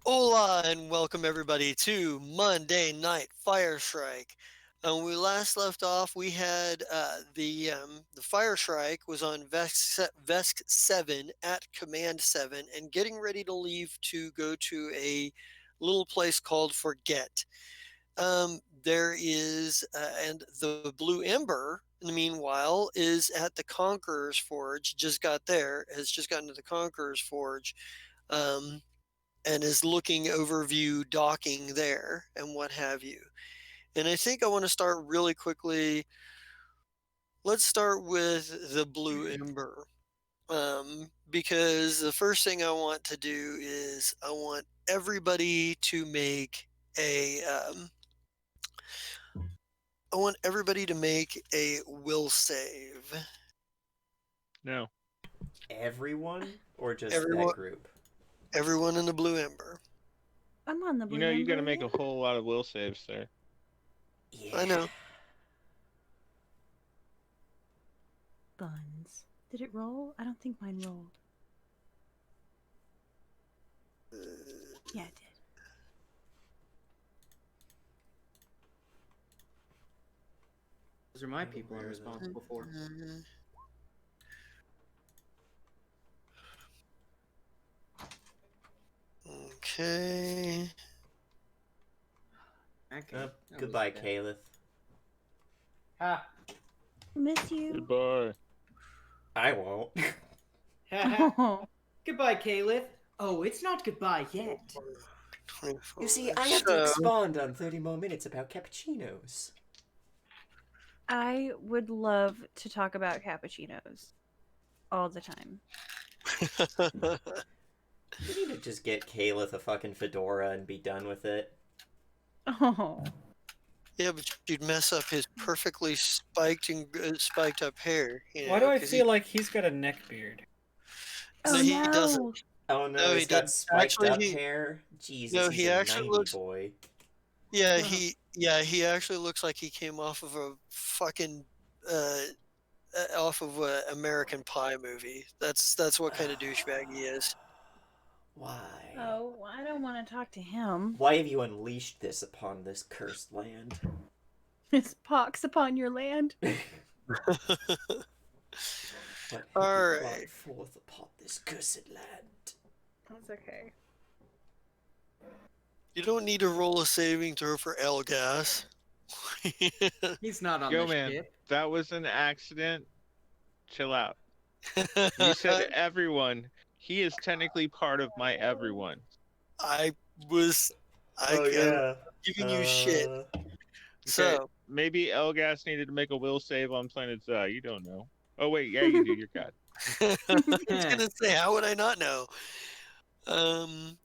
Hola and welcome everybody to Monday Night Fire Shrike. When we last left off, we had the Fire Shrike was on Vesk 7 at Command 7 and getting ready to leave to go to a little place called Forget. There is and the Blue Ember, in the meanwhile, is at the Conqueror's Forge. Has just gotten to the Conqueror's Forge. Um, and is looking overview docking there and what have you. And I think I want to start really quickly. Let's start with the Blue Ember. Because the first thing I want to do is I want everybody to make a will save. No. Everyone or just that Everyone group? everyone in the Blue Ember. I'm on the blue You got to ember, make yeah. a whole lot of will saves there. Yeah. I know. Buns. Did it roll? I don't think mine rolled. Yeah, it did. Those are my people I'm responsible for. Okay. Okay. Goodbye, Caliph. Ha! Miss you. Goodbye. I won't. Oh, Goodbye, Caliph. Oh, it's not goodbye yet. 24. You see, I have to So, expound on 30 more minutes about cappuccinos. I would love to talk about cappuccinos all the time. We need to just get Caliph a fucking fedora and be done with it. Oh, Yeah, but you'd mess up his perfectly spiked up hair. Why do I 'cause feel like he's got a neck beard? oh he no! doesn't. Oh no, No, he's he got doesn't. spiked Actually, up he hair? Jesus, no, he's he a actually 90 looks. boy. Yeah, he actually looks like he came off of a fucking off of a American Pie movie. That's what kind of douchebag he is. Why? Oh, I don't want to talk to him. Why have you unleashed this upon this cursed land? It's pox upon your land. What have All you right. brought forth upon this cursed land? That's okay. You don't need to roll a saving throw for Elgas. He's not on Yo, the man, ship. that was an accident. Chill out. You said everyone. He is technically part of my everyone. I was. I Oh am yeah. giving you shit. Okay, So maybe Elgas needed to make a will save on planet Zah. You don't know. Oh wait, yeah, you do. You're God. I was gonna say, how would I not know? From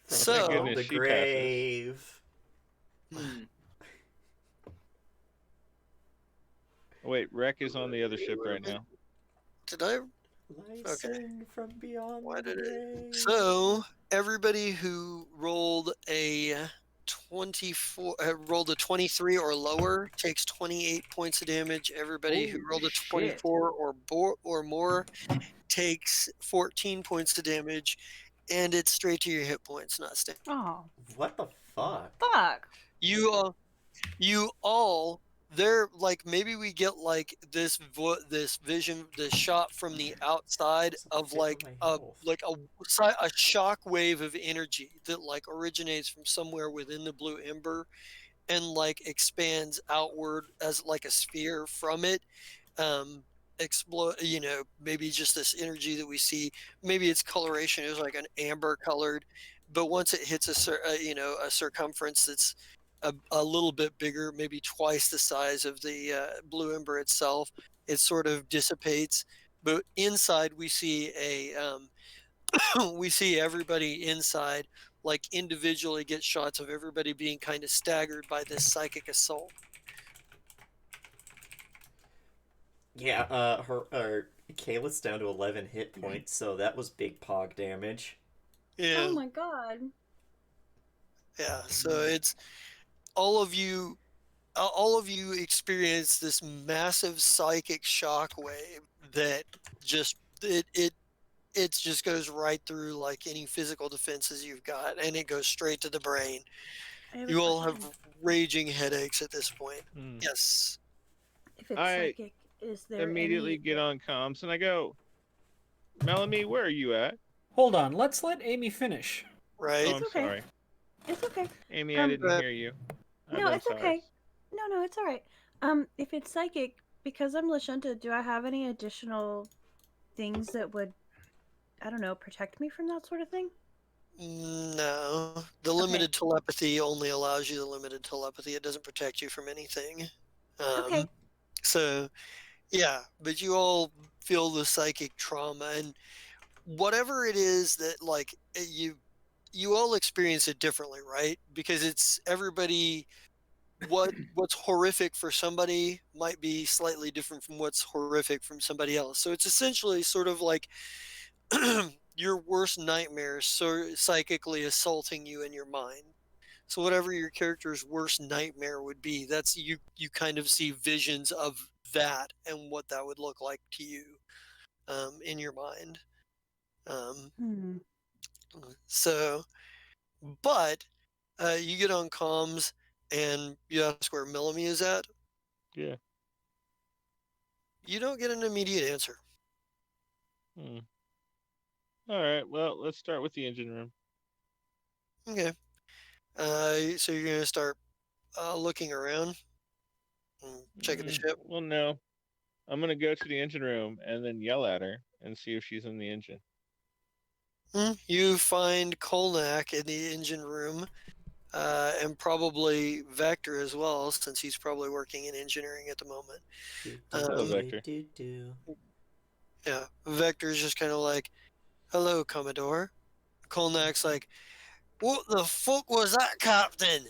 So goodness, the she passes. grave. Hmm. Oh, wait, Rek is on the other ship right now. did I? Lights Okay. in from beyond Why the did it? grave. So everybody who rolled a 24, rolled a 23 or lower takes 28 points of damage. Everybody who Holy rolled a shit. 24 or more takes 14 points of damage, and it's straight to your hit points, not standing. Oh, What the fuck? fuck. You all they're like, maybe we get like this vision, this shot from the outside of like a shock wave of energy that like originates from somewhere within the Blue Ember and like expands outward as like a sphere from it. Explode, maybe just this energy that we see, maybe its coloration is like an amber colored, but once it hits a circumference that's a little bit bigger, maybe twice the size of the Blue Ember itself, it sort of dissipates. But inside we see we see everybody inside like individually get shots of everybody being kind of staggered by this psychic assault. Yeah, Kayla's down to 11 hit points, so that was big pog damage. Yeah. Oh my god. Yeah, so it's all of you experience this massive psychic shock wave that just it it just goes right through like any physical defenses you've got, and it goes straight to the brain. I have a You all have question. raging headaches at this point. Hmm. Yes, If it's I psychic, is there immediately any? get on comms and I go, Melanie, where are you at? Hold on, let's let Amy finish. Oh, right. It's I'm okay. sorry. It's okay. Amy, I Um, didn't hear you. no, I'm it's sorry. okay. No, it's all right. If it's psychic, because I'm Lashunta, do I have any additional things that would, I don't know, protect me from that sort of thing? No, the Okay. limited telepathy only allows you the limited telepathy. It doesn't protect you from anything. Okay. So, yeah, but you all feel the psychic trauma, and whatever it is that like you all experience it differently, right? Because it's everybody. What's horrific for somebody might be slightly different from what's horrific from somebody else. So it's essentially sort of like your worst nightmares so psychically assaulting you in your mind. So whatever your character's worst nightmare would be, that's you kind of see visions of that and what that would look like to you in your mind. Um, Hmm. so, but you get on comms and you ask where Millamy is at. Yeah. You don't get an immediate answer. Hmm. All right. Well, let's start with the engine room. Okay. So you're gonna start looking around and checking the ship. Well, no. I'm gonna go to the engine room and then yell at her and see if she's in the engine. You find Kolnak in the engine room, and probably Vector as well, since he's probably working in engineering at the moment. Hello, Um, Vector. yeah, Vector's just kind of like, "Hello, Commodore." Kolnak's like, "What the fuck was that, Captain?"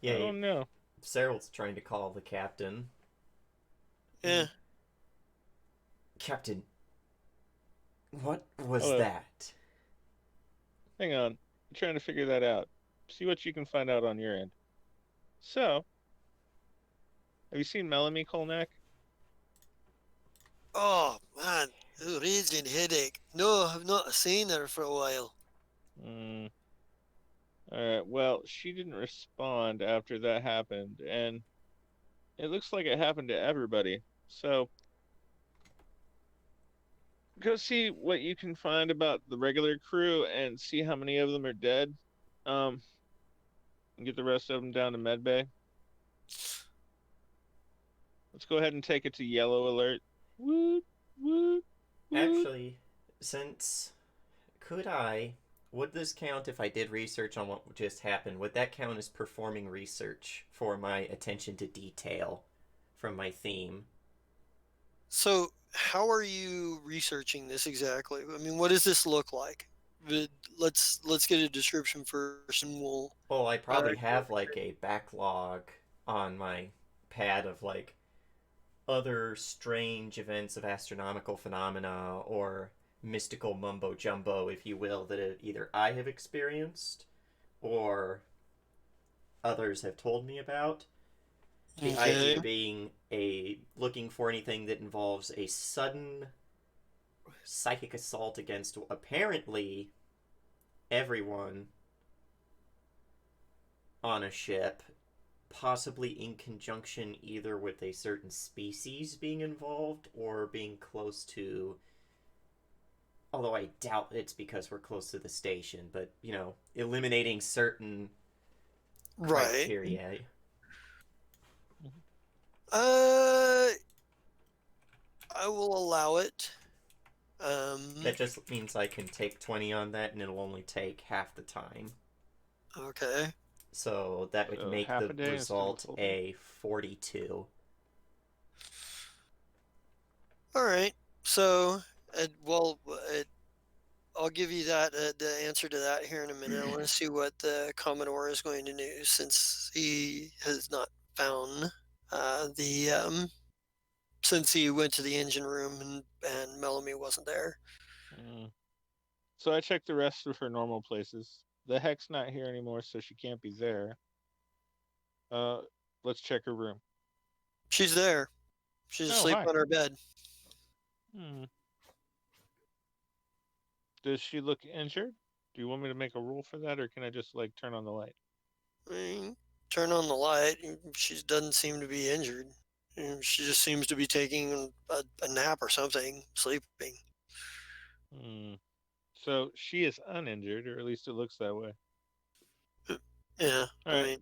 Yeah, Oh no. Cyril's trying to call the captain. Yeah. Captain, what was Hello. that? Hang on. I'm trying to figure that out. See what you can find out on your end. So, have you seen Melanie Kolnak? Oh man, raging headache. No, I've not seen her for a while. Hmm. Alright, well, she didn't respond after that happened, and it looks like it happened to everybody. So, go see what you can find about the regular crew and see how many of them are dead. Um, and get the rest of them down to medbay. Let's go ahead and take it to yellow alert. Woot, woot, woot. Actually, since would this count if I did research on what just happened? Would that count as performing research for my attention to detail from my theme? So, how are you researching this exactly? I mean, what does this look like? Let's get a description first, and we'll. Well, I probably go have like a backlog on my pad of like other strange events of astronomical phenomena or mystical mumbo jumbo, if you will, that either I have experienced or others have told me about. The Okay. idea being a looking for anything that involves a sudden psychic assault against apparently everyone on a ship, possibly in conjunction either with a certain species being involved or being close to, although I doubt it's because we're close to the station, but eliminating certain Right. criteria. I will allow it. That just means I can take 20 on that and it'll only take half the time. Okay. So that would make half the a day instead of a result full day. a 42. All right. So, I'll give you that the answer to that here in a minute. I want to see what the Commodore is going to do since he has not found the since he went to the engine room and Melanie wasn't there. So I checked the rest of her normal places. The heck's not here anymore, so she can't be there. Let's check her room. She's there. She's Oh, asleep hi. on her bed. Hmm. Does she look injured? Do you want me to make a rule for that, or can I just like turn on the light? I mean, turn on the light. She doesn't seem to be injured. She just seems to be taking a nap or something, sleeping. Hmm. So she is uninjured, or at least it looks that way. Yeah, All I right. mean,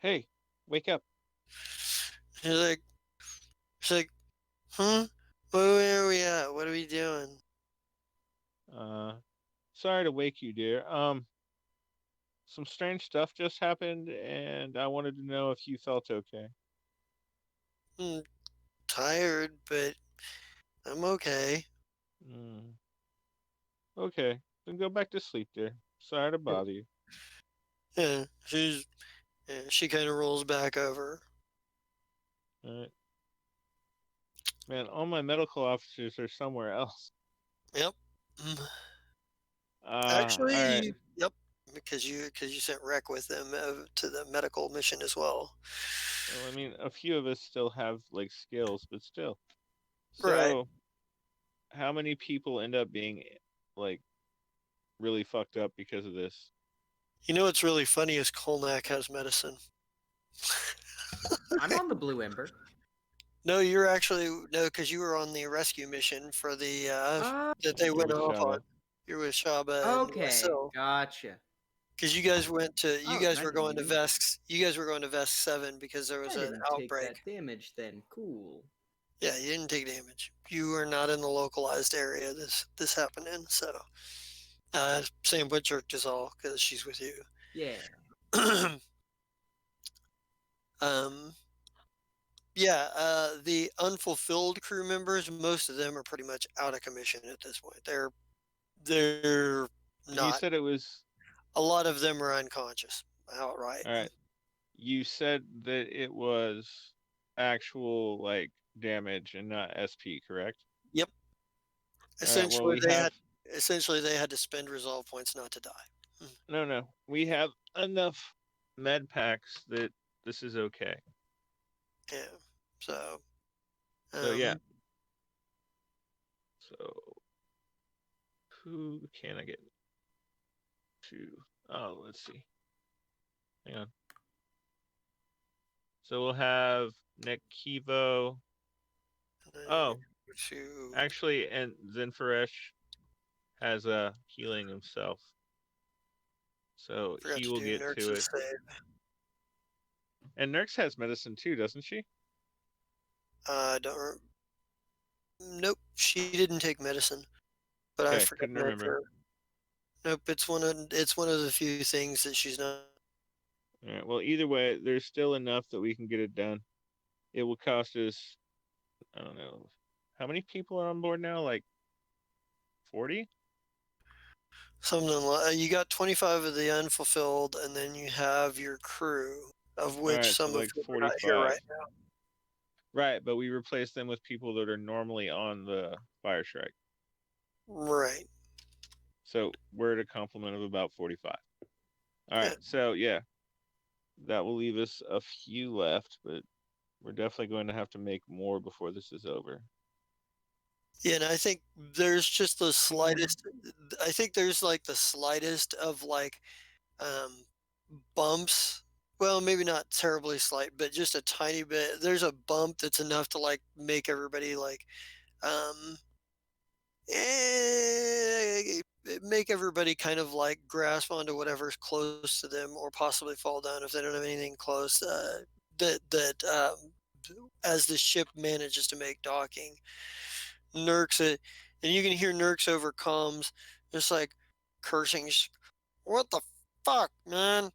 Hey, wake up. she's like, she's like, huh? Where are we at? What are we doing? Uh, sorry to wake you, dear. Some strange stuff just happened, and I wanted to know if you felt okay. I'm tired, but I'm okay. Hmm. Okay, then go back to sleep, dear. Sorry to bother you. Yeah, yeah, she kind of rolls back over. All right. Man, all my medical officers are somewhere else. Yep. Mm. All Actually, right. yep, because you sent Rec with them to the medical mission as well. Well, I mean, a few of us still have like skills, but still. Right. So, how many people end up being like really fucked up because of this? You know what's really funny is Kolnak has medicine. I'm on the Blue Ember. No, you're actually no, because you were on the rescue mission for the Oh, that they You're went with off on. Shaba. You're with Shaba and okay, Wasil. gotcha. Because you Oh, guys nice were to going meet to you. Vesk. You guys were going to Vesk 7 because there was I an didn't take outbreak. that damage then. Cool. Yeah, you didn't take damage. You were not in the localized area this happened in. So same with Jerk Jazal because she's with you. Yeah. um, yeah, the unfulfilled crew members, most of them are pretty much out of commission at this point. They're And you not. said it was A lot of them are unconscious outright. all right. You said that it was actual like damage and not SP, correct? Yep. All right. Well, Essentially, we they have had essentially they had to spend resolve points not to die. no. We have enough med packs that this is okay. Yeah. So, So yeah. um, So who can I get to? Oh, let's see. Hang on. So we'll have Nick Kivo. Oh, to actually, and Zinfaresh has a healing himself, so forgot he to will do get to it. Nurx's save. And Nurx has medicine too, doesn't she? Don't. Nope, she didn't take medicine, but I Okay, forgot couldn't to remember. mention. Nope, it's one of the few things that she's not. All right. Well, either way, there's still enough that we can get it done. It will cost us, I don't know, how many people are on board now? Like 40? Something like you got 25 of the unfulfilled, and then you have your crew, of All which right, so some of like whom are not here 45. right now. Right, but we replace them with people that are normally on the Fire Shrike. Right. So we're at a complement of about 45. All Yeah. right, so yeah, that will leave us a few left, but we're definitely going to have to make more before this is over. Yeah, and I think there's just the slightest. I think there's like the slightest of like um, bumps. Well, maybe not terribly slight, but just a tiny bit. There's a bump that's enough to like make everybody like um, make everybody kind of like grasp onto whatever's close to them, or possibly fall down if they don't have anything close. That as the ship manages to make docking, Nurks it, and you can hear Nurks over comms, just like cursing. What the fuck, man?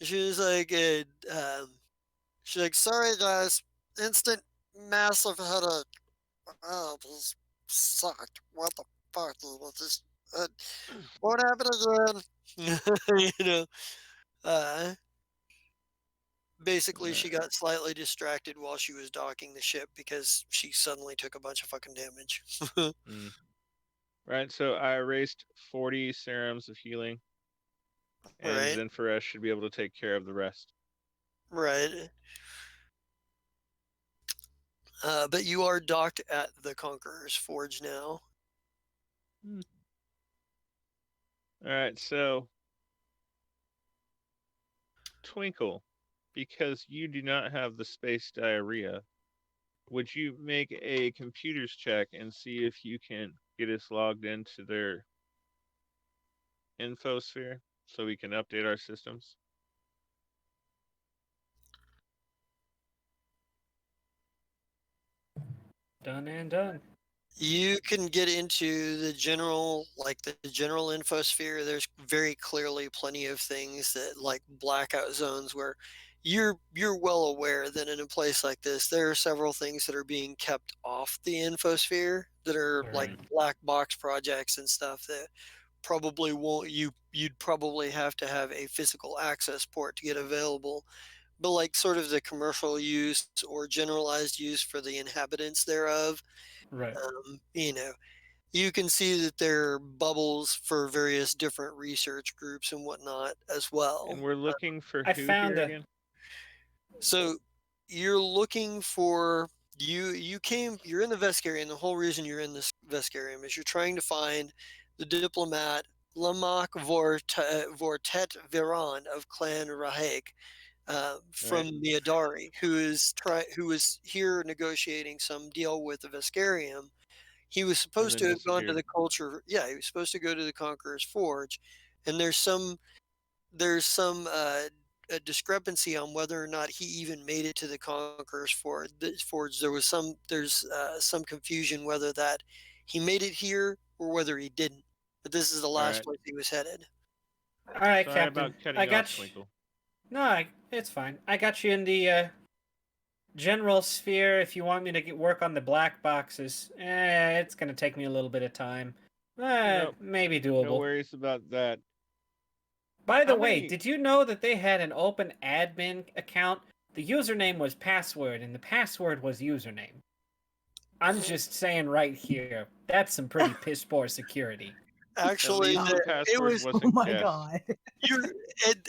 She's like, she's like, sorry guys, instant massive headache. Oh, this sucked. What the fuck? This won't happen again. you know, uh, basically, All she got slightly distracted while she was docking the ship because she suddenly took a bunch of fucking damage. right. Right, so I erased 40 serums of healing, and right, Zinfaresh should be able to take care of the rest. right. But you are docked at the Conqueror's Forge now. Hmm. All right, so Twinkle, because you do not have the space diarrhea, would you make a computers check and see if you can get us logged into their infosphere so we can update our systems? Done and done. You can get into the general, like the general infosphere. There's very clearly plenty of things that like blackout zones where you're well aware that in a place like this, there are several things that are being kept off the infosphere that are All like right. black box projects and stuff that probably won't you'd probably have to have a physical access port to get available. But like sort of the commercial use or generalized use for the inhabitants thereof, Right. you know, you can see that there are bubbles for various different research groups and whatnot as well. And we're looking for I who found here a. again? So you're looking for you're in the Veskarium. The whole reason you're in this Veskarium is you're trying to find the diplomat Lamak Vortet Viran of Clan Rahek Right. from the Adari, who is here negotiating some deal with the Veskarium. He was And supposed then to have gone to disappeared. the culture. Yeah, he was supposed to go to the Conqueror's Forge, and there's some a discrepancy on whether or not he even made it to the Conqueror's Forge. There's some confusion whether that he made it here or whether he didn't. But this is the All last right. place he was headed. All right, Sorry Captain. about cutting I you off, got you. Twinkle. No, it's fine. I got you in the general sphere. If you want me to work on the black boxes, it's gonna take me a little bit of time. Nope. Maybe No doable. worries about that. By the How way, many? did you know that they had an open admin account? The username was password, and the password was username. I'm just saying right here, that's some pretty piss poor security. At Actually, least the it password was Oh wasn't my guessed. god. you're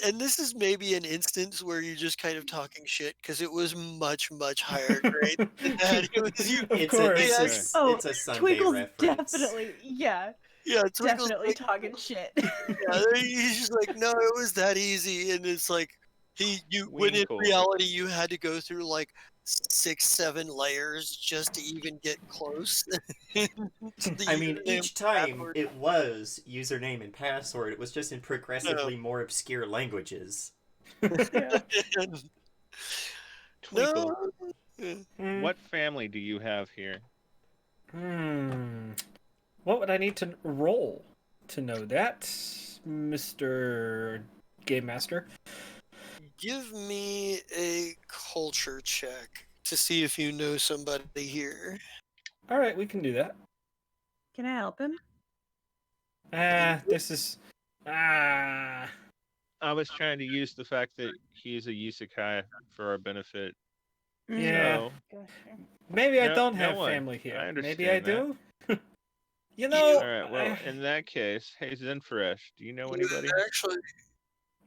and this is maybe an instance where you're just kind of talking shit because it was much higher grade than that. It was you. Of It's a course. They it's Okay. a Oh, it's a Sunday Twinkle's reference. definitely, yeah, Yeah, Twinkle's definitely like, talking shit. yeah, he's just like, no, it was that easy, and it's like when in Winkle. reality you had to go through like 6, 7 layers just to even get close to the I mean, username each time password. it was username and password, it was just in No, progressively more obscure languages. Yeah. Twinkle. no. Hmm. What family do you have here? Hmm. What would I need to roll to know that, Mr. Game Master? Give me a culture check to see if you know somebody here. All right, we can do that. Can I help him? This is ah. I was trying to use the fact that he's a Yusakai for our benefit. Yeah. So, Maybe I no, don't no have one. family here. I Maybe I understand that. do. You You know, All right. Well, in that case, hey Zenfaresh, do you know you anybody? actually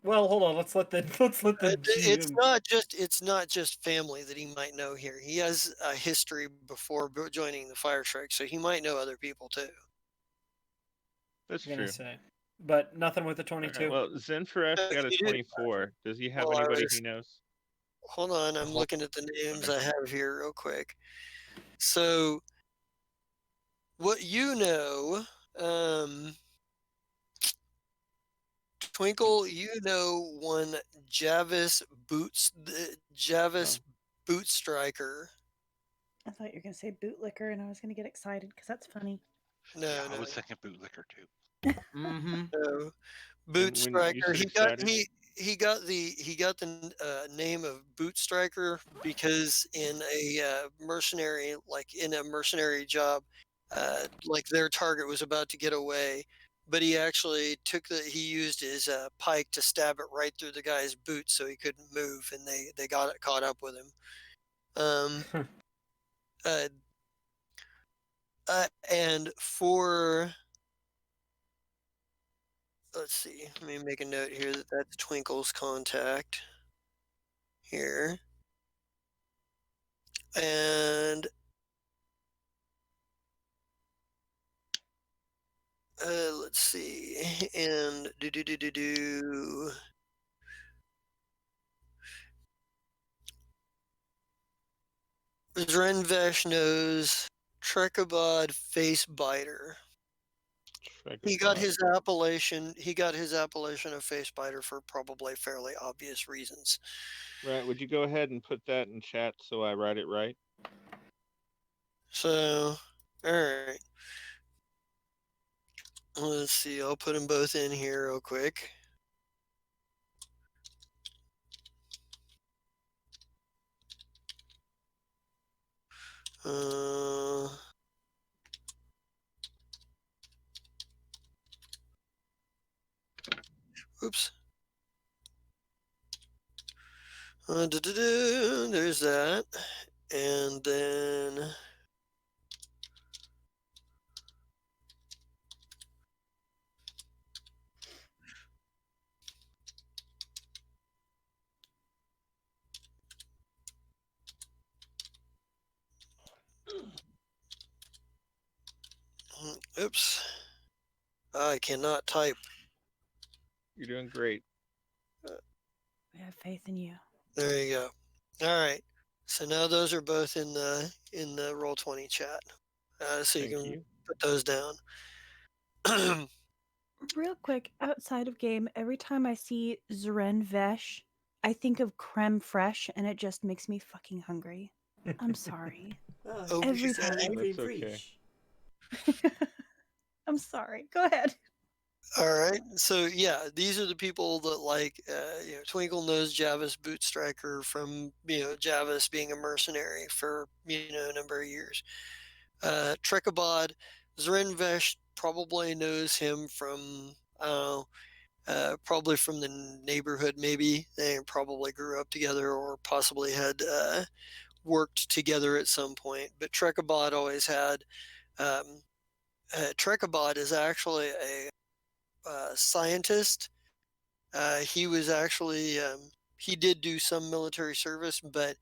well, hold on. Let's let the it's GM. not just family that he might know here. He has a history before joining the Fire Strike, so he might know other people too. That's Gonna true. say, but nothing with the All right. 22. Well, Zenfaresh got a He did. 24. Does he have Well, I anybody he was knows? hold on. I'm Hold- looking at the names Okay. I have here real quick. So what you know, Twinkle, you know one oh. Javis Boot Striker. I thought you were gonna say bootlicker, and I was gonna get excited because that's funny. No, Yeah, I no, was thinking bootlicker too. Mm-hmm. no. Boot And when you Striker. said excited, He got the name of Boot Striker because in a mercenary job, like their target was about to get away, but he actually he used his pike to stab it right through the guy's boot so he couldn't move, and they got it caught up with him. Um, uh, and for let's see, let me make a note here that that's Twinkle's contact here. And Let's see. And do. Zrenvesh knows Trekabod Face Biter. He got Trekabot. his appellation. He got his appellation of Face Biter for probably fairly obvious reasons. Right. Would you go ahead and put that in chat so I write it right? So, all right. Let's see. I'll put them both in here real quick. Oops. There's that. And then oops. I cannot type. You're doing great. We have faith in you. There you go. All right. So now those are both in the Roll20 chat. So you Thank can you. put those down. Real quick, outside of game, every time I see Zren Vesh, I think of creme fraiche, and it just makes me fucking hungry. I'm sorry. Oh, Oh, you Every just had time. cream That's okay. fraiche. I'm sorry. Go ahead. All right. So yeah, these are the people that like Twinkle knows Javis Bootstriker from Javis being a mercenary for a number of years. Trekabod, Zrenvesh probably knows him from I don't know, probably from the neighborhood. Maybe they probably grew up together or possibly had worked together at some point. But Trekabod always had. Trekabod is actually a scientist. He was actually he did do some military service, but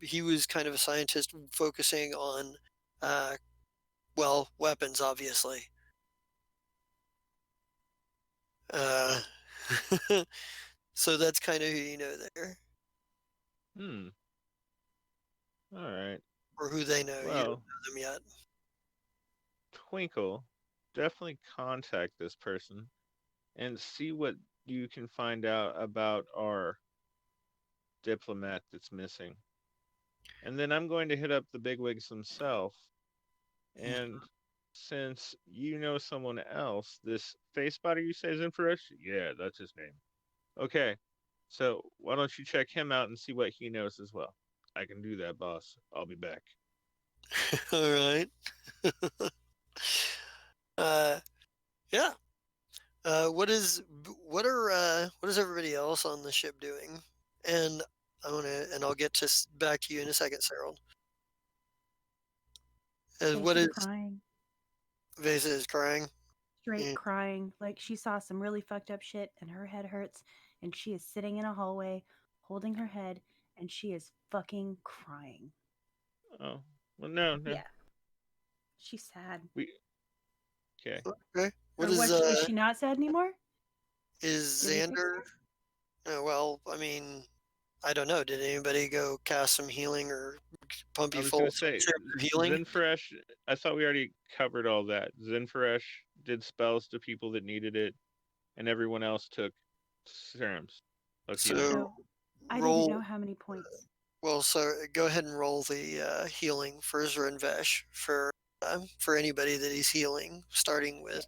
he was kind of a scientist focusing on uh, weapons, obviously. Uh, so that's kind of who you know there, Hmm. All right. or who they know. You don't Well, know them yet. Twinkle, definitely contact this person and see what you can find out about our diplomat that's missing. And then I'm going to hit up the bigwigs himself. And since you know someone else, this face spotter you say is infrared? Yeah, that's his name. Okay, so why don't you check him out and see what he knows as well? I can do that, boss. I'll be back. All right. uh, yeah. What is everybody else on the ship doing? And I'll get back to you in a second, Cyril. What Face's is crying. Vesa is crying? Straight Yeah. crying. Like she saw some really fucked up shit and her head hurts, and she is sitting in a hallway holding her head, and she is fucking crying. Oh, well, no. Yeah. She's sad. We okay. Okay. What Or is she not sad anymore? is Did we fix Xander? Well, I mean, I don't know. Did anybody go cast some healing or pump I you was full gonna of some say syrup of healing? Zenfresh. I thought we already covered all that. Zenfresh did spells to people that needed it, and everyone else took serums of healing. So So I didn't know roll. how many points. Well, so go ahead and roll the healing for Zrenvesh for anybody that he's healing, starting Yeah. with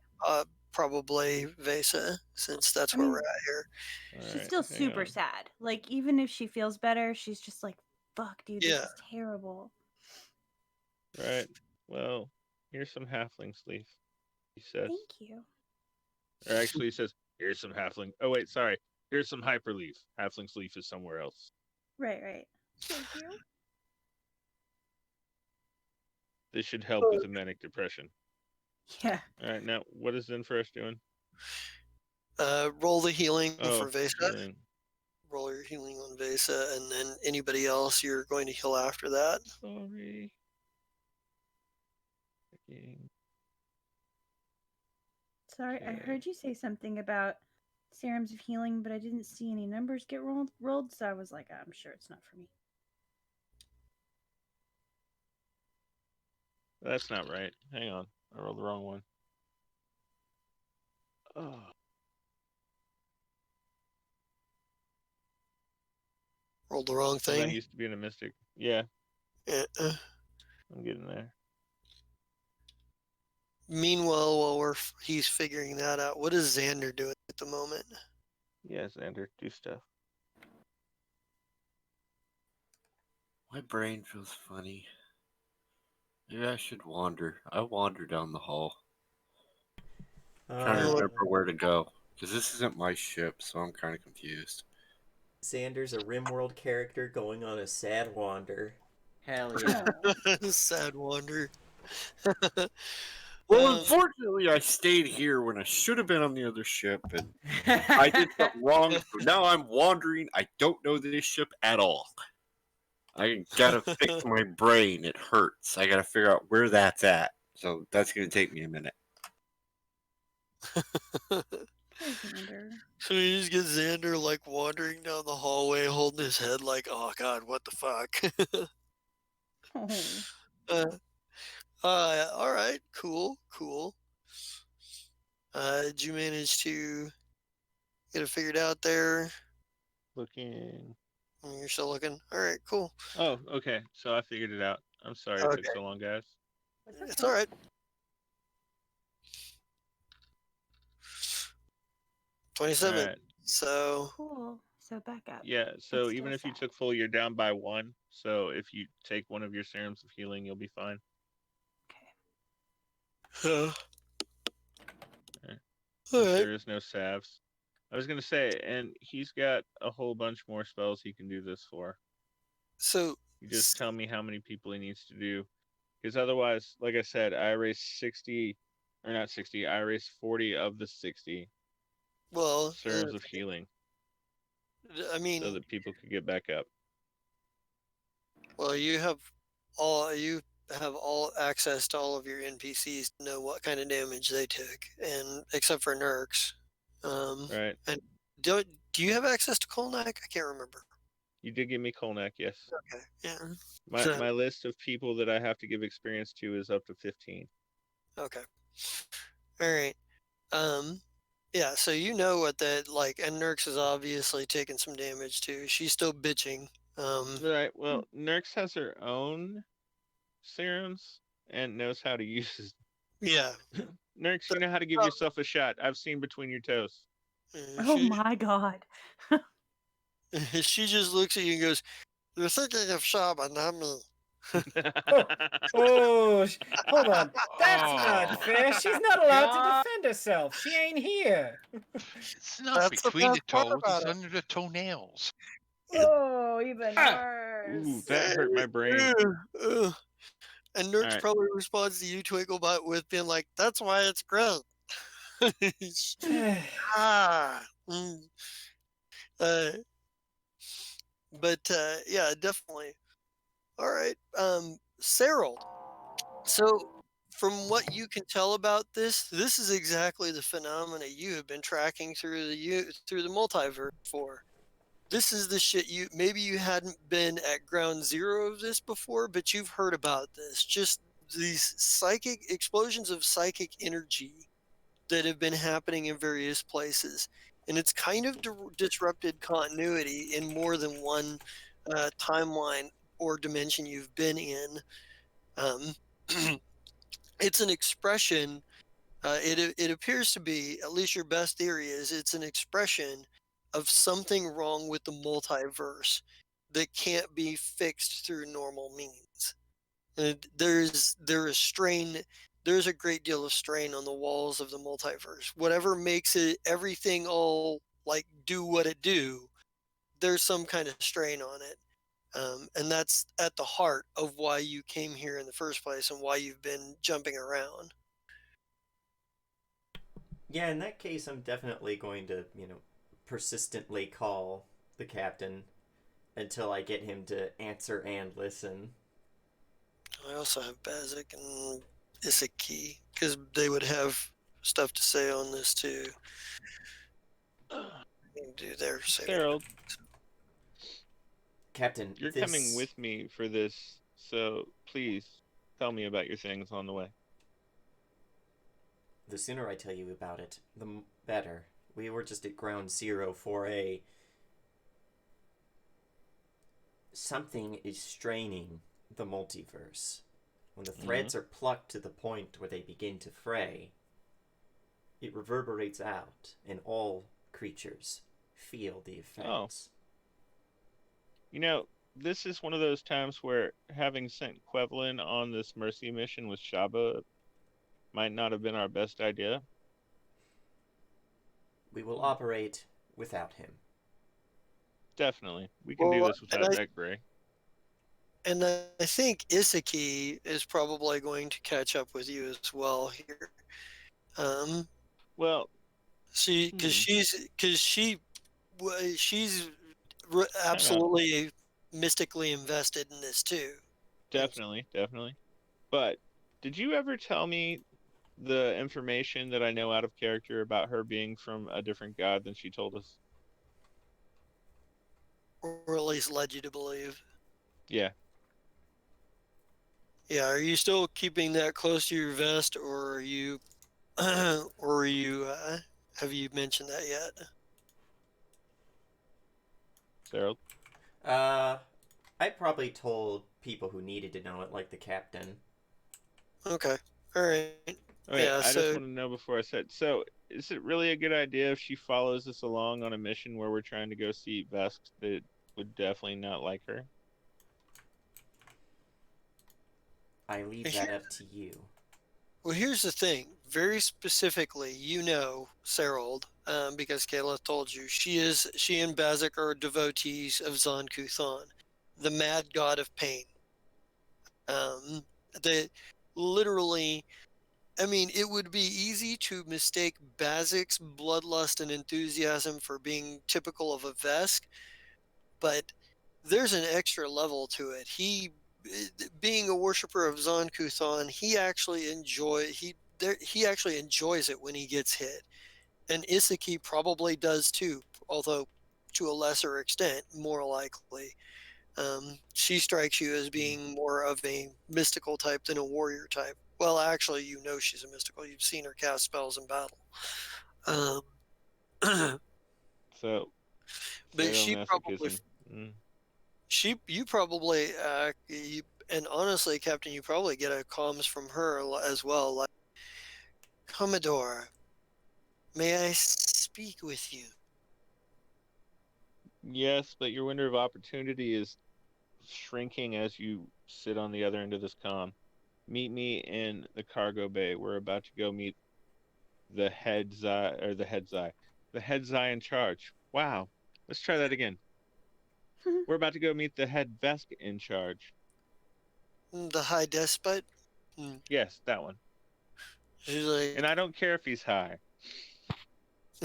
probably Vesa, since that's I where we're mean, at here. All she's right, still hang super on. sad. Like, even if she feels better, she's just like, fuck, dude, this Yeah. is terrible. Right. Well, here's some halfling leaf. He says, Thank you. or actually, he says, "Here's some halfling." Oh wait, sorry. Here's some hyperleaf. Halfling's leaf is somewhere else. Right. Thank you. This should help with the manic depression. Yeah. All right, now what is Zenfresh doing? Roll the healing Oh, for Vesa. healing. Roll your healing on Vesa, and then anybody else you're going to heal after that. Sorry. Sorry, I Okay. heard you say something about serums of healing, but I didn't see any numbers get rolled, so I was like, I'm sure it's not for me. That's not right. Hang on. I rolled the wrong one. Oh. Rolled the wrong I'm not thing. used to being a mystic. Yeah, Uh-uh. I'm getting there. Meanwhile, while he's figuring that out, what is Xander doing at the moment? Yeah, Xander, do stuff. My brain feels funny. Maybe I should wander. I wander down the hall. Trying to remember where to go. Because this isn't my ship, so I'm kind of confused. Xander's a RimWorld character going on a sad wander. Hell yeah. Sad wander. Well, unfortunately, I stayed here when I should have been on the other ship, and I did something wrong, so now I'm wandering. I don't know this ship at all. I gotta fix my brain. It hurts. I gotta figure out where that's at. So that's gonna take me a minute. Xander. So you just get Xander like wandering down the hallway, holding his head like, "Oh God, what the fuck?" Oh. All right, cool. Did you manage to get it figured out there? Looking. You're still looking. All right, cool. Oh, okay. So I figured it out. I'm sorry it took so long, guys. It's all right. 27. All right. So Cool. So back up. Yeah, so It's even still if you sad. took full, you're down by 1. So if you take one of your serums of healing, you'll be fine. Okay. all Since right. there is no salves. I was gonna say, and he's got a whole bunch more spells he can do this for. So You just tell me how many people he needs to do. Because otherwise, like I said, I erased 60, or not 60, I erased 40 of the 60 well, serums of healing I mean, so that people could get back up. well, you have all access to all of your NPCs to know what kind of damage they took, and except for Nurks. Right. And do you have access to Kolnak? I can't remember. You did give me Kolnak, yes. Okay, yeah. My list of people that I have to give experience to is up to 15. Okay. All right. Yeah, so you know what that like, and Nurks is obviously taking some damage too. She's still bitching. Right. Well, Nurx has her own serums and knows how to use yeah. Nurx, you know how to give yourself a shot. I've seen between your toes. Oh my god. She just looks at you and goes, "You're thinking of Shaba, not me." Hold on. That's Oh, not fair. She's not allowed to God. defend herself. She ain't here. it's not That's the between the best part toes, about it's it. under the toenails. Oh, even Ah. worse. Ooh, that hurt my brain. And Nurks Alright. probably responds to you, Twinklebot, with being like, "That's why it's great." ah. Mm. Yeah, definitely. All right. Cyril. So, from what you can tell about this is exactly the phenomena you have been tracking through the multiverse for. This is the shit maybe you hadn't been at ground zero of this before, but you've heard about this. Just these psychic explosions of psychic energy that have been happening in various places. And it's kind of disrupted continuity in more than one timeline or dimension you've been in. It's an expression. It appears to be, at least your best theory is, it's an expression of something wrong with the multiverse that can't be fixed through normal means. There's a great deal of strain on the walls of the multiverse. Whatever makes it everything all like do what it do, there's some kind of strain on it. And that's at the heart of why you came here in the first place and why you've been jumping around. Yeah, in that case, I'm definitely going to, persistently call the captain until I get him to answer and listen. I also have Bazik and Isiki because they would have stuff to say on this too. Do their Harold, Captain, you're coming with me for this, so please tell me about your things on the way. The sooner I tell you about it, the better. We were just at ground zero for a... Something is straining the multiverse. When the threads are plucked to the point where they begin to fray, it reverberates out, and all creatures feel the effects. You know, this is one of those times where having sent Quevlin on this mercy mission with Shaba might not have been our best idea. We will operate without him. Definitely. We can do this without and that gray. And I think Isaki is probably going to catch up with you as well here. Well, because she's absolutely mystically invested in this too. Definitely. But did you ever tell me the information that I know out of character about her being from a different god than she told us? Or at least led you to believe. Yeah. Yeah, are you still keeping that close to your vest, or are you, have you mentioned that yet? Sarah? I probably told people who needed to know it, like the captain. Okay. All right. Okay, Yeah, I just want to know before I said, so is it really a good idea if she follows us along on a mission where we're trying to go see Vesk that would definitely not like her? I leave that up to you. Well, here's the thing. Very specifically, Serold, because Kayla told you, she and Bazik are devotees of Zanku Thon, the mad god of pain. They literally, I mean, it would be easy to mistake Bazik's bloodlust and enthusiasm for being typical of a Vesk, but there's an extra level to it. Being a worshiper of Zanku Thon, he actually enjoys it when he gets hit, and Isaki probably does too, although to a lesser extent, more likely. She strikes you as being more of a mystical type than a warrior type. Well, actually, she's a mystical. You've seen her cast spells in battle. So, but she probably, and honestly, Captain, you probably get a comms from her as well. Like, Commodore, may I speak with you? Yes, but your window of opportunity is shrinking as you sit on the other end of this comm. Meet me in the cargo bay. We're about to go meet the head Zai in charge. Wow. Let's try that again. We're about to go meet the head Vesk in charge. The high despot? Yes, that one. She's like, and I don't care if he's high.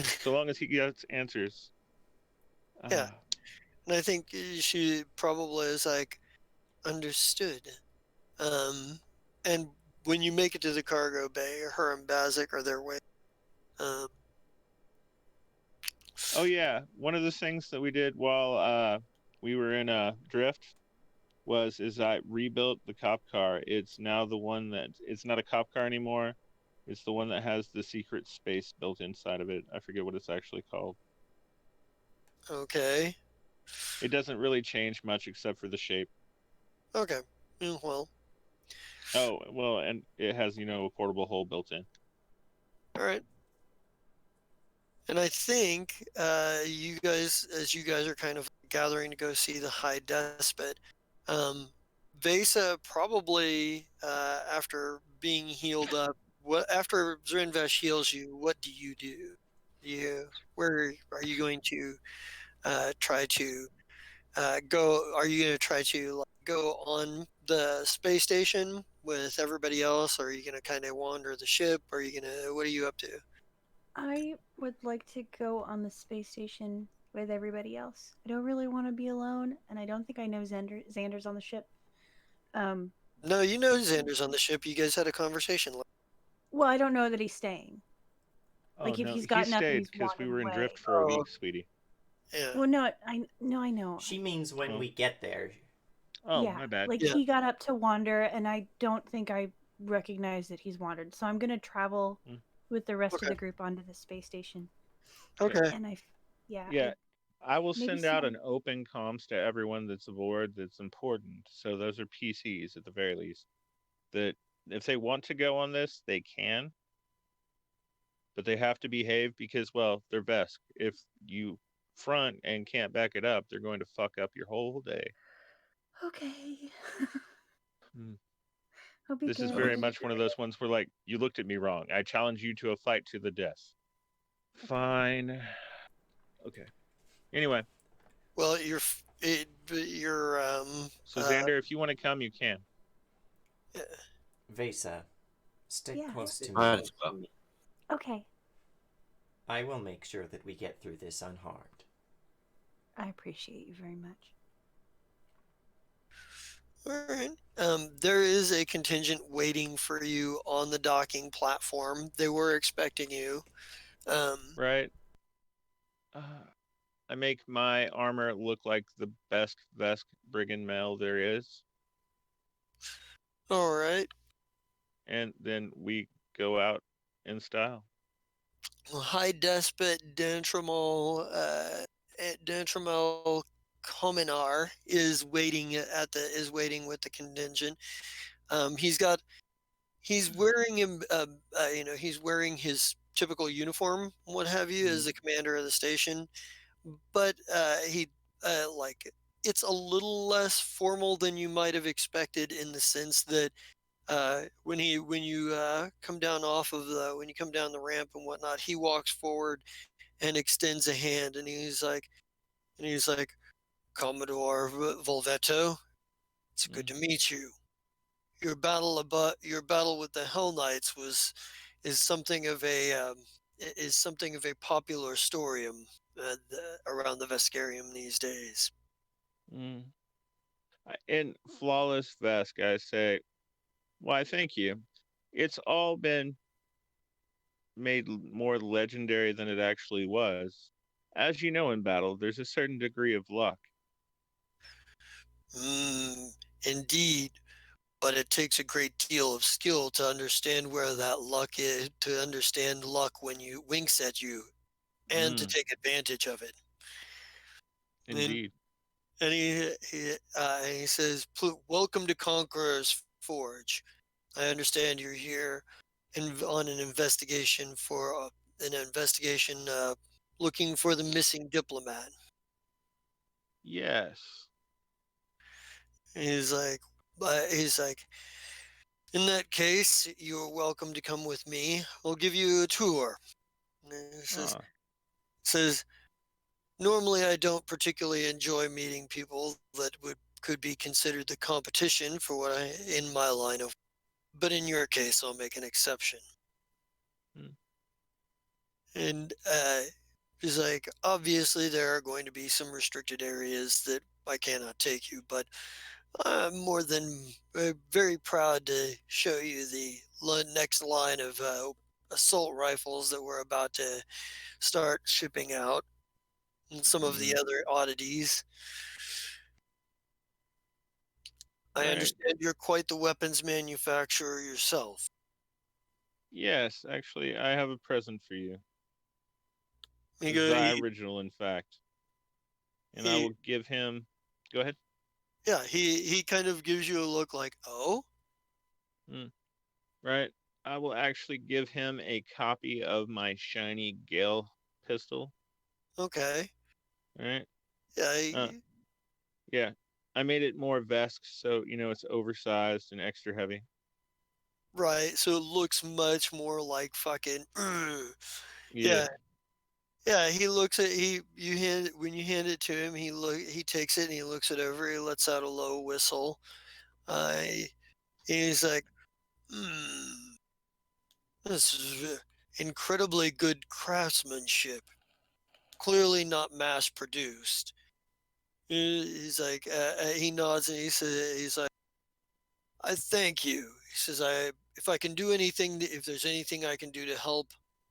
So long as he gets answers. Yeah. And I think she probably is like, understood. And when you make it to the cargo bay, her and Bazik are their way. Oh yeah, one of the things that we did while we were in a drift is I rebuilt the cop car. It's now the one that it's not a cop car anymore. It's the one that has the secret space built inside of it. I forget what it's actually called. Okay. It doesn't really change much except for the shape. Okay. Well. Oh, well, and it has, a portable hole built in. All right. And I think you guys are kind of gathering to go see the High Despot, Vesa probably, after being healed up, after Zrinvesh heals you, what do you do? Where are you going to try to go? Are you going to try to go on the space station with everybody else? Or are you going to kind of wander the ship? What are you up to? I would like to go on the space station with everybody else. I don't really want to be alone, and I don't think I know Xander's on the ship. No, you know Xander's on the ship. You guys had a conversation. Well, I don't know that he's staying. Oh Like if no, he's he gotten up and stayed he's because we wandered were in drift away. for a Oh, week, sweetie. yeah, Well, no, I know. She means when Oh, we get there. oh, Yeah, my bad. like yeah. he got up to wander, and I don't think I recognize that he's wandered. So I'm gonna travel Mm, with the rest of Okay, the group onto the space station. okay. okay. And yeah, Yeah, I will maybe send out an some. open comms to everyone that's aboard that's important. So those are PCs at the very least. That if they want to go on this, they can, but they have to behave because, well, they're Vesk. If you front and can't back it up, they're going to fuck up your whole day. Okay, Hmm. I'll be This is good. very much one of those ones where, like, you looked at me wrong. I challenge you to a fight to the death. Okay. Fine. Okay. Anyway, Well, you're so Xander, if you want to come, you can. yeah. Vesa, stick Yeah. close to Might me. as well. Okay. I will make sure that we get through this unharmed. I appreciate you very much. All right. There is a contingent waiting for you on the docking platform. They were expecting you. Right? Uh, I make my armor look like the best Vesk brigand mail there is, All right. and then we go out in style. High Despot Dentramel Kominar is waiting with the contingent. He's got he's wearing him he's wearing his typical uniform, what have you, as Mm, the commander of the station, but he like it's a little less formal than you might have expected in the sense that when you come down off of the when you come down the ramp and whatnot, he walks forward and extends a hand, and he's like, Commodore Volvetto, it's good mm, to meet you. Your battle with the Hell Knights was is something of a is something of a popular story around the Veskarium these days. mm. In flawless Vesk, I say, why, thank you. It's all been made more legendary than it actually was. As you know, in battle, there's a certain degree of luck. Mm, indeed, but it takes a great deal of skill to understand where that luck is, to understand luck when you winks at you, and to Mm, take advantage of it. And indeed. he says, "Welcome to Conqueror's Forge. I understand you're here on an investigation looking for the missing diplomat." Yes. And he's like, in that case, you're welcome to come with me. We'll give you a tour. And he Ah. says, normally I don't particularly enjoy meeting people that could be considered the competition for what I in my line of, but in your case, I'll make an exception. Mm, And he's like, obviously, there are going to be some restricted areas that I cannot take you, but I'm more than very proud to show you the next line of assault rifles that we're about to start shipping out, and some of the mm. other oddities. I Right. understand you're quite the weapons manufacturer yourself. Yes, actually, I have a present for you. He go, The original, in fact. And I he will give him. Go ahead. yeah, he kind of gives you a look like, oh, Mm, right. I will actually give him a copy of my shiny Gale pistol. okay, All right. yeah, Uh, yeah. I made it more Vesk, so it's oversized and extra heavy. right. So it looks much more like fucking, Yeah. yeah. Yeah, he looks at he you hand it when you hand it to him, he takes it and he looks it over, he lets out a low whistle. He's like, hmm, this is incredibly good craftsmanship. Clearly not mass produced. He's like, he nods and he's like, I thank you. He says, if I can do anything, if there's anything I can do to help,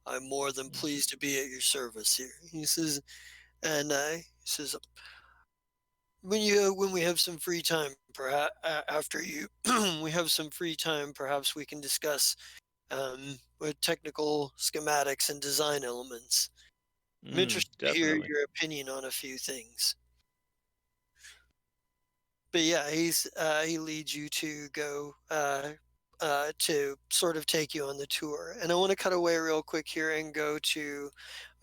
I'm more than pleased to be at your service here. He says, and he says, when we have some free time, perhaps after you, we have some free time, perhaps we can discuss with technical schematics and design elements. I'm interested to hear Definitely. your opinion on a few things. But yeah, he leads you to go to sort of take you on the tour. And I want to cut away real quick here and go to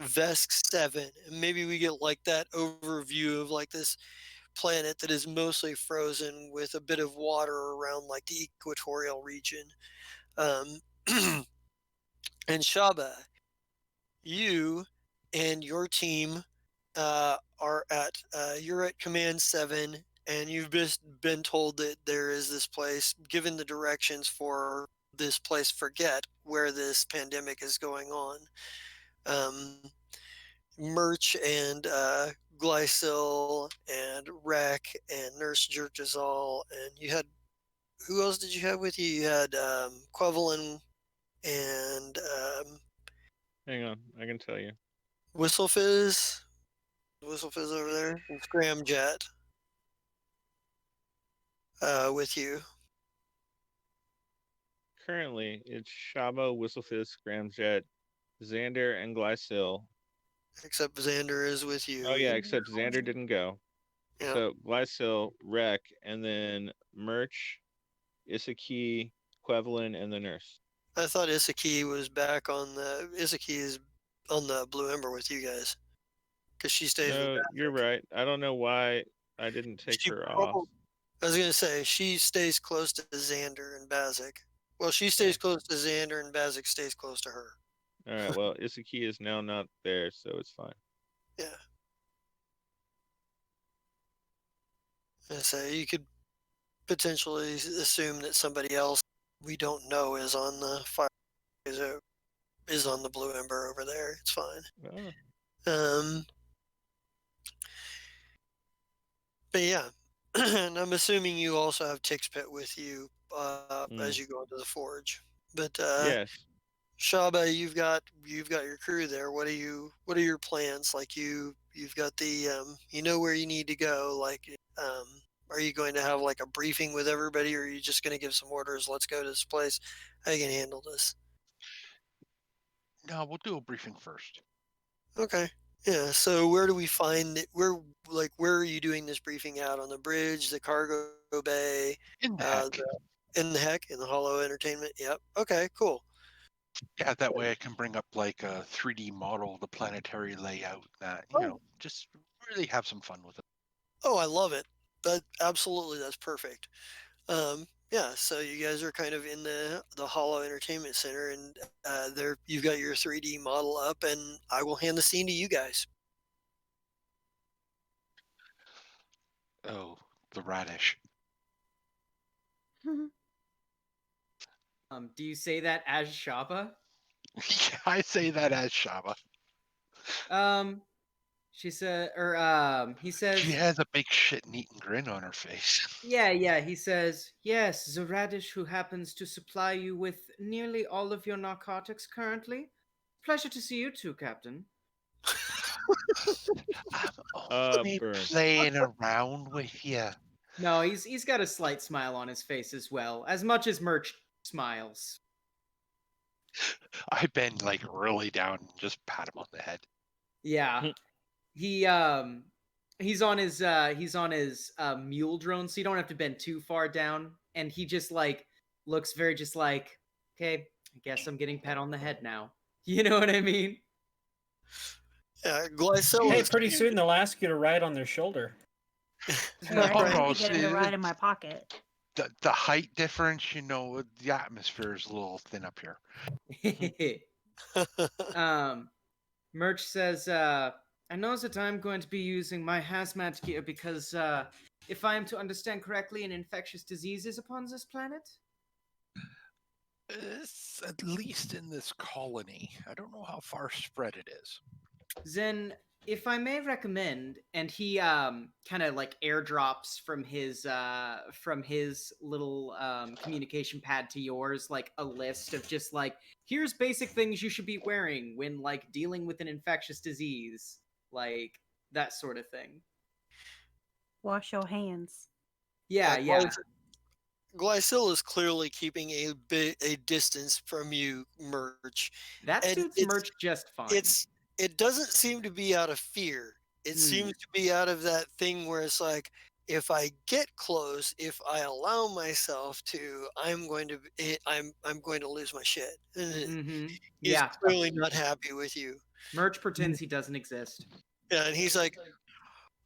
Vesk 7. And maybe we get like that overview of like this planet that is mostly frozen with a bit of water around like the equatorial region. Um, and Shaba, you and your team you're at Command 7, and you've just been told that there is this place, given the directions for this place, forget where this pandemic is going on. Um, Merch and Glycil and Rec and Nurse Jerkazal, and you had, who else did you have with you? You had Quevelin and Hang on, I can tell you. Whistlefizz. Whistlefizz over there. And Scramjet with you. Currently, it's Shabo, Whistlefizz, Scramjet, Xander, and Glycil. Except Xander is with you. Oh yeah, except Xander didn't go. Yeah. So Glycil, Rec, and then Merch, Isaki, Quevelin, and the nurse. I thought Isaki was back on the. Isaki is on the Blue Ember with you guys. Because she stays with No, you're Bazik. right. I don't know why I didn't take She her off. probably, I was going to say, she stays close to Xander and Bazik. Well, she stays close to Xander and Bazik stays close to her. All right. Well, Isaki is now not there, so it's fine. Yeah. And so you could potentially assume that somebody else we don't know is on the fire, is on the Blue Ember over there. It's fine. Oh. But yeah, and I'm assuming you also have Tix Pit with you as you go into the forge. But Yes. Shaba, you've got your crew there. What are your plans? Like you've got the you know where you need to go. Like are you going to have like a briefing with everybody, or are you just going to give some orders? Let's go to this place. How you gonna handle this? No, we'll do a briefing first. Okay. Yeah. So where do we find it? Where are you doing this briefing out on the bridge, the cargo bay, In the heck. in the heck, in the Hollow Entertainment? Yep. Okay. Cool. Yeah, that way I can bring up like a 3D model of the planetary layout. That just really have some fun with it. Oh, I love it. Absolutely, that's perfect. Yeah. So you guys are kind of in the Hollow Entertainment Center, and there you've got your 3D model up, and I will hand the scene to you guys. Oh, the radish. Do you say that as Shaba? Yeah, I say that as Shaba. She said, he says. She has a big shit-eating grin on her face. Yeah, he says, yes, the radish who happens to supply you with nearly all of your narcotics currently. Pleasure to see you too, Captain. I'm only Burn. playing around with you. No, he's got a slight smile on his face as well, as much as Merch smiles. I bend like really down and just pat him on the head. Yeah. He's on his mule drone, so you don't have to bend too far down, and he just like looks very just like, okay, I guess I'm getting pat on the head now. You know what I mean? Yeah, Glycil Hey, is pretty soon they'll ask you to ride on their shoulder. Right, Oh, I no, need to get him to see, ride in my pocket. the height difference, the atmosphere is a little thin up here. Merch says, I know that I'm going to be using my hazmat gear because, if I am to understand correctly, an infectious disease is upon this planet? It's at least in this colony. I don't know how far spread it is. Then if I may recommend, and he kind of like airdrops from his little communication pad to yours like a list of just like here's basic things you should be wearing when like dealing with an infectious disease, like that sort of thing. Wash your hands. Yeah, Yeah, yeah. Glycil is clearly keeping a distance from you, Merch, That and suits Merch just fine. it doesn't seem to be out of fear. It Hmm. seems to be out of that thing where it's like, if I get close, if I allow myself to, I'm going to lose my shit. And Mm-hmm. he's Yeah. clearly not happy with you. Merch pretends he doesn't exist. Yeah, and he's like,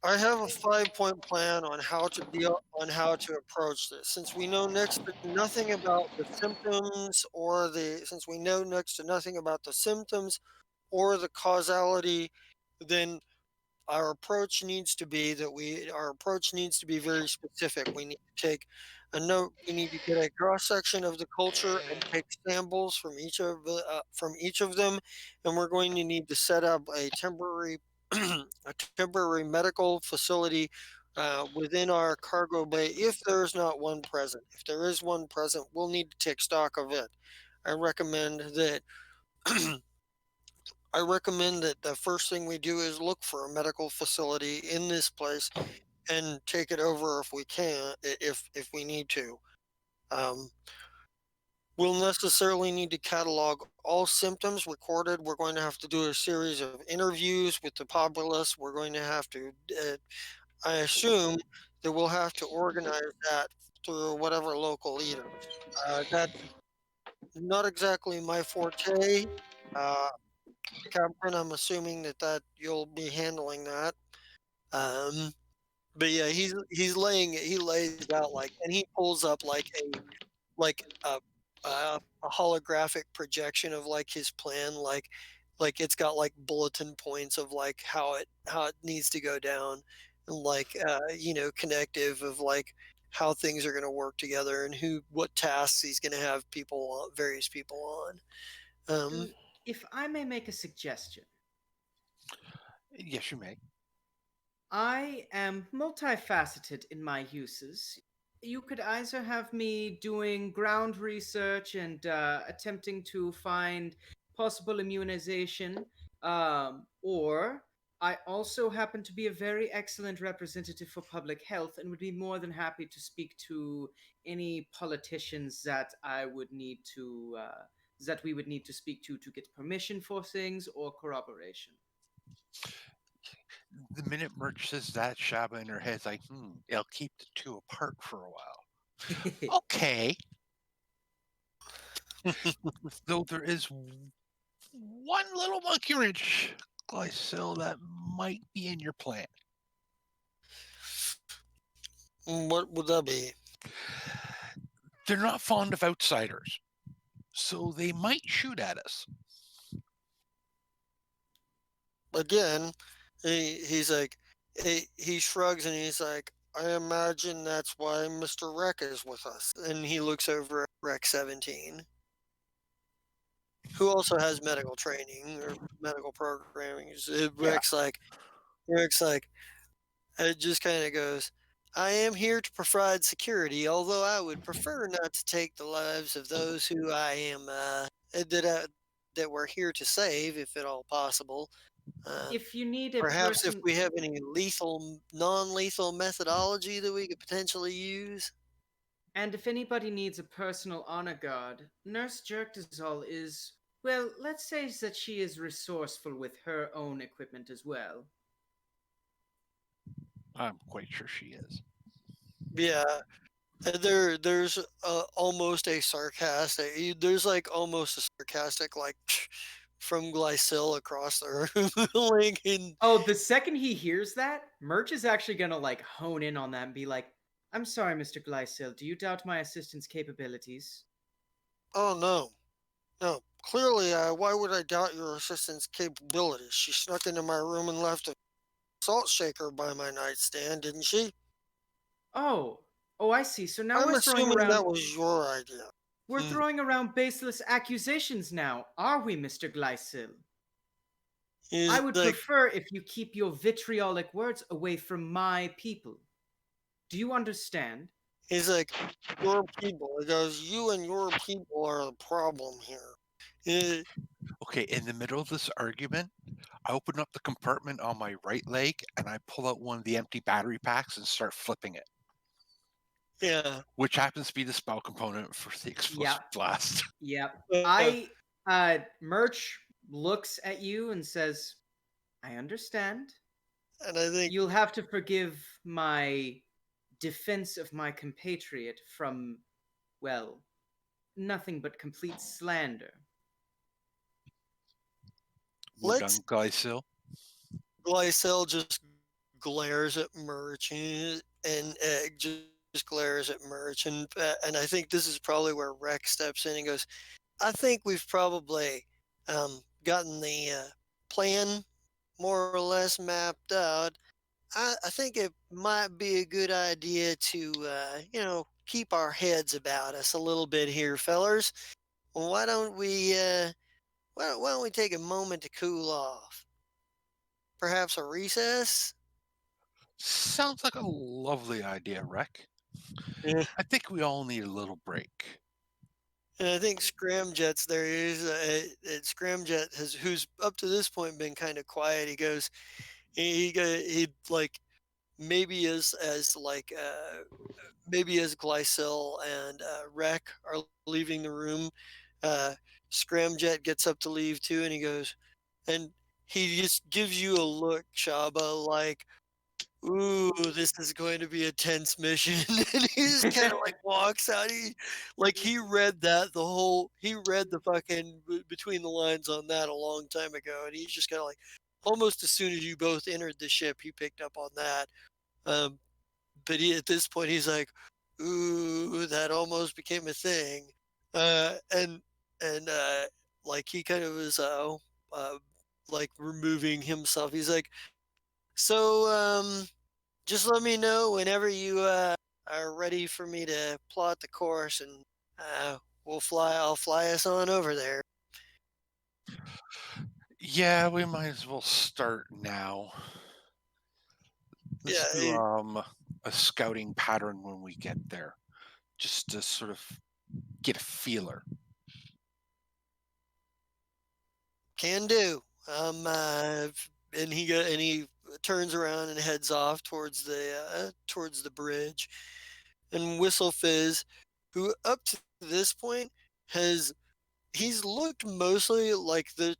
I have a 5-point plan on how to approach this. Since we know next to nothing about the symptoms or the since we know next to nothing about the symptoms or the causality, then our approach needs to be very specific. We need to take a note. We need to get a cross section of the culture and take samples from each of them, and we're going to need to set up a temporary a temporary medical facility within our cargo bay. If there is not one present, if there is one present, we'll need to take stock of it. I recommend that I recommend that the first thing we do is look for a medical facility in this place and take it over if we can, if we need to. Um, we'll necessarily need to catalog all symptoms recorded. We're going to have to do a series of interviews with the populace. We're going to have to, I assume, that we'll have to organize that through whatever local leaders. That's not exactly my forte. Uh, Captain, I'm assuming that you'll be handling that. Um, but yeah, he lays out like, and he pulls up like a holographic projection of like his plan, like it's got like bulletin points of like how it needs to go down, and like connective of like how things are going to work together and what tasks he's going to have various people on. Um, And if I may make a suggestion, Yes, you may. I am multifaceted in my uses. You could either have me doing ground research and attempting to find possible immunization, or I also happen to be a very excellent representative for public health and would be more than happy to speak to any politicians that I would need to. That we would need to speak to get permission for things or corroboration. The minute Merch says that, Shaba in her head's like, I'll keep the two apart for a while. Okay. Though there is one little monkey wrench, Glycil, that might be in your plan. what would that be? They're not fond of outsiders, so they might shoot at us. Again, he's like, he shrugs and he's like, I imagine that's why Mr. Rec is with us. And he looks over at Rec 17, who also has medical training or medical programming. Rec's like, it just kind of goes, I am here to provide security, although I would prefer not to take the lives of those who I am, that we're here to save, if at all possible. If you need a Perhaps if person, we have any non-lethal methodology that we could potentially use. and if anybody needs a personal honor guard, Nurse Jerkdazol is, well, let's say that she is resourceful with her own equipment as well. I'm quite sure she is. Yeah, there's almost a sarcastic. There's like almost a sarcastic like from Glycil across the room, like in. Oh, the second he hears that, Merch is actually gonna like hone in on that and be like, I'm sorry, Mr. Glycil, do you doubt my assistant's capabilities? Oh no, no. Clearly, why would I doubt your assistant's capabilities? She snuck into my room and left a salt shaker by my nightstand, didn't she? Oh, oh, I see. So now I'm we're throwing assuming around that was your idea. we're throwing around baseless accusations now, are we, Mr. Glycil? I He's would like, prefer if you keep your vitriolic words away from my people. Do you understand? he's like, your people. He goes, you and your people are the problem here. Eh, Okay, in the middle of this argument, I open up the compartment on my right leg and I pull out one of the empty battery packs and start flipping it, yeah. which happens to be the spell component for the explosive Yep. blast. Yep. Uh, Merch looks at you and says, I understand. and I think You'll have to forgive my defense of my compatriot from, well, nothing but complete slander. We're done, let's Glycil. Glycel just glares at Merch and just glares at Merch, and I think this is probably where Rex steps in and goes, I think we've probably gotten the plan more or less mapped out. I think it might be a good idea to, keep our heads about us a little bit here, fellers. Why don't we, why don't we take a moment to cool off? Perhaps a recess? Sounds like a lovely idea, Rec. Yeah. I think we all need a little break. And I think Scramjet's there. And Scramjet has, who's up to this point been kind of quiet. He goes, he like maybe as like maybe as Glycel and Rec are leaving the room, uh, Scramjet gets up to leave too, and he goes, and he just gives you a look, Shaba, like, "Ooh, this is going to be a tense mission," and he just kind of like walks out. He read that he read the fucking between the lines on that a long time ago, and he's just kind of like, almost as soon as you both entered the ship, he picked up on that. Um, but at this point, he's like, "Ooh, that almost became a thing," uh, and and like he kind of is uh, like removing himself. He's like, "So just let me know whenever you are ready for me to plot the course, and we'll fly. I'll fly us on over there." Yeah, we might as well start now. Yeah, Let's do a scouting pattern when we get there, just to sort of get a feeler. can do. And he turns around and heads off towards the bridge, and Whistle Fizz, who up to this point has he's looked mostly like the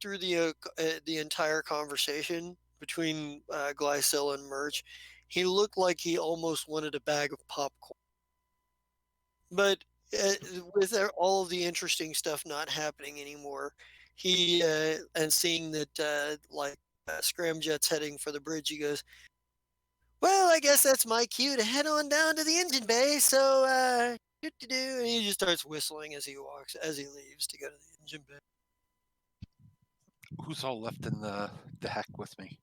entire conversation between Glycil and Merch. He looked like he almost wanted a bag of popcorn, but uh, with all of the interesting stuff not happening anymore, he and seeing that Scramjet's heading for the bridge, he goes, "Well, I guess that's my cue to head on down to the engine bay. So, doo-doo-doo," and he just starts whistling as he leaves to go to the engine bay. Who's all left in the heck with me?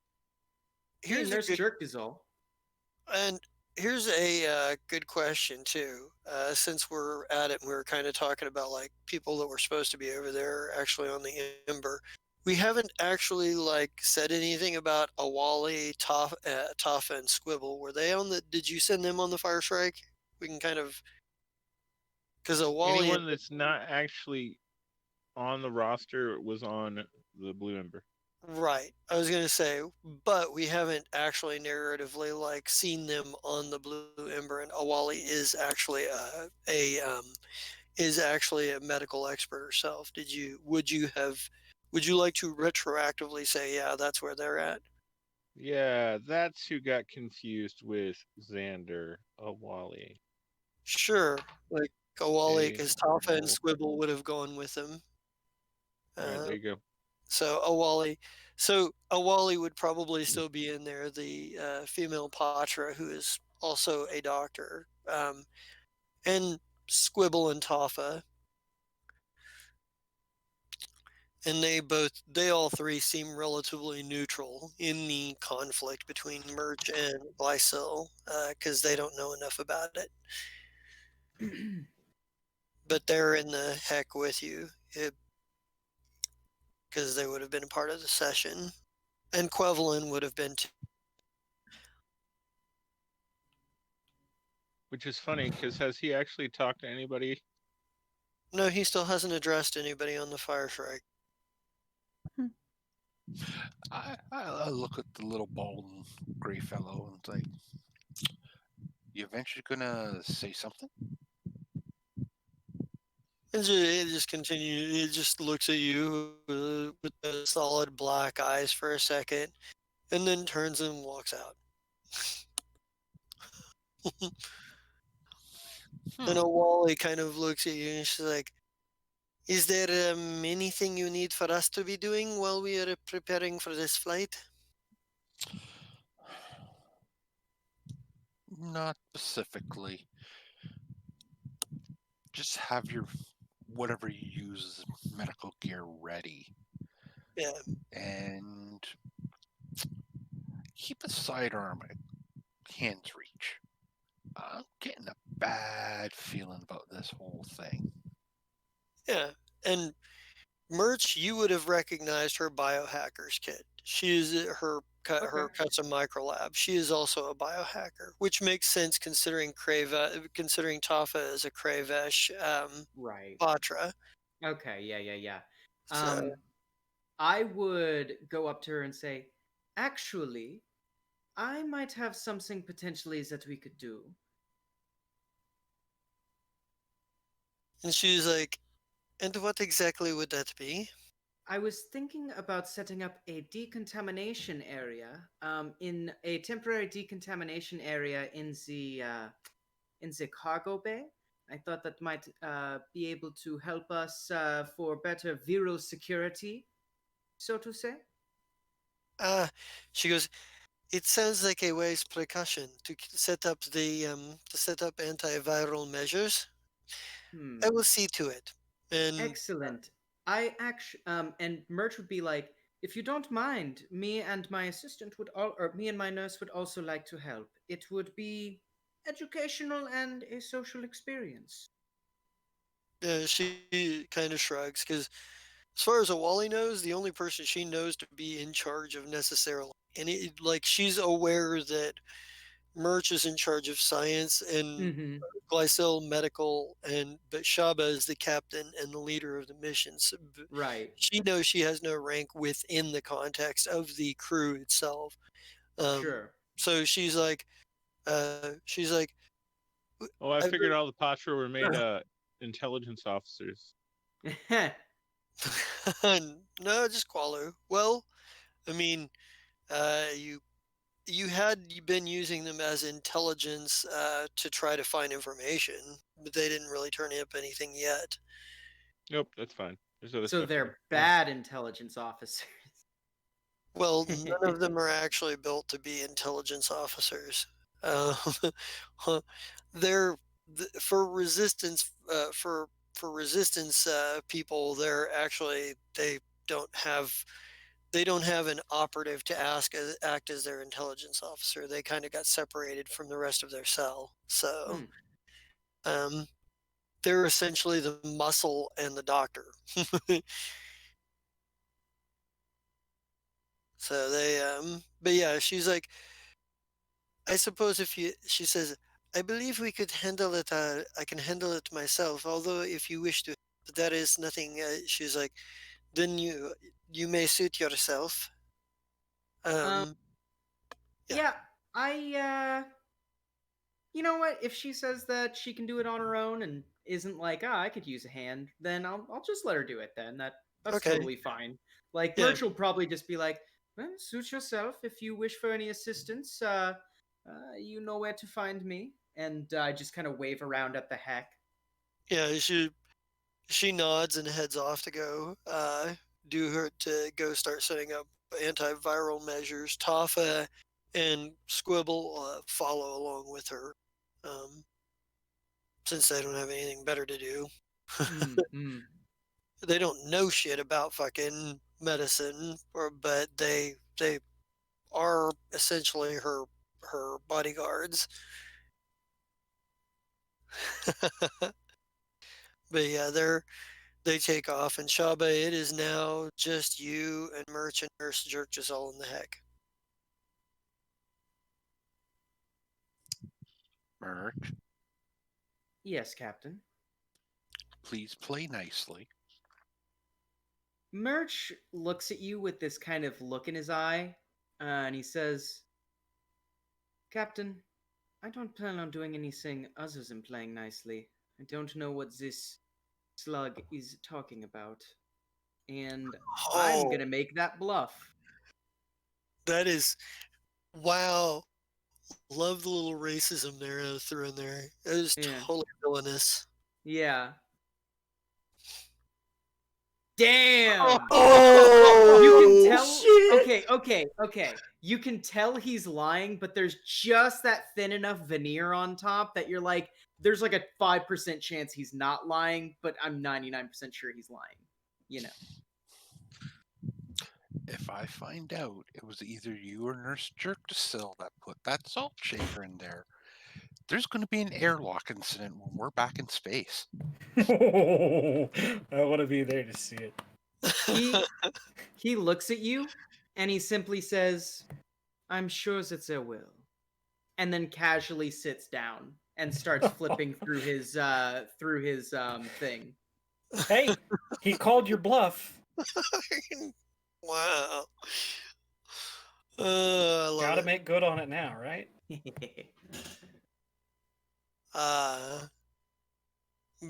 Hey, Here's a Nurse good Jerk is all. and here's a good question too. Since we're at it, and we were kind of talking about like people that were supposed to be over there actually on the Ember. We haven't actually like said anything about Awali, Toffa, and Squibble. Were they on the? Did you send them on the Fire Strike? We can kind of because Awali. Anyone that's not actually on the roster was on the Blue Ember. Right. I was gonna say, but we haven't actually narratively like seen them on the Blue Ember, and Awali is actually a medical expert herself. Would you like to retroactively say, yeah, that's where they're at? Yeah, that's who got confused with Xander Awali. Sure. Like Awali, A because Toffa and little. Squibble would have gone with them. All right, Uh, there you go. so Awali would probably still be in there. The female Patra, who is also a doctor, and Squibble and Toffa, and they all three seem relatively neutral in the conflict between Merch and Glycil, because they don't know enough about it. But they're in the heck with you, because they would have been a part of the session. And Quevelin would have been too. Which is funny because has he actually talked to anybody? No, he still hasn't addressed anybody on the Fire Shrike. I look at the little bald and gray fellow and like, you eventually gonna say something? And it just continues. It just looks at you with the solid black eyes for a second, and then turns and walks out. Hmm. And a Wally kind of looks at you and she's like, "Is there anything you need for us to be doing while we are preparing for this flight?" Not specifically. Just have your whatever you use as medical gear ready, Yeah. and keep a sidearm at hand's reach. I'm getting a bad feeling about this whole thing. Yeah. And Merch, you would have recognized her biohacker's kit. She is her Okay. custom microlab. She is also a biohacker, which makes sense considering Tafa is a Kravesh Right. Patra. Okay. Yeah. Yeah. Yeah. So I would go up to her and say, "Actually, I might have something potentially that we could do." and she's like, "And what exactly would that be?" I was thinking about setting up a decontamination area, in a temporary decontamination area in the cargo bay. I thought that might be able to help us for better viral security, so to say. Ah, she goes, "It sounds like a wise precaution to set up antiviral measures. I Hmm. will see to it." And Excellent. I actually, and Mert would be like, "If you don't mind, me and my assistant would all, or me and my nurse would also like to help. It would be educational and a social experience." she kind of shrugs because, as far as a Wally knows, the only person she knows to be in charge of necessarily, and like she's aware that Merch is in charge of science and Mm-hmm. Glycel medical, and but Shaba is the captain and the leader of the mission. So, Right. she knows she has no rank within the context of the crew itself. Um, Sure. so she's like, Oh, I I've figured all the Patra were made intelligence officers. no, just Qualu. Well, I mean, you had been using them as intelligence to try to find information, but they didn't really turn up anything yet. Nope, that's fine. There's other So stuff here. they're bad intelligence officers. Well, none of them are actually built to be intelligence officers. Uh, they're for resistance for resistance people. They're actually don't have they don't have an operative to act as their intelligence officer. They kind of got separated from the rest of their cell. So Hmm. um, they're essentially the muscle and the doctor. So but yeah, she's like, I suppose if you, she says, "I believe we could handle it. I can handle it myself. Although if you wish to, that is nothing." She's like, "Then you may suit yourself." Um. Um, yeah, Yeah. I. You know what? If she says that she can do it on her own and isn't like, "Ah, I could use a hand," then I'll just let her do it. Then that's okay, totally fine. Like yeah, Merch will probably just be like, "Well, suit yourself. If you wish for any assistance, you know where to find me." And I just kind of wave around at the heck. yeah. She nods and heads off to go do her to go start setting up antiviral measures. Tafa and Squibble follow along with her, um, since they don't have anything better to do. Hmm. Hmm. They don't know shit about fucking medicine, but they are essentially her bodyguards. But yeah, They take off, and Shaba, it is now just you and Merch and Nurse Jerk just all in the heck. Merc, Yes, Captain. please play nicely. Merch looks at you with this kind of look in his eye, and he says, Captain, I don't plan on doing anything other than playing nicely. I don't know what this slug is talking about, and I'm Oh, gonna make that bluff. that is wow. Love the little racism there threw in there. It is Yeah. totally villainous. Yeah. Damn! You can Oh, tell. shit! Okay. You can tell he's lying, but there's just that thin enough veneer on top that you're like, there's like a 5% chance he's not lying, but I'm 99% sure he's lying. You know. If I find out it was either you or Nurse Jerk to Sill that put that salt shaker in there, there's going to be an airlock incident when we're back in space. I want to be there to see it. He looks at you and he simply says, I'm sure that there will. And then casually sits down and starts flipping through his thing. Hey, he called your bluff. Wow. I love Gotta it. make good on it now, right?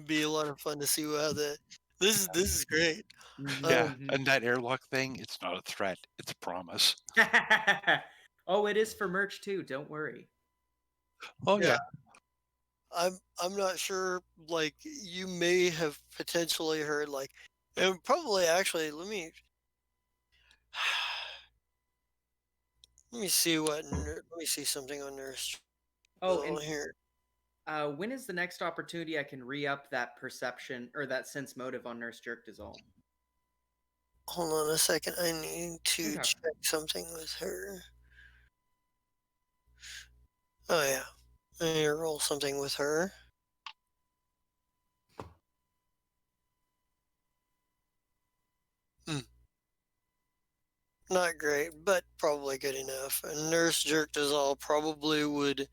Be a lot of fun to see how this is great. Yeah, Mhm. and that airlock thing, it's not a threat, it's a promise. Oh, it is for merch too, don't worry. Oh, yeah. I'm not sure. Like you may have potentially heard and probably actually let me see let me see something on Nurse Oh, Drizzle and here. when is the next opportunity I can re-up that perception or that sense motive on Nurse Jerk Dizol? Hold on a second. I need to Okay. check something with her. Oh yeah, I need to roll something with her. Hmm. Not great, but probably good enough. And Nurse Jerk Drizzle probably would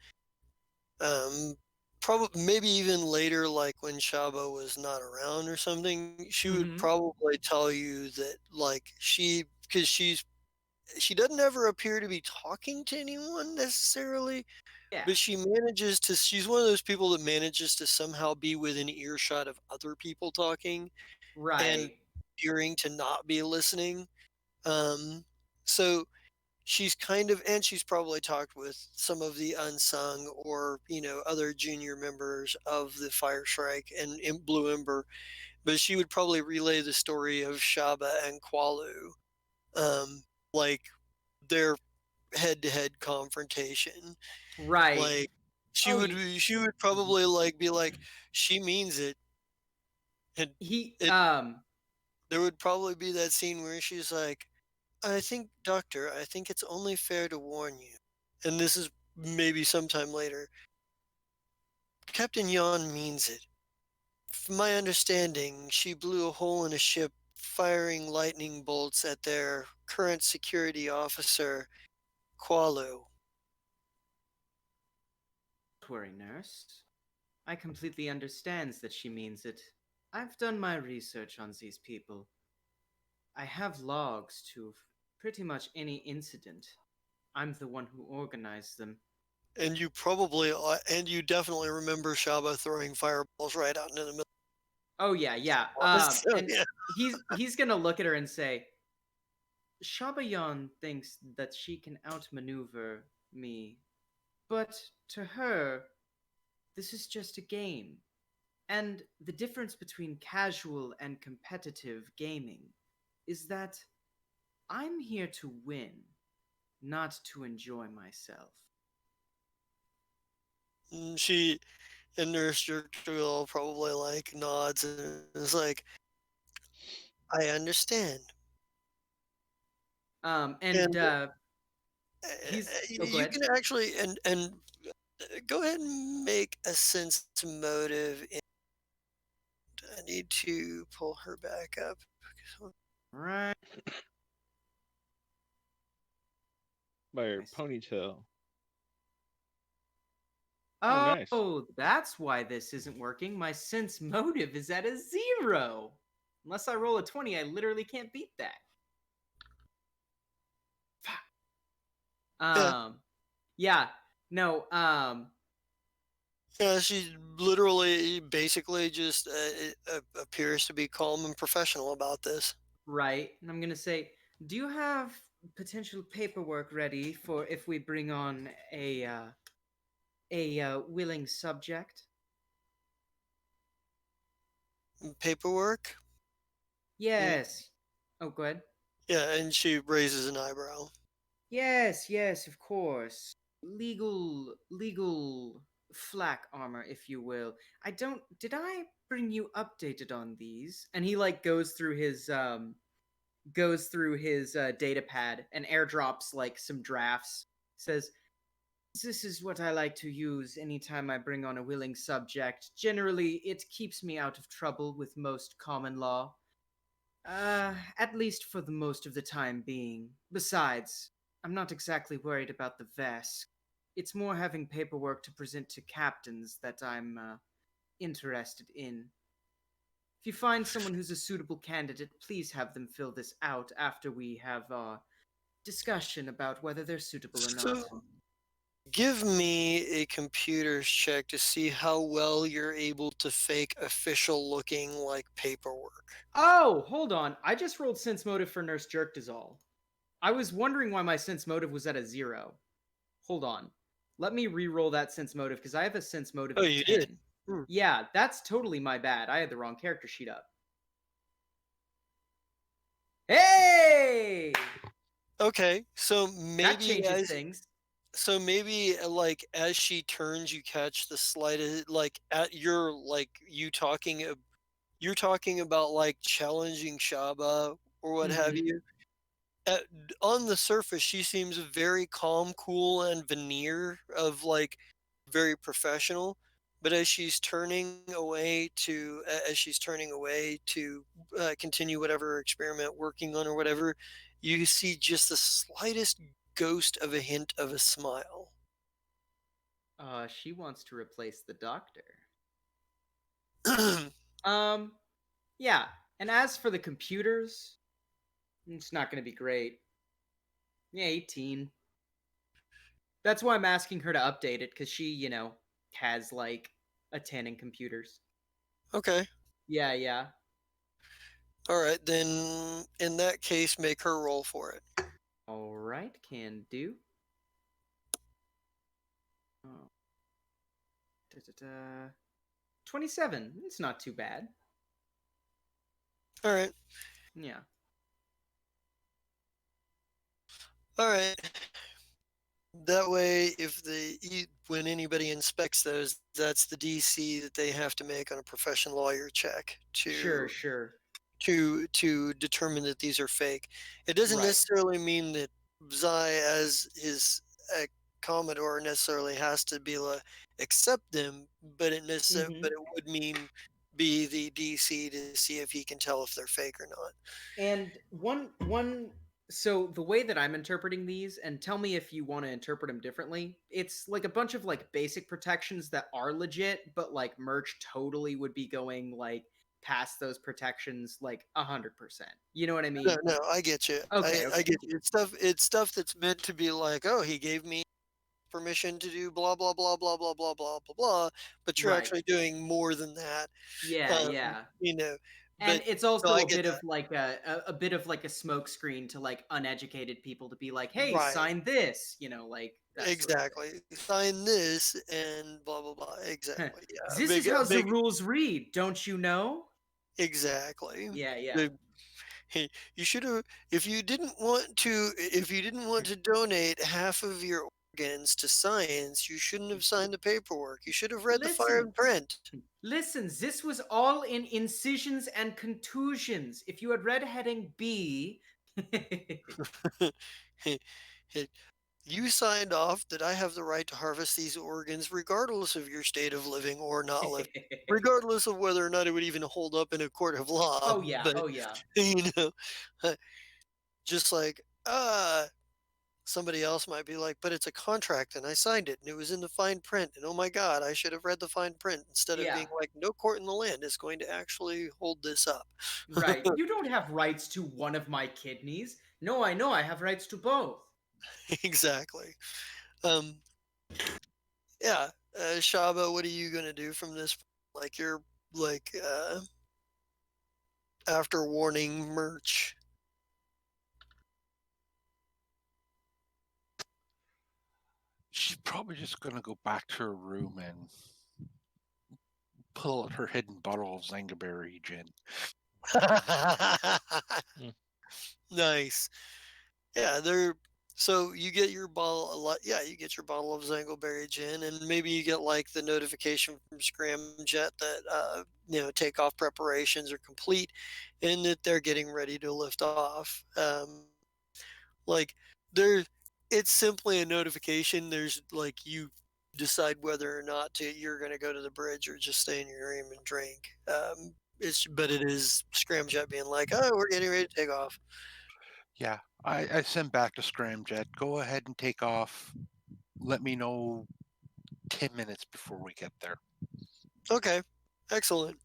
probably maybe even later, like when Shaba was not around or something, she would Mm-hmm. probably tell you that because she doesn't ever appear to be talking to anyone necessarily, Yeah. but she's one of those people that manages to somehow be within earshot of other people talking and Right. appearing to not be listening. So and she's probably talked with some of the unsung or other junior members of the Fire Shrike and Blue Ember, but she would probably relay the story of Shaba and Qualu, um, like their head-to-head confrontation. Right. Like Oh, she would mhm. probably be like, she means it, and He it there would probably be that scene where she's like, I think, Doctor, I think it's only fair to warn you. And this is maybe sometime later. Captain Yon means it. From my understanding, she blew a hole in a ship firing lightning bolts at their current security officer, Qualu. don't worry, nurse. I completely understands that she means it. I've done my research on these people. I have logs to pretty much any incident. I'm the one who organized them. And you definitely remember Shaba throwing fireballs right out into the middle. Oh yeah. So, And yeah. he's gonna look at her and say, Shabayon thinks that she can outmaneuver me, but to her, this is just a game. And the difference between casual and competitive gaming is that I'm here to win, not to enjoy myself. She and Nurse Jerkdrill probably nods and is like, I understand. And And oh, go you ahead. can actually and go ahead and make a sense motive. I need to pull her back up. Right. By her I see. ponytail. Oh, nice. Oh, that's why this isn't working. My sense motive is at a 0. Unless I roll a 20, I literally can't beat that. Fuck. Yeah, Yeah. No, yeah, she literally, basically, just appears to be calm and professional about this. right. And I'm gonna say, do you have potential paperwork ready for if we bring on a willing subject? Paperwork? Mm, Yes. Oh, go ahead. yeah, and she raises an eyebrow. Yes, yes, of course. Legal flak armor, if you will. I don't. Did I bring you updated on these? And he like goes through his data pad and airdrops like some drafts. Says, "This is what I like to use anytime I bring on a willing subject. Generally, it keeps me out of trouble with most common law. At least for the most of the time being. Besides, I'm not exactly worried about the vest. It's more having paperwork to present to captains that I'm interested in. If you find someone who's a suitable candidate, please have them fill this out after we have our discussion about whether they're suitable or not." So, give me a computer's check to see how well you're able to fake official looking like paperwork. Oh, hold on. I just rolled sense motive for Nurse Jerkdazal. I was wondering why my sense motive was at a 0. Hold on. Let me re-roll that sense motive because I have a sense motive Oh, of you 10. did? Hmm. Yeah, that's totally my bad. I had the wrong character sheet up. Hey! Okay, so That maybe changes as things. so maybe like as she turns, you catch the slightest like at your like you're talking about like challenging Shaba or what have Mm-hmm. you. At, on the surface, she seems very calm, cool, and veneer of like very professional. But as she's turning away to continue whatever experiment working on or whatever, you see just the slightest ghost of a hint of a smile. She wants to replace the doctor. Okay, Yeah. And as for the computers, it's not going to be great. Yeah, 18. That's why I'm asking her to update it because she, has like a 10 in computers. Yeah, yeah. all right. Then in that case, make her roll for it. All right, can do. Oh. 27. It's not too bad. All right. Yeah. All right. That way, when anybody inspects those, that's the DC that they have to make on a professional lawyer check Sure, to sure. determine that these are fake. It doesn't Right. necessarily mean that Zai, as his Commodore, necessarily has to be accept them, but Mm-hmm. it would mean be the DC to see if he can tell if they're fake or not. And one so the way that I'm interpreting these, and tell me if you want to interpret them differently, it's like a bunch of like basic protections that are legit, but like merch totally would be going like past those protections like 100%. You know what I No, mean? no, I get you. Okay, I okay. get you. It's stuff that's meant to be like, oh, he gave me permission to do blah blah blah blah blah blah blah blah blah, but you're Right. actually doing more than that. Yeah, yeah. You know, And but it's so also I a get bit of that. like a bit of like a smoke screen to like uneducated people to be like, "Hey, Right. sign this," like that sort of Exactly. Sign this and blah blah blah. thing. Exactly. Yeah. This is how the rules read, don't you know? Exactly. Yeah, yeah. The- Hey, you should have if you didn't want to donate half of your organs to science, you shouldn't have signed the paperwork. You should have read the Listen, fine print. listen, this was all in incisions and contusions. If you had read heading B, you signed off that I have the right to harvest these organs regardless of your state of living or not living, regardless of whether or not it would even hold up in a court of law. Oh yeah, But, oh yeah. you know, just like, somebody else might be like, but it's a contract and I signed it and it was in the fine print. And oh my God, I should have read the fine print instead of being Yeah. like, no court in the land is going to actually hold this up. Right. You don't have rights to one of my kidneys. No, I know I have rights to both. Exactly. Um, yeah. Shaba, what are you going to do from this? Like, you're like, after warning merch. She's probably just gonna go back to her room and pull out her hidden bottle of Zangaberry gin. Nice. Yeah, they're so you get your bottle a lot. Yeah, you get your bottle of Zangleberry gin, and maybe you get like the notification from Scramjet that takeoff preparations are complete, and that they're getting ready to lift off. Like there, it's simply a notification. There's like you decide whether or not you're going to go to the bridge or just stay in your room and drink. But it is Scramjet being like, oh, we're getting ready to take off. Yeah, I send back to Scramjet. Go ahead and take off. Let me know 10 minutes before we get there. Okay, excellent.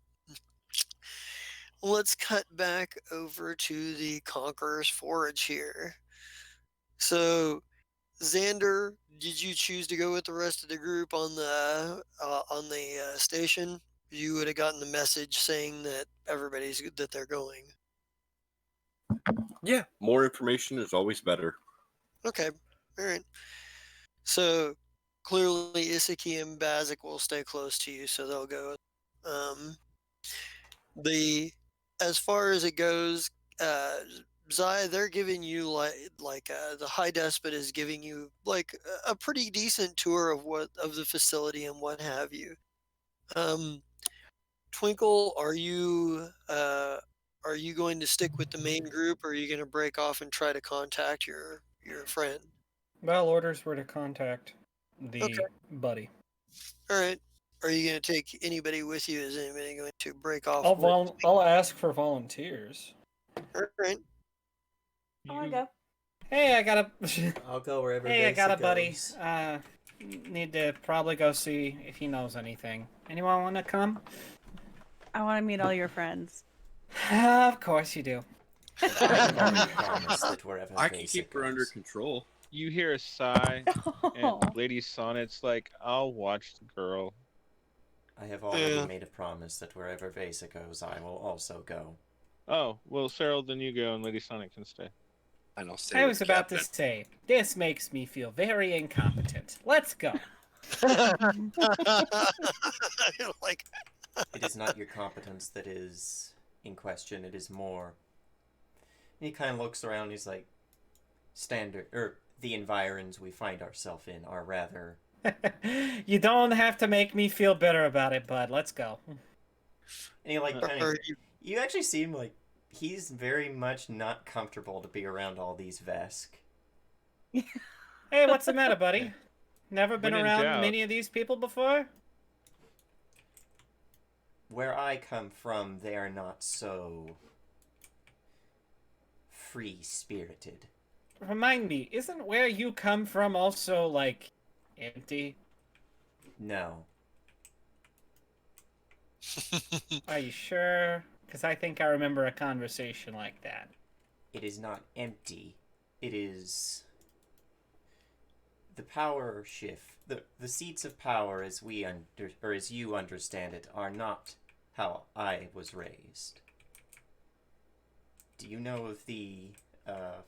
Let's cut back over to the Conqueror's Forge here. So, Xander, did you choose to go with the rest of the group on the station? You would have gotten the message saying that that they're going. Yeah, more information is always better. Okay, all right. So clearly, Isaki and Bazik will stay close to you, so they'll go. As far as it goes, Zaya, they're giving you the High Despot is giving you like a pretty decent tour of the facility and what have you. Twinkle, are you going to stick with the main group, or are you going to break off and try to contact your friend? Well, orders were to contact the Okay. buddy. All right. Are you going to take anybody with you? Is anybody going to break off? I'll ask for volunteers. All right. I want to go. Hey, I got a. I'll go wherever. Hey, I got a Basic buddy. goes. Need to probably go see if he knows anything. Anyone want to come? I want to meet all your friends. Of course you do. I've already promised that wherever I can Basic keep her under goes. control. You hear a sigh, and Lady Sonnet's like, I'll watch the girl. I have already made a promise that wherever Vesa goes, I will also go. Oh, well, Cyril, then you go, and Lady Sonnet can stay. And I'll stay I with was the about to captain. say, this makes me feel very incompetent. Let's go. Like, It is not your competence that is in question. It is more. And he kind of looks around. He's like, the environs we find ourselves in are rather. You don't have to make me feel bitter about it, bud. Let's go. And he like kind are of. You actually seem like he's very much not comfortable to be around all these Vesk. Hey, what's the matter, buddy? Never been When in around doubt. many of these people before? Where I come from, they are not so free-spirited. Remind me, isn't where you come from also, like, empty? No. Are you sure? Because I think I remember a conversation like that. It is not empty. It is the power shift. The seats of power, as as you understand it, are not how I was raised. Do you know of the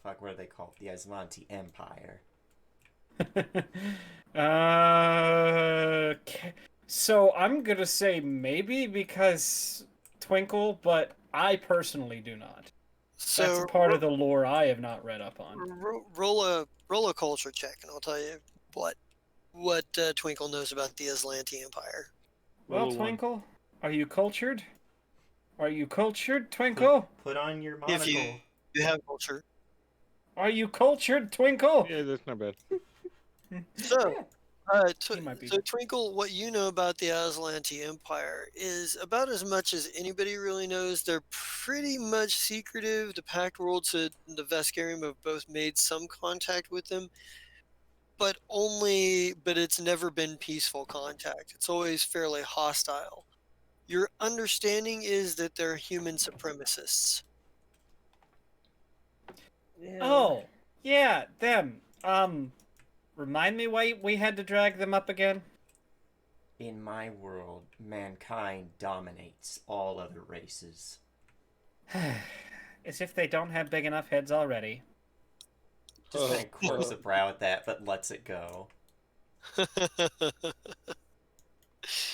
what are they called? The Aslanti Empire. So I'm gonna say maybe because Twinkle, but I personally do not. so That's a part of the lore I have not read up on. roll a culture check, and I'll tell you what Twinkle knows about the Aslanti Empire. Well, Roll a one. Twinkle, are you cultured? Are you cultured, Twinkle? Put on your monocle. If you have culture, Are you cultured, Twinkle? Yeah, that's not bad. So, He might be. so Twinkle, what you know about the Aslanti Empire is about as much as anybody really knows. They're pretty much secretive. The Pact Worlds and the Veskarium have both made some contact with them, but it's never been peaceful contact. It's always fairly hostile. Your understanding is that they're human supremacists. Ew. Oh, yeah, them. Remind me why we had to drag them up again? In my world, mankind dominates all other races. As if they don't have big enough heads already. Just kind of quirks a brow at that, but lets it go.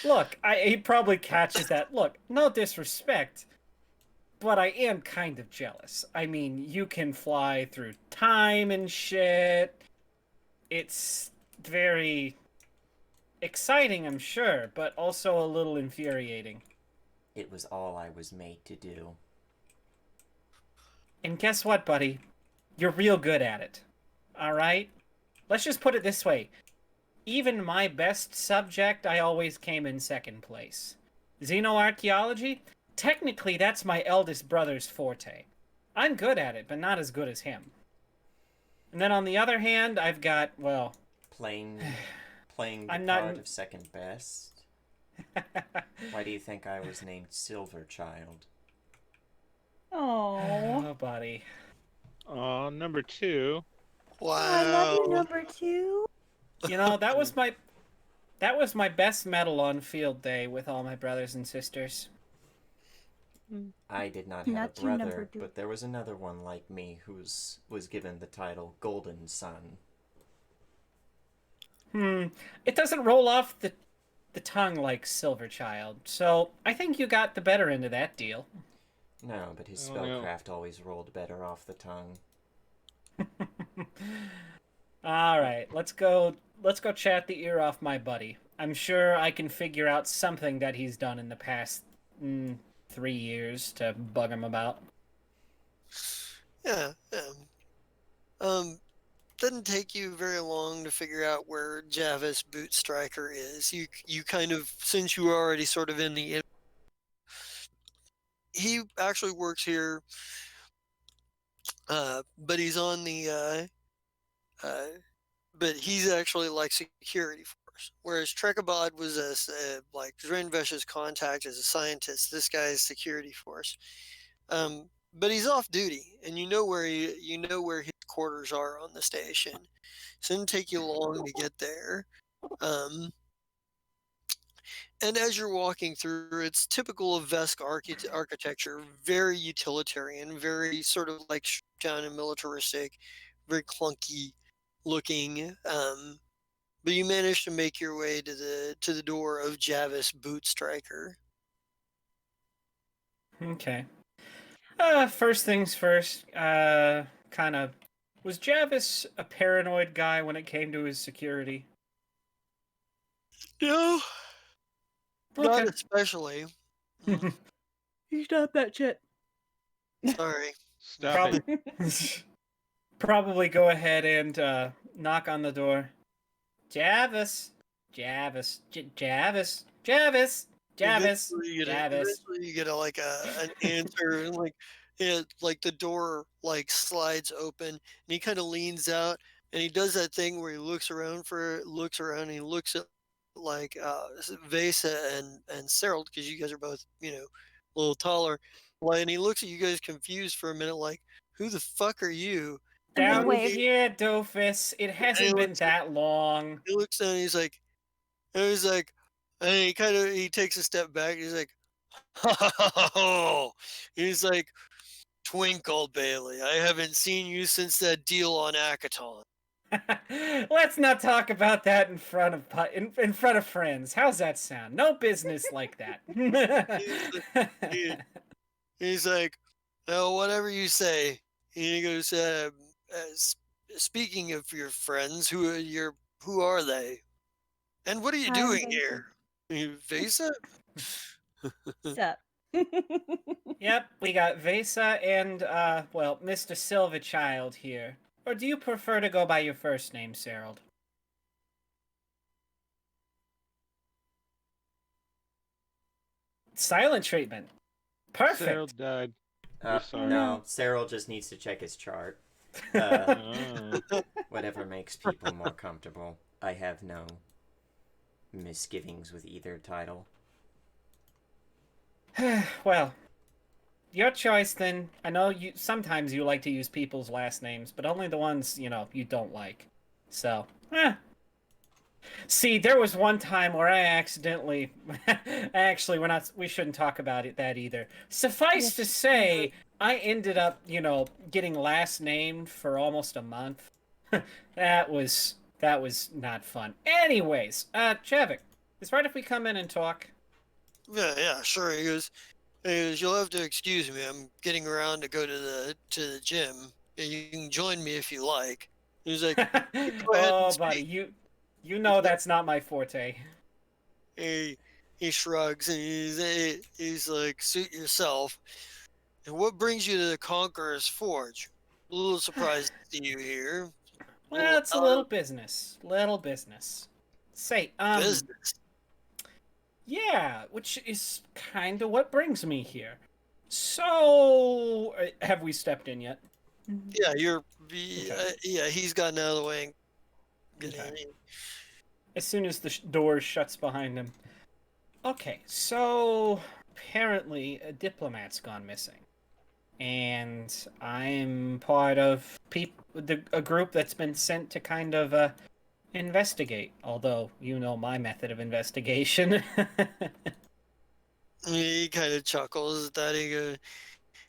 Look, he probably catches that. Look, no disrespect, but I am kind of jealous. I mean, you can fly through time and shit. It's very exciting, I'm sure, but also a little infuriating. It was all I was made to do. And guess what, buddy? You're real good at it. Alright? Let's just put it this way. Even my best subject, I always came in second place. Xenoarchaeology? Technically, that's my eldest brother's forte. I'm good at it, but not as good as him. And then on the other hand, I've got, well... Playing the I'm part not... of second best? Why do you think I was named Silver Child? Oh, buddy. Oh, number 2. Wow. I love you, number 2. You know, that was my best medal on field day with all my brothers and sisters. I did not have Not a you, number brother, 2. but there was another one like me who was given the title Golden Sun. It doesn't roll off the tongue like Silver Child, so I think you got the better end of that deal. No, but his Oh, no. spellcraft always rolled better off the tongue. All right, let's go chat the ear off my buddy. I'm sure I can figure out something that he's done in the past 3 years to bug him about. Yeah, yeah. Doesn't take you very long to figure out where Javis Boot Striker is. You kind of, since you were already sort of in the, he actually works here, but he's on the, but he's actually like security force. Whereas Trekabad was like Drenvesh's contact as a scientist. This guy's security force. But he's off duty, and you know where his quarters are on the station. So it didn't take you long to get there. And as you're walking through, it's typical of Vesk architecture, very utilitarian, very sort of like down and militaristic, very clunky looking. But you managed to make your way to the door of Javis Boot Striker. Okay. First things first, kind of, was Javis a paranoid guy when it came to his security? No, Okay. not especially. He's not that shit. Sorry. Stop it. Probably go ahead and knock on the door. Javis. Javis. Javis. Javis. Javis. Eventually you get an answer, and like the door like slides open, and he kind of leans out, and he does that thing where he looks around, and he looks at like Vesa and Cyril, because you guys are both a little taller, and he looks at you guys confused for a minute, like, who the fuck are you? Down wave. here, doofus. It hasn't been that long. He looks down, and he's like, and he takes a step back. He's like, oh, he's like, Twinkle Bailey, I haven't seen you since that deal on Akaton. Let's not talk about that in front of friends. How's that sound? No business like that. He's like, oh, whatever you say. And he goes, speaking of your friends, who are they? And what are you Hi, I'm doing Vesa. here? Vesa? Sup? Yep, we got Vesa and, Mr. Silverchild here. Or do you prefer to go by your first name, Serald? Silent treatment. Cyril Perfect. died. We're sorry. No, Cyril just needs to check his chart. Oh. Whatever makes people more comfortable. I have no misgivings with either title. Well, your choice then. I know you sometimes you like to use people's last names, but only the ones, you don't like. So, See, there was one time where I accidentally actually we shouldn't talk about that either. Suffice to say, I ended up, getting last named for almost a month. that was not fun. Anyways, Javik, it's right if we come in and talk. Yeah, sure. He goes, you'll have to excuse me. I'm getting around to go to the gym. You can join me if you like. He's like, go ahead and Oh, buddy, speak. you know that's not my forte. He shrugs and he's like, suit yourself. And what brings you to the Conqueror's Forge? A little surprised to see you here. Well, it's a little business. Little business. Say, business. Yeah, which is kind of what brings me here. So, have we stepped in yet? Yeah, he's gotten out of the way and getting Okay. in. As soon as the door shuts behind him. Okay, so apparently a diplomat's gone missing. And I'm part of a group that's been sent to kind of investigate. Although you know my method of investigation. He kind of chuckles at that.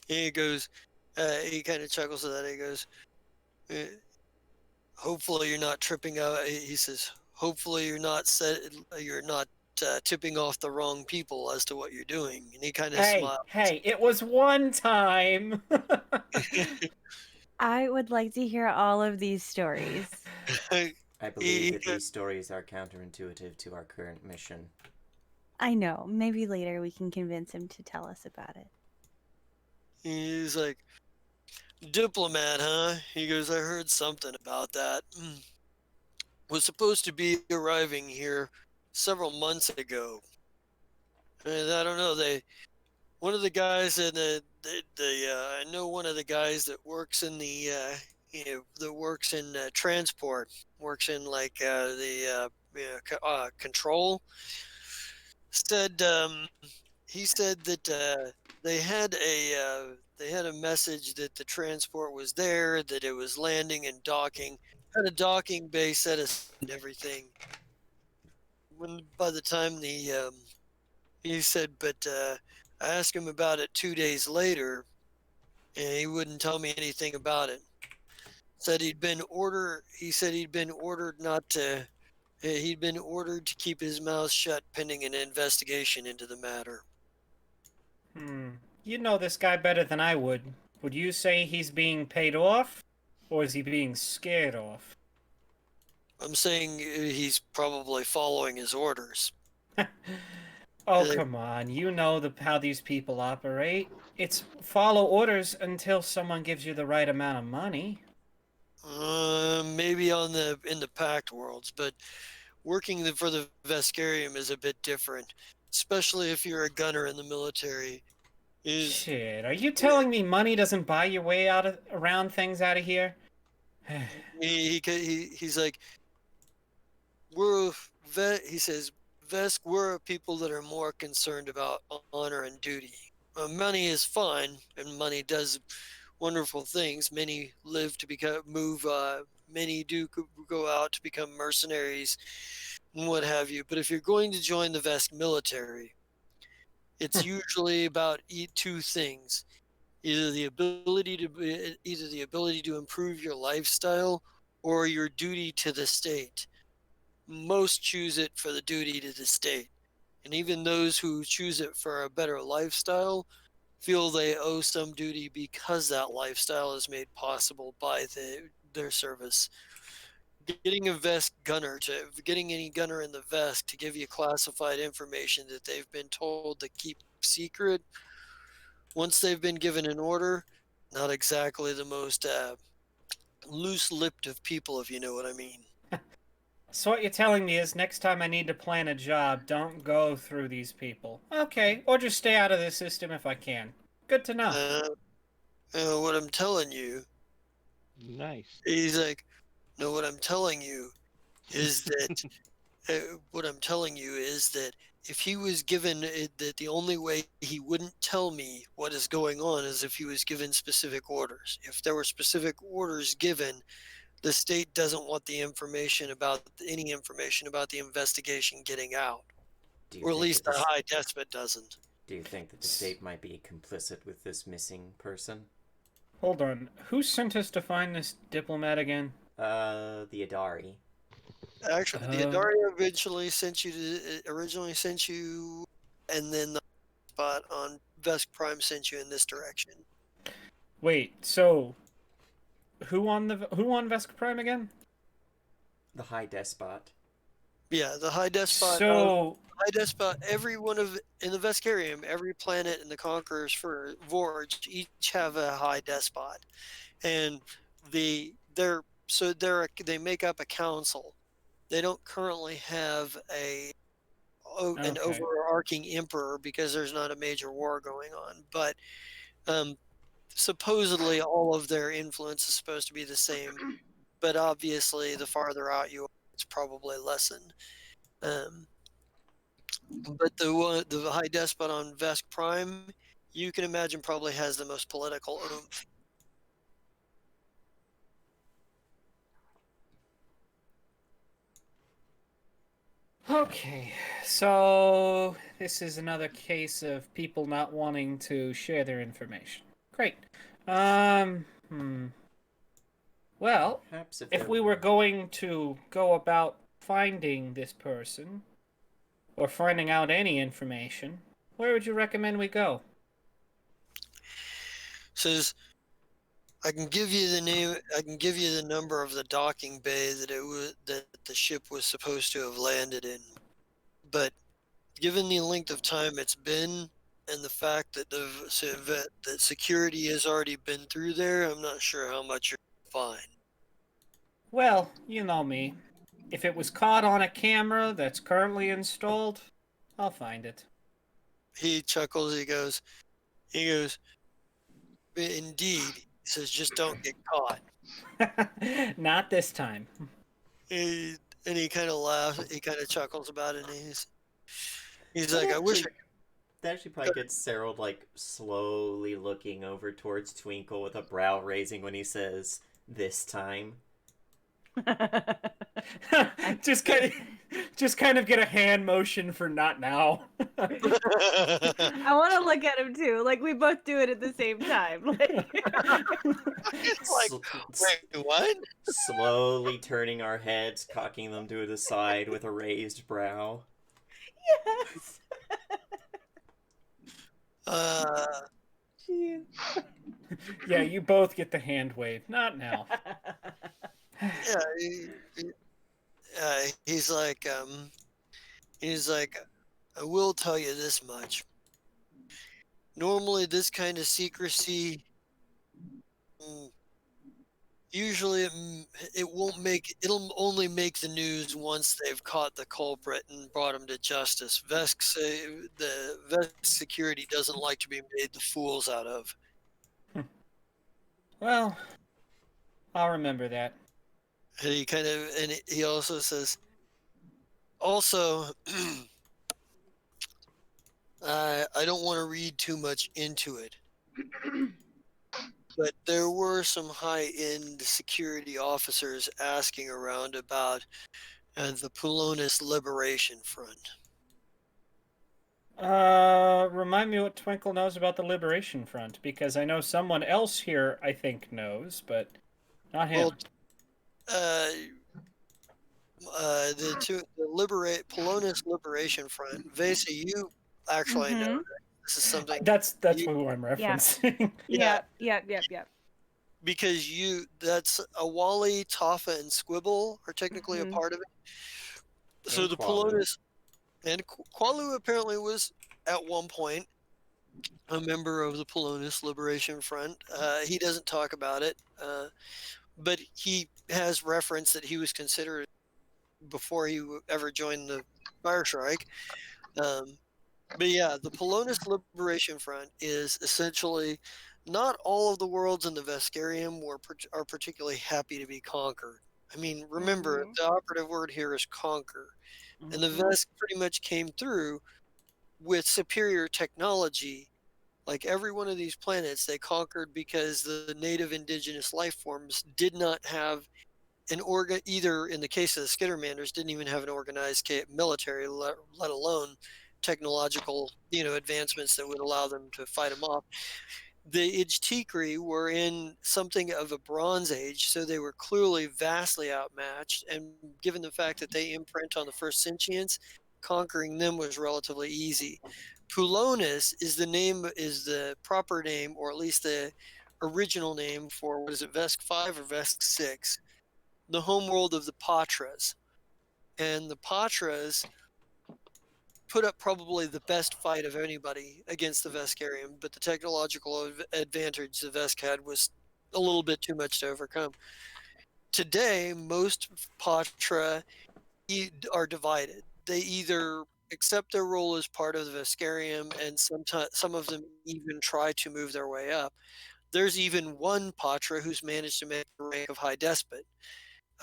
He goes, he kind of chuckles at that. He goes, hopefully you're not tripping out. He says, hopefully you're not tipping off the wrong people as to what you're doing. And he kind of smiles. Hey, it was one time. I would like to hear all of these stories. I believe that these stories are counterintuitive to our current mission. I know. Maybe later we can convince him to tell us about it. He's like, diplomat, huh? He goes, I heard something about that. Was supposed to be arriving here several months ago. And I don't know. One of the guys in I know one of the guys that works in transport, works in like control. He said that they had a message that the transport was there, that it was landing and docking, had a docking bay set aside and everything. By the time he said, but I asked him about it 2 days later, and he wouldn't tell me anything about it. He said he'd been ordered not to. He'd been ordered to keep his mouth shut pending an investigation into the matter. You know this guy better than I would. Would you say he's being paid off, or is he being scared off? I'm saying he's probably following his orders. Oh, come on. You know how these people operate. It's follow orders until someone gives you the right amount of money. Maybe in the Pact Worlds, but working for the Vescarium is a bit different, especially if you're a gunner in the military. Shit, are you telling me money doesn't buy your way around things out of here? He's like, he says, Vesk, we're a people that are more concerned about honor and duty. Money is fine, and money does wonderful things. Many live to many do go out to become mercenaries and what have you. But if you're going to join the Vesk military, it's usually about two things: either the ability to improve your lifestyle or your duty to the state. Most choose it for the duty to the state, and even those who choose it for a better lifestyle feel they owe some duty because that lifestyle is made possible by their service. Getting any gunner in the vest to give you classified information that they've been told to keep secret once they've been given an order, not exactly the most loose-lipped of people, if you know what I mean. So what you're telling me is next time I need to plan a job, don't go through these people. Okay, or just stay out of the system if I can. Good to know. What I'm telling you, Nice. he's like, no, what I'm telling you is that what I'm telling you is that if he was given that the only way he wouldn't tell me what is going on is if he was given specific orders. If there were specific orders given, the state doesn't want the information about any information about the investigation getting out, Do you or at think least that the this? high despot doesn't. Do you think that the state might be complicit with this missing person? Hold on. Who sent us to find this diplomat again? The Adari. Actually, the Uh, Adaria originally sent you, and then the spot on Vesk Prime sent you in this direction. Wait, so who on Vesk Prime again? The High Despot. Yeah, the High Despot. So High Despot. Every one of in the Veskarium, every planet in the Conquerors for Vorge each have a High Despot, and they make up a council. They don't currently have an okay. overarching emperor because there's not a major war going on. But supposedly, all of their influence is supposed to be the same. But obviously, the farther out you are, it's probably lessened. But the High Despot on Vesk Prime, you can imagine probably has the most political oomph. Okay, so this is another case of people not wanting to share their information. Great. Well, Perhaps if we were going to go about finding this person, or finding out any information, where would you recommend we go? Says, I can give you the name. I can give you the number of the docking bay that the ship was supposed to have landed in. But given the length of time it's been, and the fact that that security has already been through there, I'm not sure how much you're gonna find. Well, you know me. If it was caught on a camera that's currently installed, I'll find it. He chuckles. He goes, indeed. He says, just don't get caught. Not this time. And he kind of laughs. He kind of chuckles about it. And he's That like, I wish. That actually probably gets Cyril like slowly looking over towards Twinkle with a brow raising when he says, "This time." just kind of get a hand motion for not now. I want to look at him too. Like we both do it at the same time. Like, It's like, wait, what? Slowly turning our heads, cocking them to the side with a raised brow. yes. Jeez. Yeah, you both get the hand wave. Not now. Yeah, he's like, I will tell you this much. Normally, this kind of secrecy, usually it'll only make the news once they've caught the culprit and brought him to justice. The Vesk security doesn't like to be made the fools out of. Well, I'll remember that. And he also says, also, I don't want to read too much into it, but there were some high-end security officers asking around about the Polonis Liberation Front. Remind me what Twinkle knows about the Liberation Front, because I know someone else here I think knows, but not him. Well, the Polonis Liberation Front. Vesa, you actually know that this is something. That's who I'm referencing. Yeah. Yep. Because that's Awali, Tafa, and Squibble are technically a part of it. So And the Qualu. Polonis and Qualu apparently was at one point a member of the Polonis Liberation Front. He doesn't talk about it, but he has reference that he was considered before he ever joined the Fire Shrike. Um, but yeah, the Polonus Liberation Front is essentially not all of the worlds in the Veskarium are particularly happy to be conquered. I mean, remember, Mhm. the operative word here is conquer. And the Mhm. Vesk pretty much came through with superior technology. Like every one of these planets, they conquered because the native indigenous life forms did not have an organ, either in the case of the Skittermanders, didn't even have an organized military, let alone technological, advancements that would allow them to fight them off. The Ijtikri were in something of a Bronze Age, so they were clearly vastly outmatched. And given the fact that they imprint on the first sentients, conquering them was relatively easy. Pulonis is the proper name, or at least the original name for what is it, Vesk 5 or Vesk 6, the homeworld of the Patras. And the Patras put up probably the best fight of anybody against the Veskarium, but the technological advantage the Vesk had was a little bit too much to overcome. Today, most Patra are divided. They either accept their role as part of the Veskarium, and sometimes some of them even try to move their way up. There's even one Patra who's managed to make the rank of High Despot,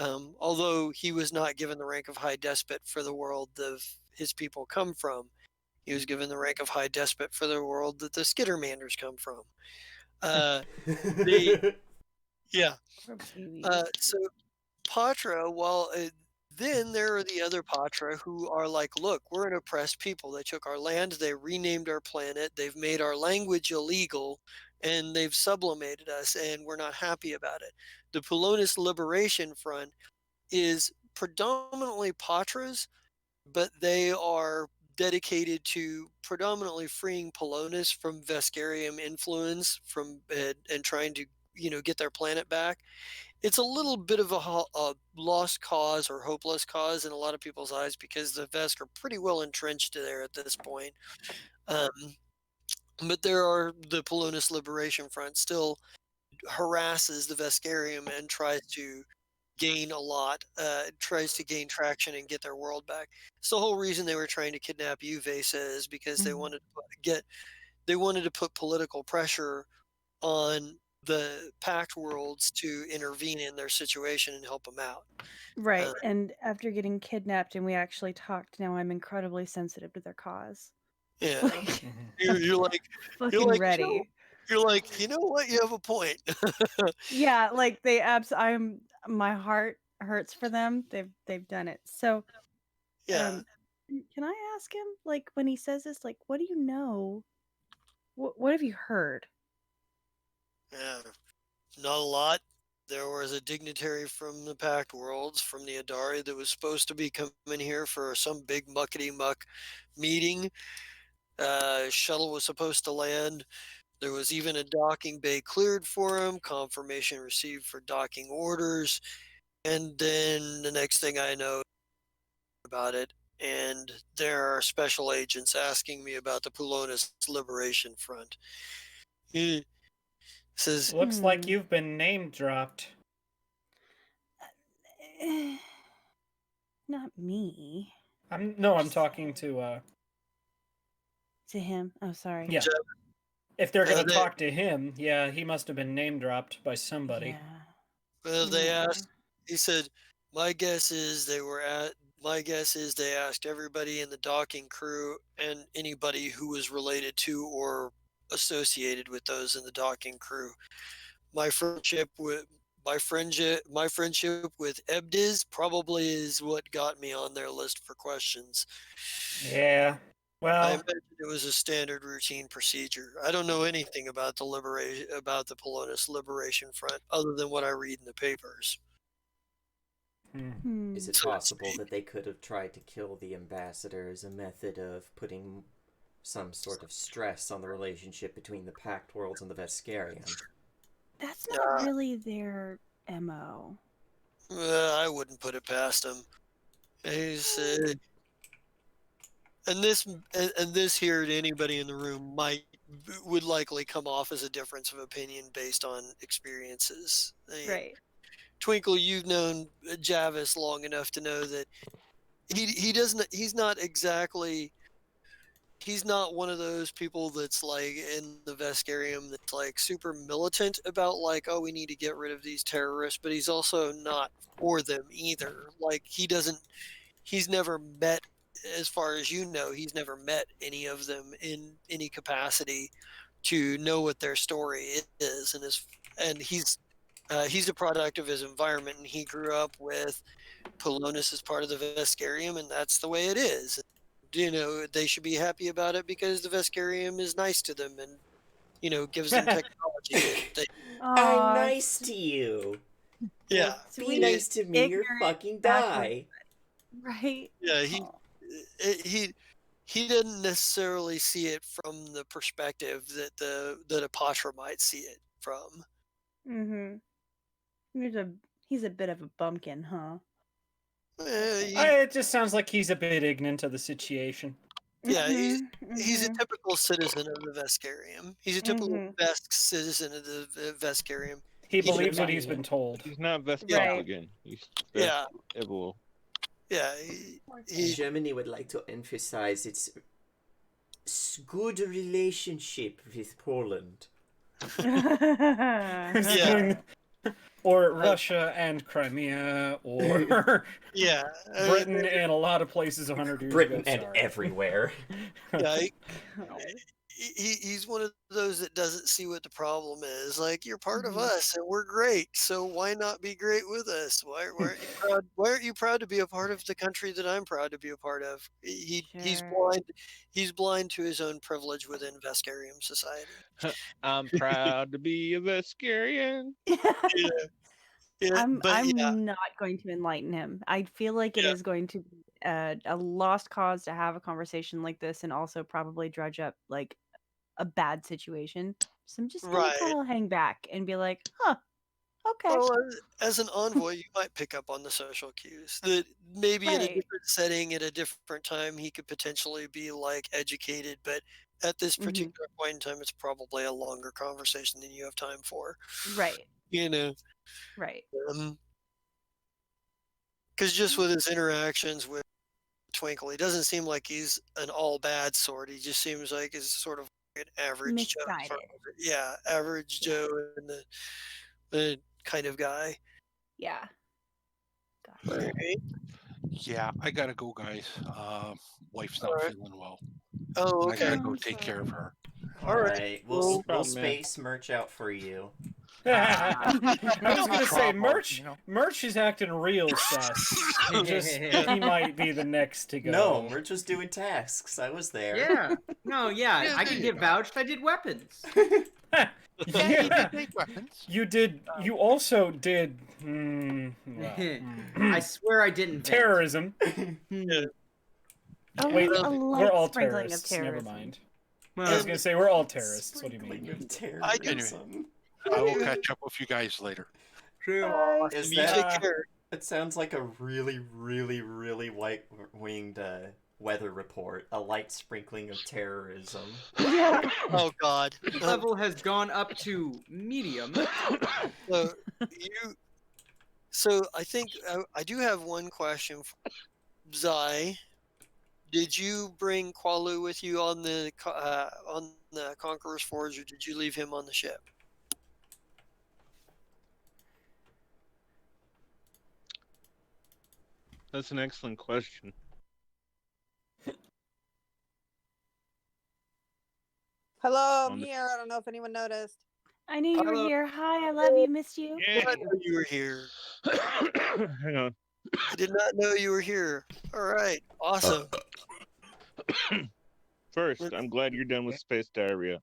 although he was not given the rank of High Despot for the world of his people come from. He was given the rank of High Despot for the world that the Skittermanders come from. Uh, the yeah. Poor babies. So Patra, then there are the other Patra who are like, look, we're an oppressed people. They took our land, they renamed our planet, they've made our language illegal, and they've sublimated us, and we're not happy about it. The Polonus Liberation Front is predominantly Patras, but they are dedicated to predominantly freeing Polonus from Veskarium influence and trying to get their planet back. It's a little bit of a lost cause or hopeless cause in a lot of people's eyes because the Vesk are pretty well entrenched there at this point. Um, but the Polonus Liberation Front still harasses the Veskarium and tries to gain traction and get their world back. It's the whole reason they were trying to kidnap you, Vesa, is because Mhm. they wanted to put political pressure on the Pact worlds to intervene in their situation and help them out. Right. Uh, And after getting kidnapped and we actually talked, now I'm incredibly sensitive to their cause. yeah, Like you're, you're like you're fucking like ready. you're like, you know what, you have a point. Yeah, like I'm my heart hurts for them. They've done it. So, Yeah, um can I ask him, like, when he says this, like, what do you know? What have you heard? yeah, not a lot. There was a dignitary from the Pact worlds, from the Adari, that was supposed to be coming here for some big muckety muck meeting. Shuttle was supposed to land. There was even a docking bay cleared for him, confirmation received for docking orders, and then the next thing I know about it, and there are special agents asking me about the Polonus Liberation Front. He says, Looks like Hmm. you've been name dropped. Not me. I'm talking to To him. Oh, sorry. yeah. If they're gonna they, talk to him, yeah, he must have been name dropped by somebody. Yeah. they Yeah. asked, he said, my guess is they asked everybody in the docking crew and anybody who was related to or associated with those in the docking crew. My friendship with my friendship with Ebdiz probably is what got me on their list for questions. Yeah. I Well, imagine it was a standard routine procedure. I don't know anything about the Polonus Liberation Front other than what I read in the papers. hmm. Is it So to possible speak. that they could have tried to kill the ambassador as a method of putting some sort of stress on the relationship between the Pact Worlds and the Veskarium? That's not Uh, really their MO. I wouldn't put it past him. He's, and this here to anybody in the room would likely come off as a difference of opinion based on experiences. Right. Twinkle, you've known Javis long enough to know that he doesn't. He's not one of those people that's like in the Veskarium that's like super militant about like, oh, we need to get rid of these terrorists, but he's also not for them either. Like he's never met, as far as you know, he's never met any of them in any capacity to know what their story is, and he's a product of his environment, and he grew up with Polonus as part of the Veskarium, and that's the way it is. They should be happy about it because the Veskarium is nice to them and gives them technology. I'm Aw, nice to you. Yeah, Well, be sweet, nice to me or ignorant fucking backward. die. Right? yeah. Aw. He didn't necessarily see it from the perspective that a Patra might see it from. Mm-hmm. He's a bit of a bumpkin, huh? It just sounds like he's a bit ignorant of the situation. Yeah, he's a Mm-hmm. typical citizen of the Veskarium. He's a typical Mm-hmm. Vesk citizen of the Veskarium. He He believes what Germany. he's been told. He's not Right. Vescopligan. He's Yeah, Evil. yeah. Germany would like to emphasize its good relationship with Poland. Yeah. Or Russia and Crimea, or Yeah, Britain and a lot of places 100 years Britain ago. and Sorry. everywhere. yeah. He's one of those that doesn't see what the problem is. Like, you're part of Mhm. us, and we're great. So why not be great with us? Why aren't you proud? Why aren't you proud to be a part of the country that I'm proud to be a part of? He's Sure. blind. He's blind to his own privilege within Veskarium society. I'm proud to be a Vescarian. Yeah, yeah, but I'm yeah, not going to enlighten him. I feel like it Yeah. is going to be a lost cause to have a conversation like this, and also probably dredge up like a bad situation. So I'm just gonna right. kind of hang back and be like, huh, okay, Well, as an envoy, you might pick up on the social cues that maybe in a right. different setting, at a different time, he could potentially be like educated. But at this Hmm. particular point in time, it's probably a longer conversation than you have time for. Right, You know, right. because just with his interactions with Twinkle, he doesn't seem like he's an all bad sort. He just seems like he's sort of an average Joe. Misguided. Yeah, average Yeah. Joe and the kind of guy. Yeah. Gotcha. Right? Yeah, I gotta go, guys. Wife's not Alright. feeling well. Oh, I okay. gotta go I'm take care of sorry. her. Alright, Well, we'll problem, man. space merch out for you. I was gonna say Trouble, merch. you know? Merch is acting real sus. He might be the next to go. No, Merch was doing tasks. I was there. Yeah. No, yeah, Yeah, I there can you get go. vouched. I did weapons. Yeah, you Yeah. did make weapons. You did. You also did. I swear I didn't. vent. Terrorism. Oh, Wait, a we're light all sprinkling terrorists. of Never terrorism. mind. Well, I was gonna say we're all terrorists. What do you Sprinkling mean? of I do- terrorism. I will catch up with you guys later. true. Is you take that? care. It sounds like a really, really, really white-winged weather report. A light sprinkling of terrorism. Yeah. Oh God. Level has gone up to medium. So So I think I do have one question for Zai. Did you bring Qualu with you on the Conqueror's Forge, or did you leave him on the ship? That's an excellent question. Hello, I'm On the- here. I don't know if anyone noticed. I knew you were Hello. here. Hi, I love you. Missed you. I didn't know you were here. Hang on. I did not know you were here. All right, awesome. First, I'm glad you're done with space diarrhea.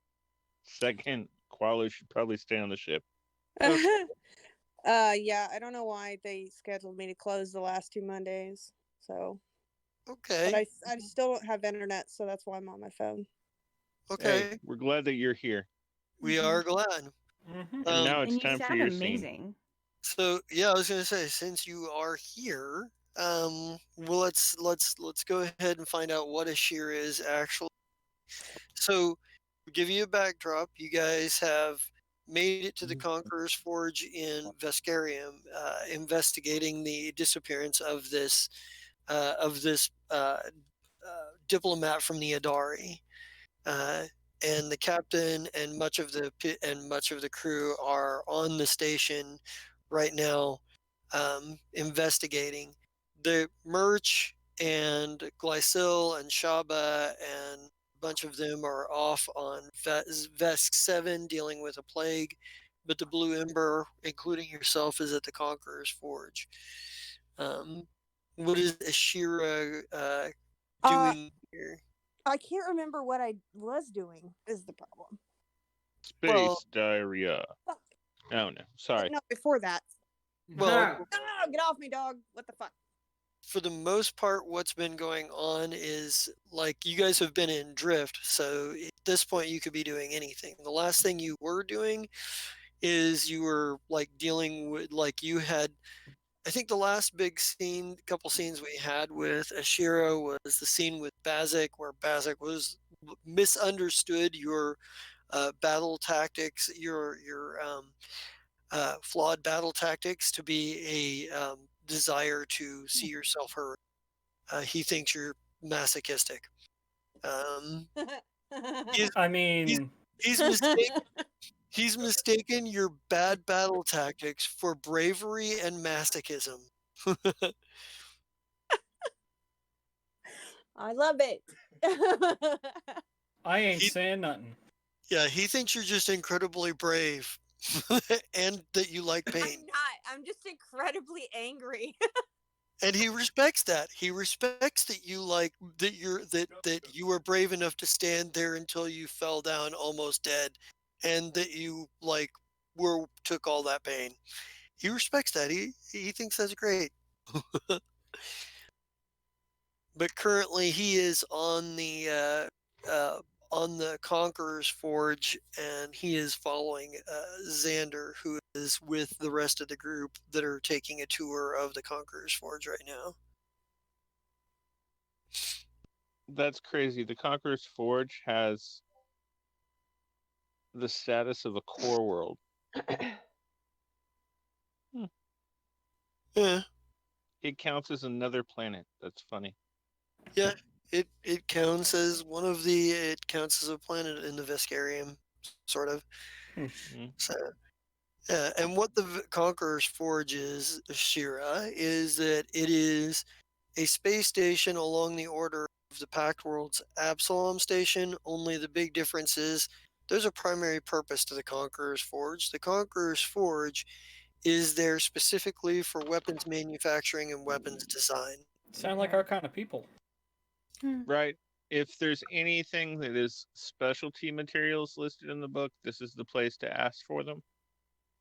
Second, Qualu should probably stay on the ship. Yeah, I don't know why they scheduled me to close the last 2 Mondays. So, but Okay, I still don't have internet, so that's why I'm on my phone. okay, Hey, we're glad that you're here. we are glad. Mhm. And now Um, it's And you time for sound your scene. amazing. So yeah, I was gonna say, since you are here, well, let's go ahead and find out what a shear is actually. So, to give you a backdrop, you guys have made it to the Conqueror's Forge in Vescarium, investigating the disappearance of this diplomat from the Adari. Uh, and the captain and much of the crew are on the station right now, investigating. The Merch and Glycil and Shaba and a bunch of them are off on Vesk 7 dealing with a plague, but the Blue Ember, including yourself, is at the Conqueror's Forge. What is Ashira Uh, doing here? I can't remember what I was doing. Is the problem? Well, Space diarrhea. Fuck. Oh no, sorry. No, before that. well, No, get off me, dog! What the fuck? for the most part, what's been going on is like you guys have been in drift, so at this point you could be doing anything. The last thing you were doing is you were like dealing with like you had. I think the last big scene, couple scenes we had with Ashira was the scene with Bazik, where Bazik was misunderstood your battle tactics, your flawed battle tactics to be a desire to see yourself hurt. He thinks you're masochistic. He's, I he's, mean, he's mistaken. He's mistaken your bad battle tactics for bravery and masochism. I love it. I ain't He- saying nothing. Yeah, he thinks you're just incredibly brave and that you like I'm pain. not. I'm just incredibly angry. And he respects that. He respects that you like that you were brave enough to stand there until you fell down almost dead and that you like took all that pain. He respects that. He thinks that's great. But currently he is on the Conqueror's Forge, and he is following Xander, who is with the rest of the group that are taking a tour of the Conqueror's Forge right now. That's crazy. The Conqueror's Forge has the status of a core world. Yeah, It counts as another planet. That's funny. yeah. It counts as it counts as a planet in the Vescarium, sort of. Mm. So yeah, and what the Conqueror's Forge is, Shira, is that it is a space station along the order of the Pact World's Absalom station, only the big difference is there's a primary purpose to the Conqueror's Forge. The Conqueror's Forge is there specifically for weapons manufacturing and weapons design. Sound like our kind of people. Right. If there's anything that is specialty materials listed in the book, this is the place to ask for them.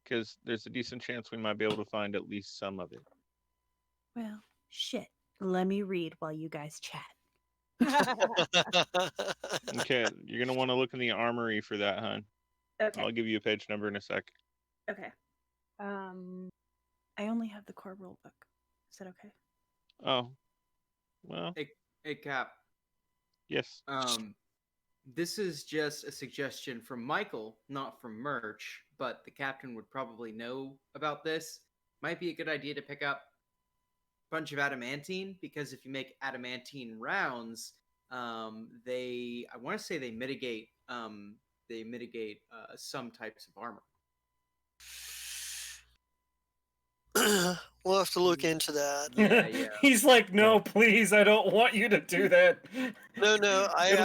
Because there's a decent chance we might be able to find at least some of it. Well, shit. Let me read while you guys chat. Okay, you're going to want to look in the armory for that, hon. Okay. I'll give you a page number in a sec. Okay. I only have the core rule book. Is that okay? Oh. Well, Hey, Cap. yes. This is just a suggestion from Michael, not from Merch, but the captain would probably know about this. Might be a good idea to pick up a bunch of adamantine, because if you make adamantine rounds, I want to say they mitigate some types of armor. We'll have to look into that. Yeah. He's like, no, please, I don't want you to do that. No, I It'll-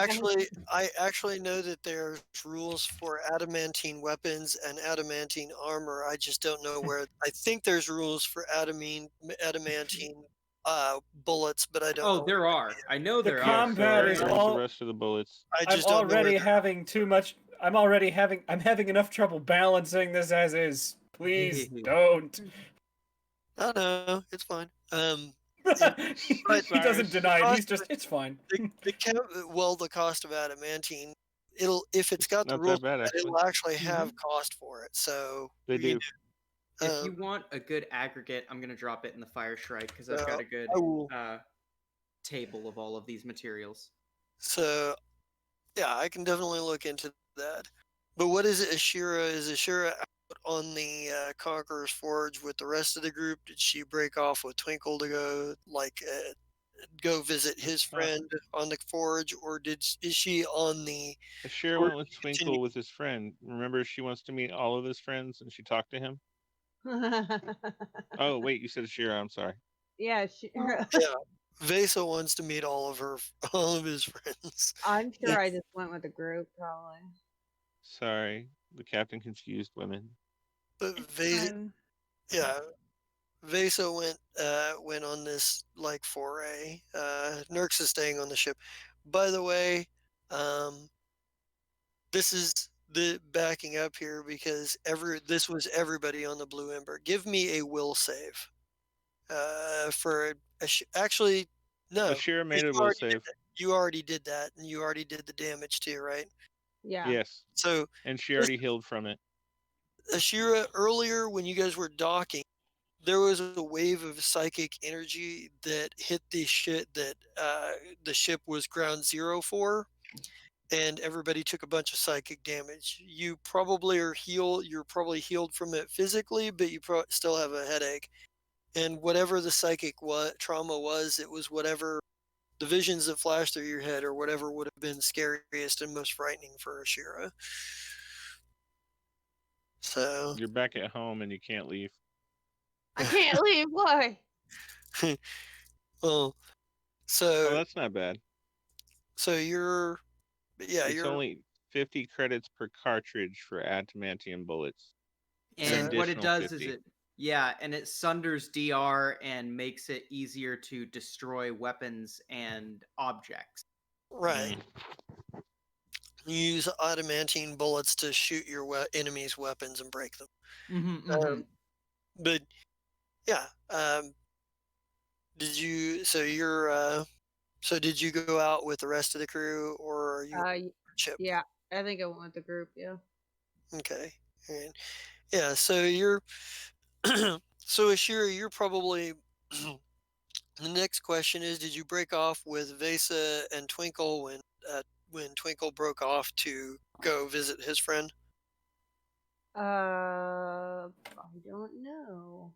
actually know that there's rules for adamantine weapons and adamantine armor. I just don't know where. I think there's rules for adamantine bullets, but I don't know. Oh, there are. I know The there combat are. is Where's all- the rest of the bullets? I I'm just don't know where already they're- having too much. I'm having enough trouble balancing this as is. Please don't. I know it's fine. he But- doesn't deny it. He's Cost- just, it's fine. the cost of adamantine, if it's got the Not that rules, bad, actually. it'll actually have cost for it. So They you do. If you want a good aggregate, I'm gonna drop it in the Fire Shrike because I've Yeah, got a good I will. table of all of these materials. So, yeah, I can definitely look into that. But what is it, Ashira? Is Ashira out on the Conqueror's Forge with the rest of the group? Did she break off with Twinkle to go go visit his friend on the Forge, or is she on the Ashira Forge went with to continue? Twinkle with his friend. Remember, she wants to meet all of his friends, and she talked to him. Oh, wait, you said Ashira. I'm sorry. Yeah, Yeah, Vesa wants to meet all of his friends. I'm sure I just went with the group, probably. Sorry, the captain confused women. But It's Vesa, fine. yeah, Vesa went on this like foray. Nurx is staying on the ship. By the way, um, this is the backing up here because this was everybody on the Blue Ember. Give me a will save. Actually, no, Ashira 'cause made a will save. you already did that, and you already did the damage too, right? Yeah. Yes, So and she this already healed from it. Ashira, earlier when you guys were docking, there was a wave of psychic energy that hit the ship was ground zero for, and everybody took a bunch of psychic damage. You probably are healed. You're probably healed from it physically, but you still have a headache. And whatever the psychic trauma was, it was whatever the visions that flashed through your head, or whatever would have been scariest and most frightening for Ashira. So, You're back at home and you can't leave. I can't leave. Why? well, Oh, so that's not bad. you're yeah It's you're only 50 credits per cartridge for adamantium bullets. An And what it additional does is 50. it sunders DR and makes it easier to destroy weapons and objects. right. You use adamantine bullets to shoot your enemies' weapons and break them. But yeah, did you? Did you go out with the rest of the crew, or are you ship? Yeah, I think I went with the group. Yeah. Okay. And yeah, so you're so Ashira, you're probably the next question is, did you break off with Vesa and Twinkle when Twinkle broke off to go visit his friend? I don't know.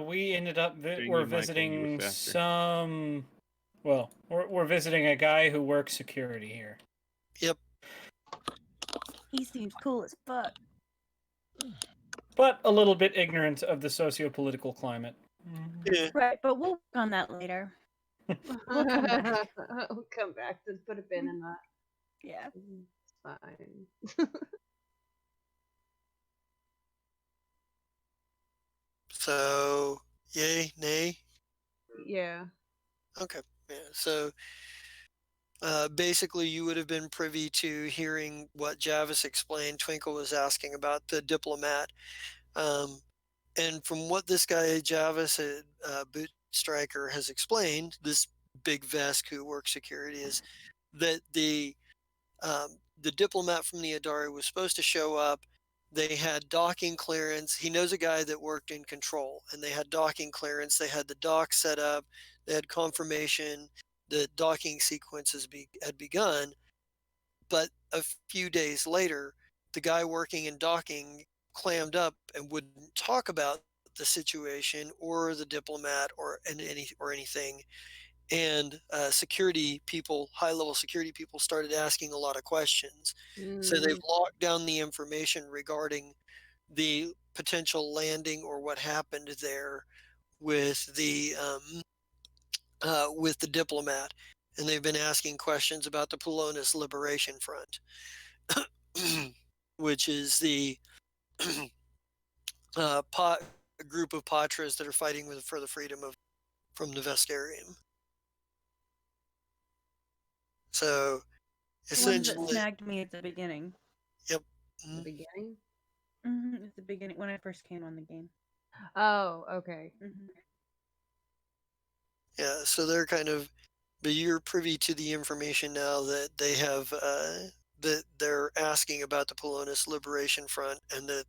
We ended up Dang we're you, Michael, you were visiting faster. some. Well, we're visiting a guy who works security here. Yep. He seems cool as fuck. But a little bit ignorant of the socio-political climate. Yeah. Right, but we'll work on that later. We'll come back. We'll come back. Just put a pin in that. Yeah. It's fine. So, yay, nay? Yeah. Okay. Yeah. So, basically, you would have been privy to hearing what Javis explained. Twinkle was asking about the diplomat. And from what this guy, Javis, Boot Striker, has explained, this big Vesk who works security, is that the diplomat from the Adari was supposed to show up. They had docking clearance. He knows a guy that worked in control, and they had docking clearance. They had the dock set up. They had confirmation that docking sequences had begun. But a few days later, the guy working in docking clammed up and wouldn't talk about the situation or the diplomat or anything. And security people, high-level security people, started asking a lot of questions. So they've locked down the information regarding the potential landing or what happened there with the diplomat, and they've been asking questions about the Polonus Liberation Front, which is the group of Patras that are fighting for the freedom from the Vestarium. So The ones that essentially, snagged me at the beginning. yep. The beginning? At the beginning, when I first came on the game. Oh, okay. Yeah, so they're but you're privy to the information now that they have, that they're asking about the Polonus Liberation Front, and that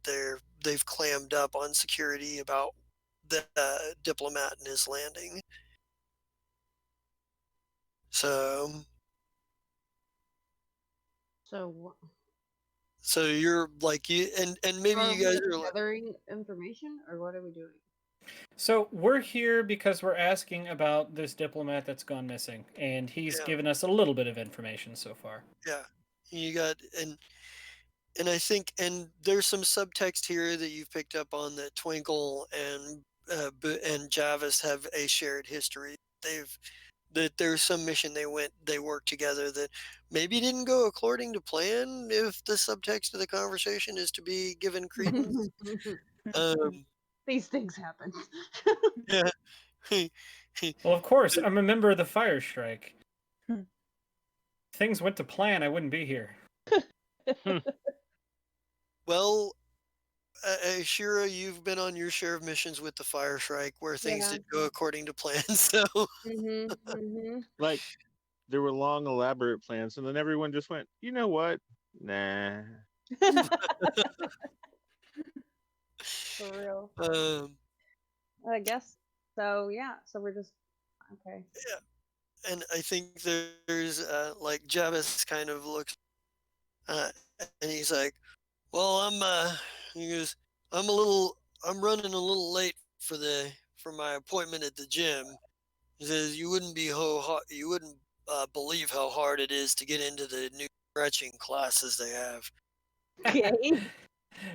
they've clammed up on security about the diplomat and his landing. So So, So you're like you and maybe are you we guys are like, gathering information, or what are we doing? So we're here because we're asking about this diplomat that's gone missing, and he's yeah, given us a little bit of information so far. yeah. You got and I think and there's some subtext here that you've picked up on that Twinkle and Javis have a shared history. They've that there's some mission they worked together that maybe didn't go according to plan if the subtext of the conversation is to be given credence. Um, These things happen. yeah. Well, of course, I'm a member of the Fire Strike. Hmm. If things went to plan, I wouldn't be here. Well, Shira, you've been on your share of missions with the Fire Strike where things Yeah. did go according to plan. So Like there were long, elaborate plans, and then everyone just went, you know what? Nah. For real. I guess. So yeah. So we're just okay. and I think there's like Javis kind of looks uh, and he's like, "Well, he goes, I'm running a little late for my appointment at the gym." He says, you wouldn't believe how hard it is to get into the new stretching classes they have. Okay.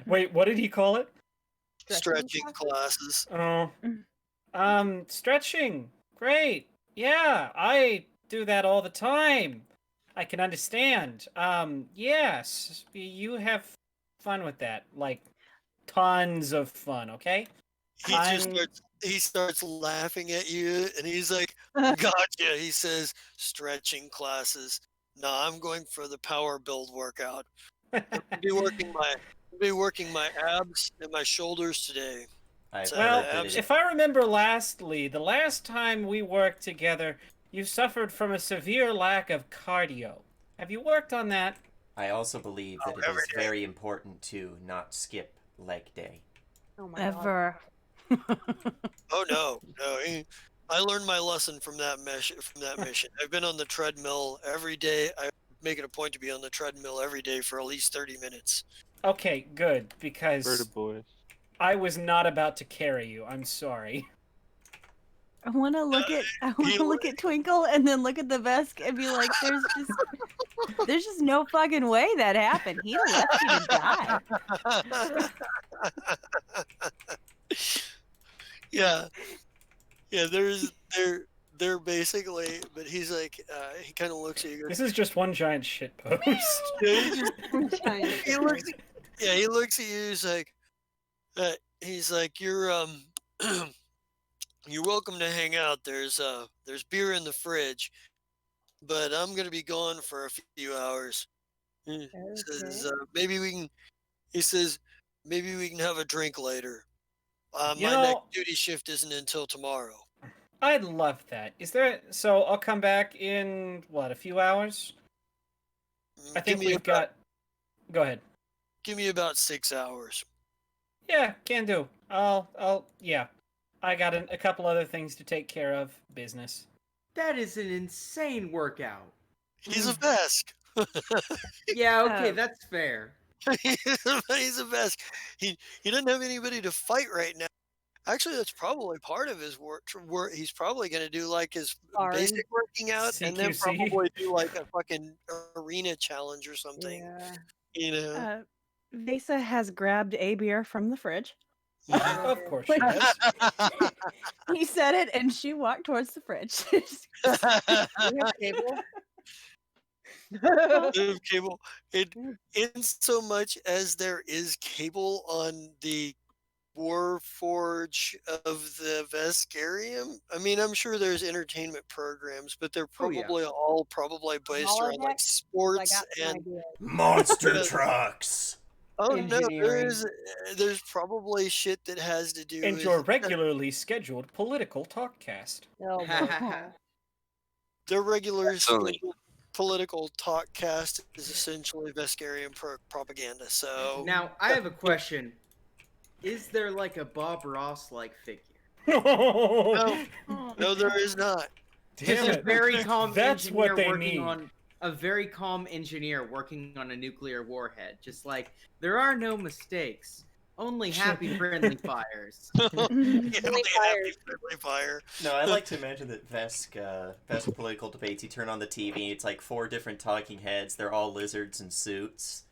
Wait, what did he call it? Stretching classes. Oh, stretching. Great. Yeah, I do that all the time. I can understand. Yes, you have fun with that. Like, tons of fun, okay? He starts laughing at you and he's like, "Gotcha." He says, "Stretching classes. No, I'm going for the power build workout. I'll be working my abs and my shoulders today." I've So Well, heard that abs- it, if I remember lastly, the last time we worked together, you suffered from a severe lack of cardio. Have you worked on that? I also believe that it every is day. very important to not skip leg day. Oh my god. Ever. Oh no, no. I learned my lesson from that mission. I've been on the treadmill every day. I make it a point to be on the treadmill every day for at least 30 minutes. Okay, good, because Bird boys. I was not about to carry you. I'm sorry. I want to look at Twinkle and then look at the Vesk and be like, there's just no fucking way that happened. He'd have left you to die. Yeah, yeah. They're basically, but he's like, he kind of looks at you. This is just one giant shit post. Yeah, he looks. Yeah, he looks at you. He's like, you're you're welcome to hang out. There's beer in the fridge, but I'm gonna be gone for a few hours. He says, maybe we can. He says, maybe we can have a drink later. You My next know, duty shift isn't until tomorrow. I'd love that. Is there? So I'll come back in what, a few hours? I think we've got. Go ahead. Give me about 6 hours. Yeah, can do. Yeah. I got a couple other things to take care of. Business. That is an insane workout. He's a Vesk. Yeah, okay, that's fair. He's a Vesk. He doesn't have anybody to fight right now. Actually, that's probably part of his work. He's probably going to do like his basic working out, and then CQC. probably do like a fucking arena challenge or something. Yeah. You know. Vesa has grabbed a beer from the fridge. Of course she does. He said it, and she walked towards the fridge. Do we have cable? Of cable. In so much as there is cable on the Warforge of the Veskarium. I mean, I'm sure there's entertainment programs, but they're Oh, yeah. probably all based around like Holodeck? sports I got some and ideas. Monster Yeah. trucks. oh no, Engineering. there's probably shit that has to do And with your regularly scheduled political talkcast. Oh, boy. their regular Absolutely. scheduled political talk cast is essentially Veskarian propaganda. So Now, I have a question. Is there like a Bob Ross like figure? No, no, there is not. damn Just a it. very calm That's engineer what they working need. on a very calm engineer working on a nuclear warhead. Just like, there are no mistakes, only happy, friendly fires. Friendly fires. fire. No, I like to imagine that Vesk political debates. You turn on the TV, it's like 4 different talking heads. They're all lizards in suits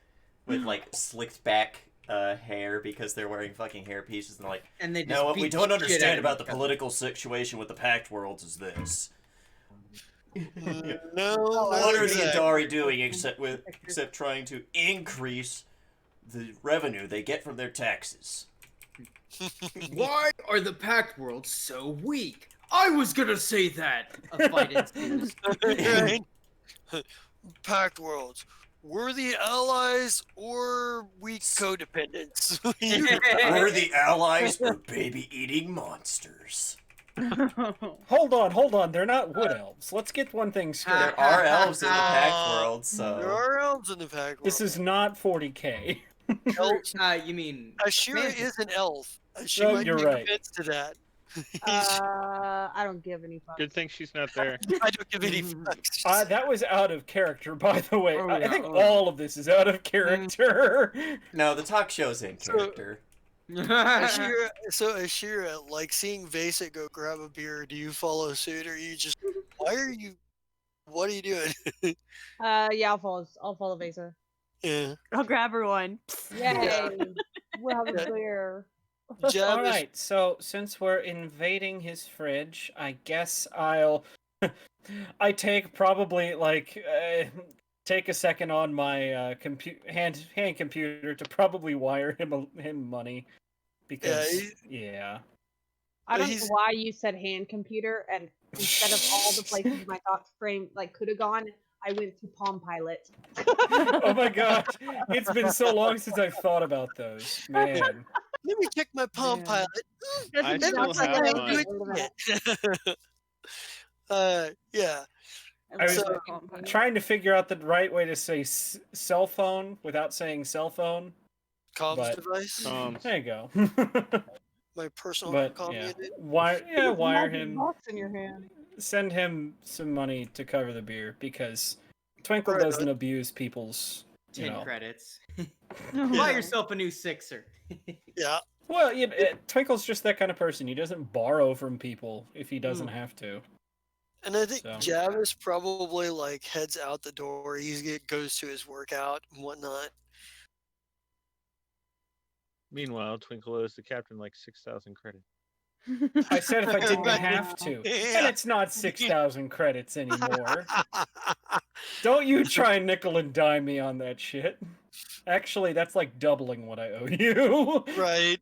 with like slicked back hair because they're wearing fucking hair pieces. And they're like, And they just no, what we beat don't the shit out understand of about the each other. political situation with the Pact Worlds is this. No, What are the exactly. Andari doing except trying to increase the revenue they get from their taxes? Why are the Pact Worlds so weak? I was gonna say that. A fight ensues. Right? Pact worlds. We're the allies or weak codependents. We're the allies or baby-eating monsters. Hold on. They're not wood elves. Let's get one thing straight. There are elves in the Pact World, There so... are elves in the Pact world. This is not 40k. Elves. You mean Ashira Mantis. is an elf. She No, might you're be right. convinced to that. I don't give any fucks. Good thing she's not there. I don't give any fucks. That was out of character, by the way. Oh, I yeah, think oh, yeah. all of this is out of character. No, the talk show's in character. Ashira, like seeing Vasa go grab a beer, do you follow suit or you just, what are you doing? Yeah, I'll follow Vesa. Yeah. I'll grab her one. Yay. We'll have a Yeah. beer. Jab All is- right, so since we're invading his fridge, I guess I'll. I take probably like take a second on my hand computer to probably wire him money because yeah. I don't know He's- why you said hand computer, and instead of all the places my thoughts frame like could have gone, I went to Palm Pilot. Oh my god, it's been so long since I've thought about those, man. Let me check my Palm Yeah. Pilot. I Doesn't still sound like have I mine. would do that. Yeah. I was So- trying to figure out the right way to say cell phone without saying cell phone. Comms But- device. There you go. My personal But comm yeah, unit. wire Magic him. box in your hand. Send him some money to cover the beer because Twinkle Right, doesn't abuse people's, 10 credits. Yeah. Buy yourself a new sixer. Yeah. Well, Twinkle's just that kind of person. He doesn't borrow from people if he doesn't have to. And I think So- Javis probably like heads out the door. He goes to his workout and whatnot. Meanwhile, Twinkle owes the captain like 6,000 credits. I said if I didn't have to, and Yeah. it's not 6,000 credits anymore. Don't you try and nickel and dime me on that shit. Actually, that's like doubling what I owe you. Right.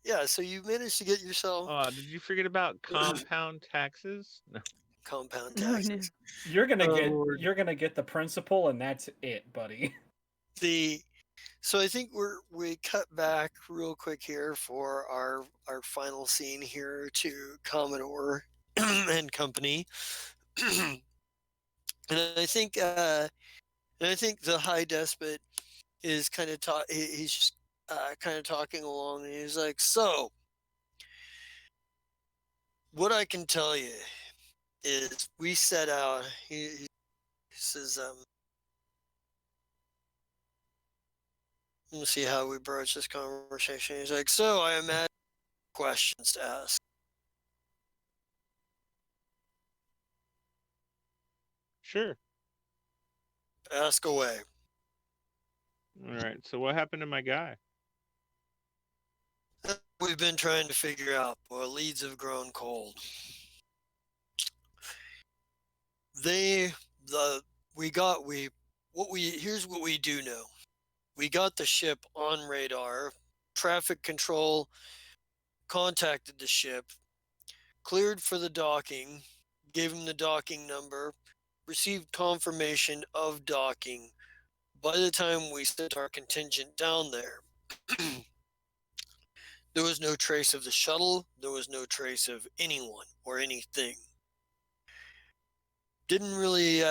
Yeah. So you managed to get yourself Oh, did you forget about compound taxes? No. compound No, no. taxes. You're gonna Oh, get Lord. you're gonna get the principal, and that's it, buddy. So I think we cut back real quick here for our final scene here to Commodore and company. And I think the High Despot is kind of he's just kind of talking along, and he's like, so what I can tell you is we set out. He says, let's see how we broach this conversation. He's like, so I imagine questions to ask. Sure. Ask away. All right. So what happened to my guy? We've been trying to figure out, boy, leads have grown cold. Here's what we do know. We got the ship on radar. Traffic control contacted the ship, cleared for the docking, gave him the docking number, received confirmation of docking. By the time we sent our contingent down there, there was no trace of the shuttle. There was no trace of anyone or anything. Didn't really,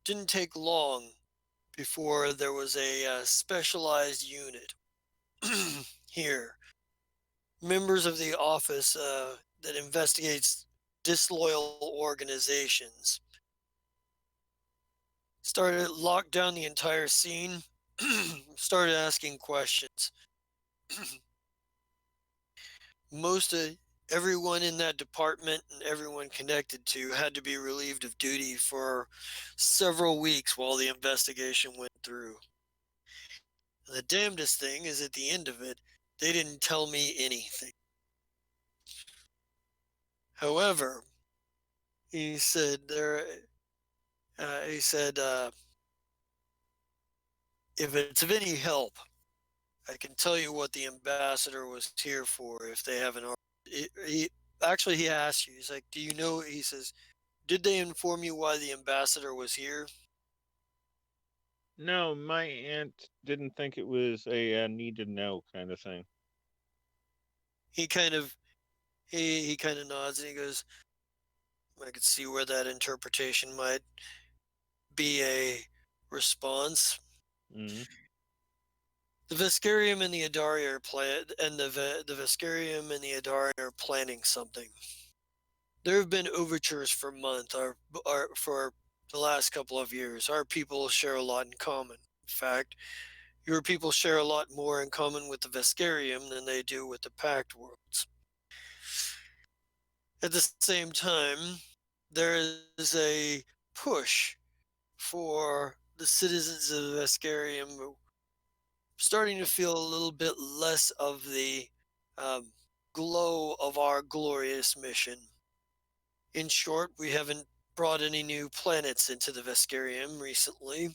didn't take long before there was a specialized unit here. Members of the office that investigates disloyal organizations. Started locked down the entire scene, started asking questions. Most of everyone in that department and everyone connected to had to be relieved of duty for several weeks while the investigation went through. The damnedest thing is at the end of it, they didn't tell me anything. However, he said he said, if it's of any help, I can tell you what the ambassador was here for if they haven't already. Actually, he asked you, he's like, do you know? He says, did they inform you why the ambassador was here? No, my aunt didn't think it was a need to know kind of thing. He kind of he kind of nods and he goes, I could see where that interpretation might be a response. Mm. The Vesperium and the Adari are the Vesperium and the Adari are planning something. There have been overtures for months, or for the last couple of years. Our people share a lot in common. In fact, your people share a lot more in common with the Vesperium than they do with the Pact worlds. At the same time, there is a push for the citizens of Vesperium starting to feel a little bit less of the um, glow of our glorious mission. In short, we haven't brought any new planets into the Vesperium recently.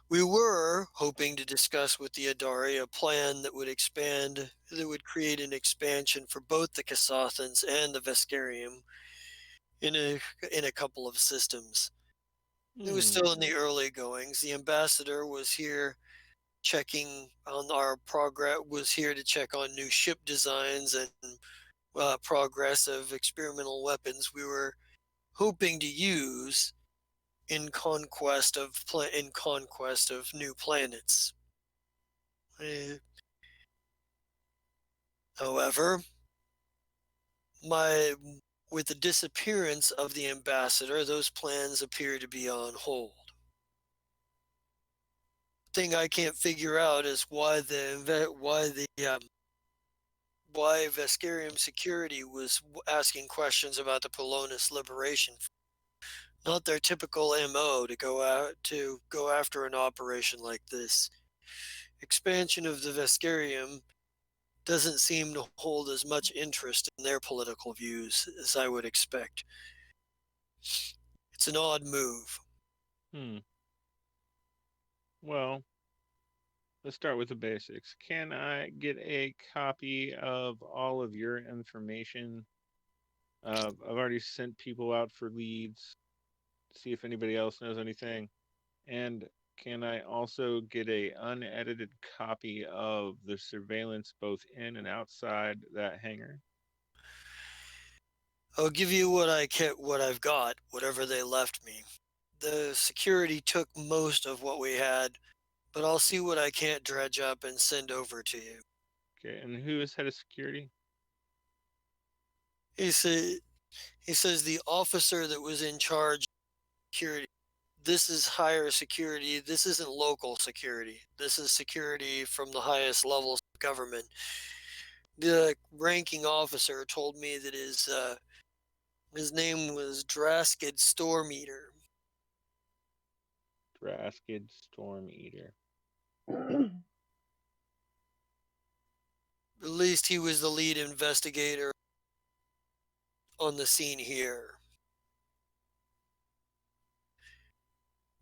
We were hoping to discuss with the Adari a plan that would create an expansion for both the Kasathans and the Vesperium in a couple of systems. It was still in the early goings. The ambassador was here checking on our progress, was here to check on new ship designs and progress of experimental weapons we were hoping to use in conquest of new planets. Eh, However, my with the disappearance of the ambassador, those plans appear to be on hold. Thing I can't figure out is why Vesperium Security was asking questions about the Polonus Liberation. Not their typical MO to go after an operation like this. Expansion of the Vesperium doesn't seem to hold as much interest in their political views as I would expect. It's an odd move. Hmm. Well, let's start with the basics. Can I get a copy of all of your information? I've already sent people out for leads, see if anybody else knows anything. And can I also get a unedited copy of the surveillance both in and outside that hangar? I'll give you what I've got, whatever they left me. The security took most of what we had, but I'll see what I can't dredge up and send over to you. Okay, and who is head of security? He said he says the officer that was in charge of security. This is higher security. This isn't local security. This is security from the highest levels of government. The ranking officer told me that his name was Draskid Storm Eater. Draskid Storm Eater. At least he was the lead investigator on the scene here.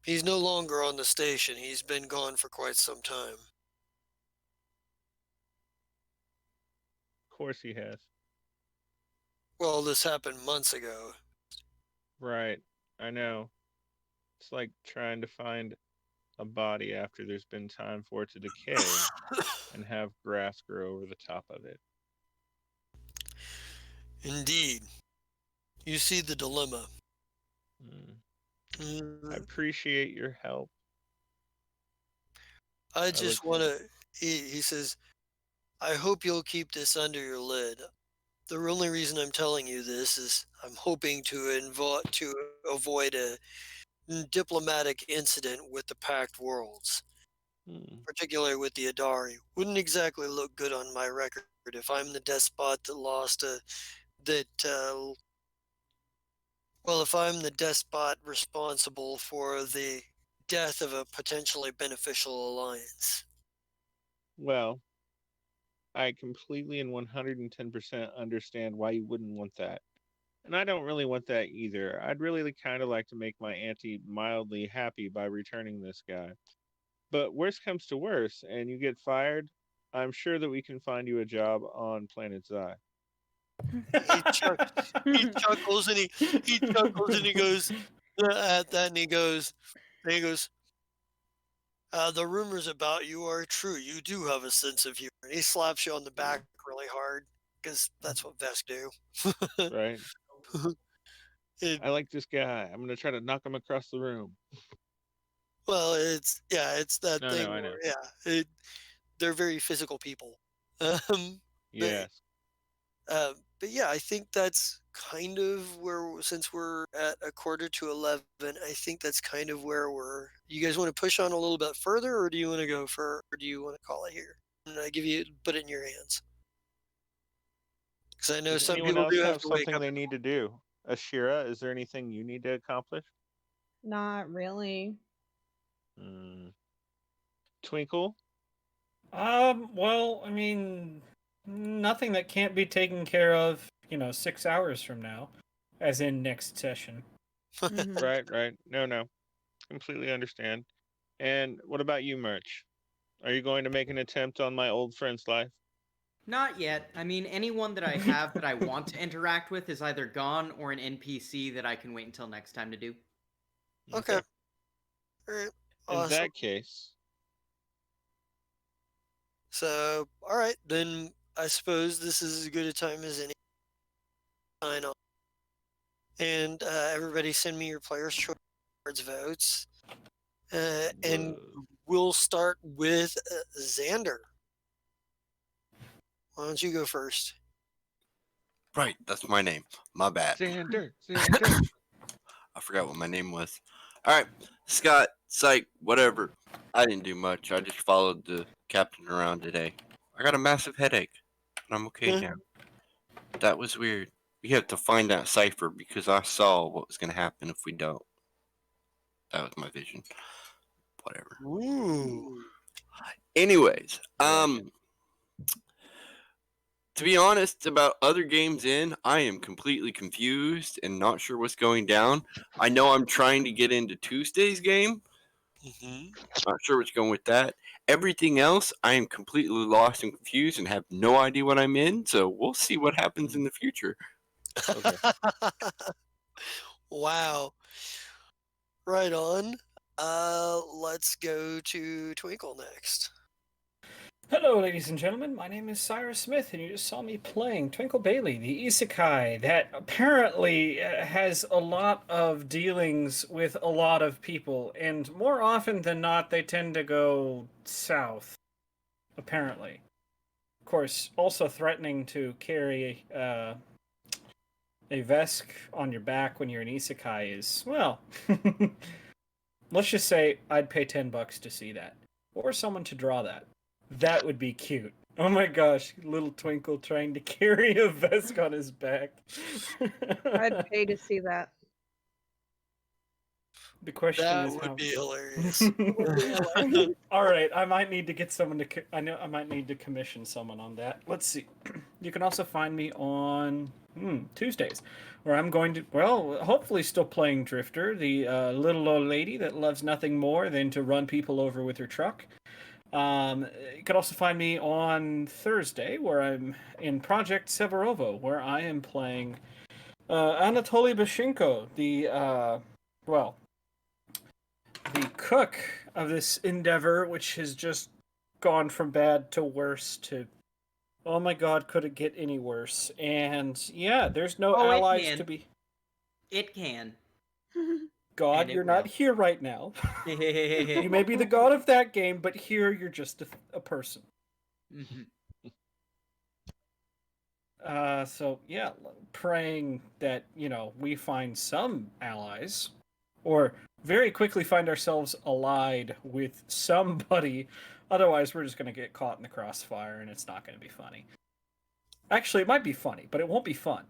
He's no longer on the station. He's been gone for quite some time. Of course he has. Well, this happened months ago. Right, I know. It's like trying to find a body after there's been time for it to decay and have grass grow over the top of it. Indeed. You see the dilemma. I appreciate your help. I just want to. He says, I hope you'll keep this under your lid. The only reason I'm telling you this is I'm hoping to avoid a diplomatic incident with the Pact Worlds, Hmm. particularly with the Adari. Wouldn't exactly look good on my record if I'm the despot that lost a that well, if I'm the despot responsible for the death of a potentially beneficial alliance. Well, I completely and 110% understand why you wouldn't want that. And I don't really want that either. I'd really kind of like to make my auntie mildly happy by returning this guy. But worst comes to worst, and you get fired, I'm sure that we can find you a job on Planet Xi. He, chuck, he chuckles and he chuckles and he goes at that and he goes, the rumors about you are true. You do have a sense of humor. And he slaps you on the back really hard because that's what Vesk do. Right? It, I like this guy. I'm gonna try to knock him across the room. well, it's that No, thing no, I know. where they're very physical people. Um, but Yes. but yeah, I think that's kind of where since we're at a quarter to 11, I think that's kind of where we're. You guys want to push on a little bit further, or do you want to go for, or do you want to call it here? And I put it in your hands because I know Does some anyone people do else have have to wake something up. they need to do? Ashira, is there anything you need to accomplish? Not really. Hmm. Twinkle? Well, I mean, nothing that can't be taken care of, 6 hours from now, as in next session. Mhm. Right, right. No, no. Completely understand. And what about you, Merch? Are you going to make an attempt on my old friend's life? Not yet. I mean, anyone that I have that I want to interact with is either gone or an NPC that I can wait until next time to do. Okay, all right, In awesome. that case, So all right, then I suppose this is as good a time as any. Sign off, and everybody send me your players' choice votes. And whoa. we'll start with Xander. Why don't you go first? Right, that's my name. My bad. Xander, Xander. I forgot what my name was. All right, Scott, psych, whatever. I didn't do much. I just followed the captain around today. I got a massive headache, and I'm okay Yeah. now. That was weird. We have to find that cipher because I saw what was going to happen if we don't. That was my vision. Whatever. Ooh. Anyways, Right. to be honest about other games in, I am completely confused and not sure what's going down. I know I'm trying to get into Tuesday's game. Mm-hmm. Not sure what's going with that. Everything else, I am completely lost and confused and have no idea what I'm in. So we'll see what happens in the future. Okay. Wow. Right on. Let's go to Twinkle next. Hello, ladies and gentlemen. My name is Cyrus Smith, and you just saw me playing Twinkle Bailey, the isekai that apparently has a lot of dealings with a lot of people, and more often than not, they tend to go south, apparently. Of course, also threatening to carry a Vesk on your back when you're an isekai is, well, let's just say I'd pay $10 to see that, or someone to draw that. That would be cute. Oh my gosh, little Twinkle trying to carry a Vesk on his back. I'd pay to see that. The question That is would how. be hilarious. It would be hilarious. All right, I might need to get someone to. I know I might need to commission someone on that. Let's see. You can also find me on Tuesdays, where I'm going to. Well, hopefully, still playing Drifter, the little old lady that loves nothing more than to run people over with her truck. You can also find me on Thursday, where I'm in Project Severovo, where I am playing Anatoly Bashenko, the cook of this endeavor, which has just gone from bad to worse to, oh my god, could it get any worse? And yeah, there's no Oh, it allies can. to be. It can. God, And it you're not will. here right now. You may be the god of that game, but here you're just a person. Mhm. So yeah, praying that we find some allies, or very quickly find ourselves allied with somebody. Otherwise, we're just going to get caught in the crossfire, and it's not going to be funny. Actually, it might be funny, but it won't be fun.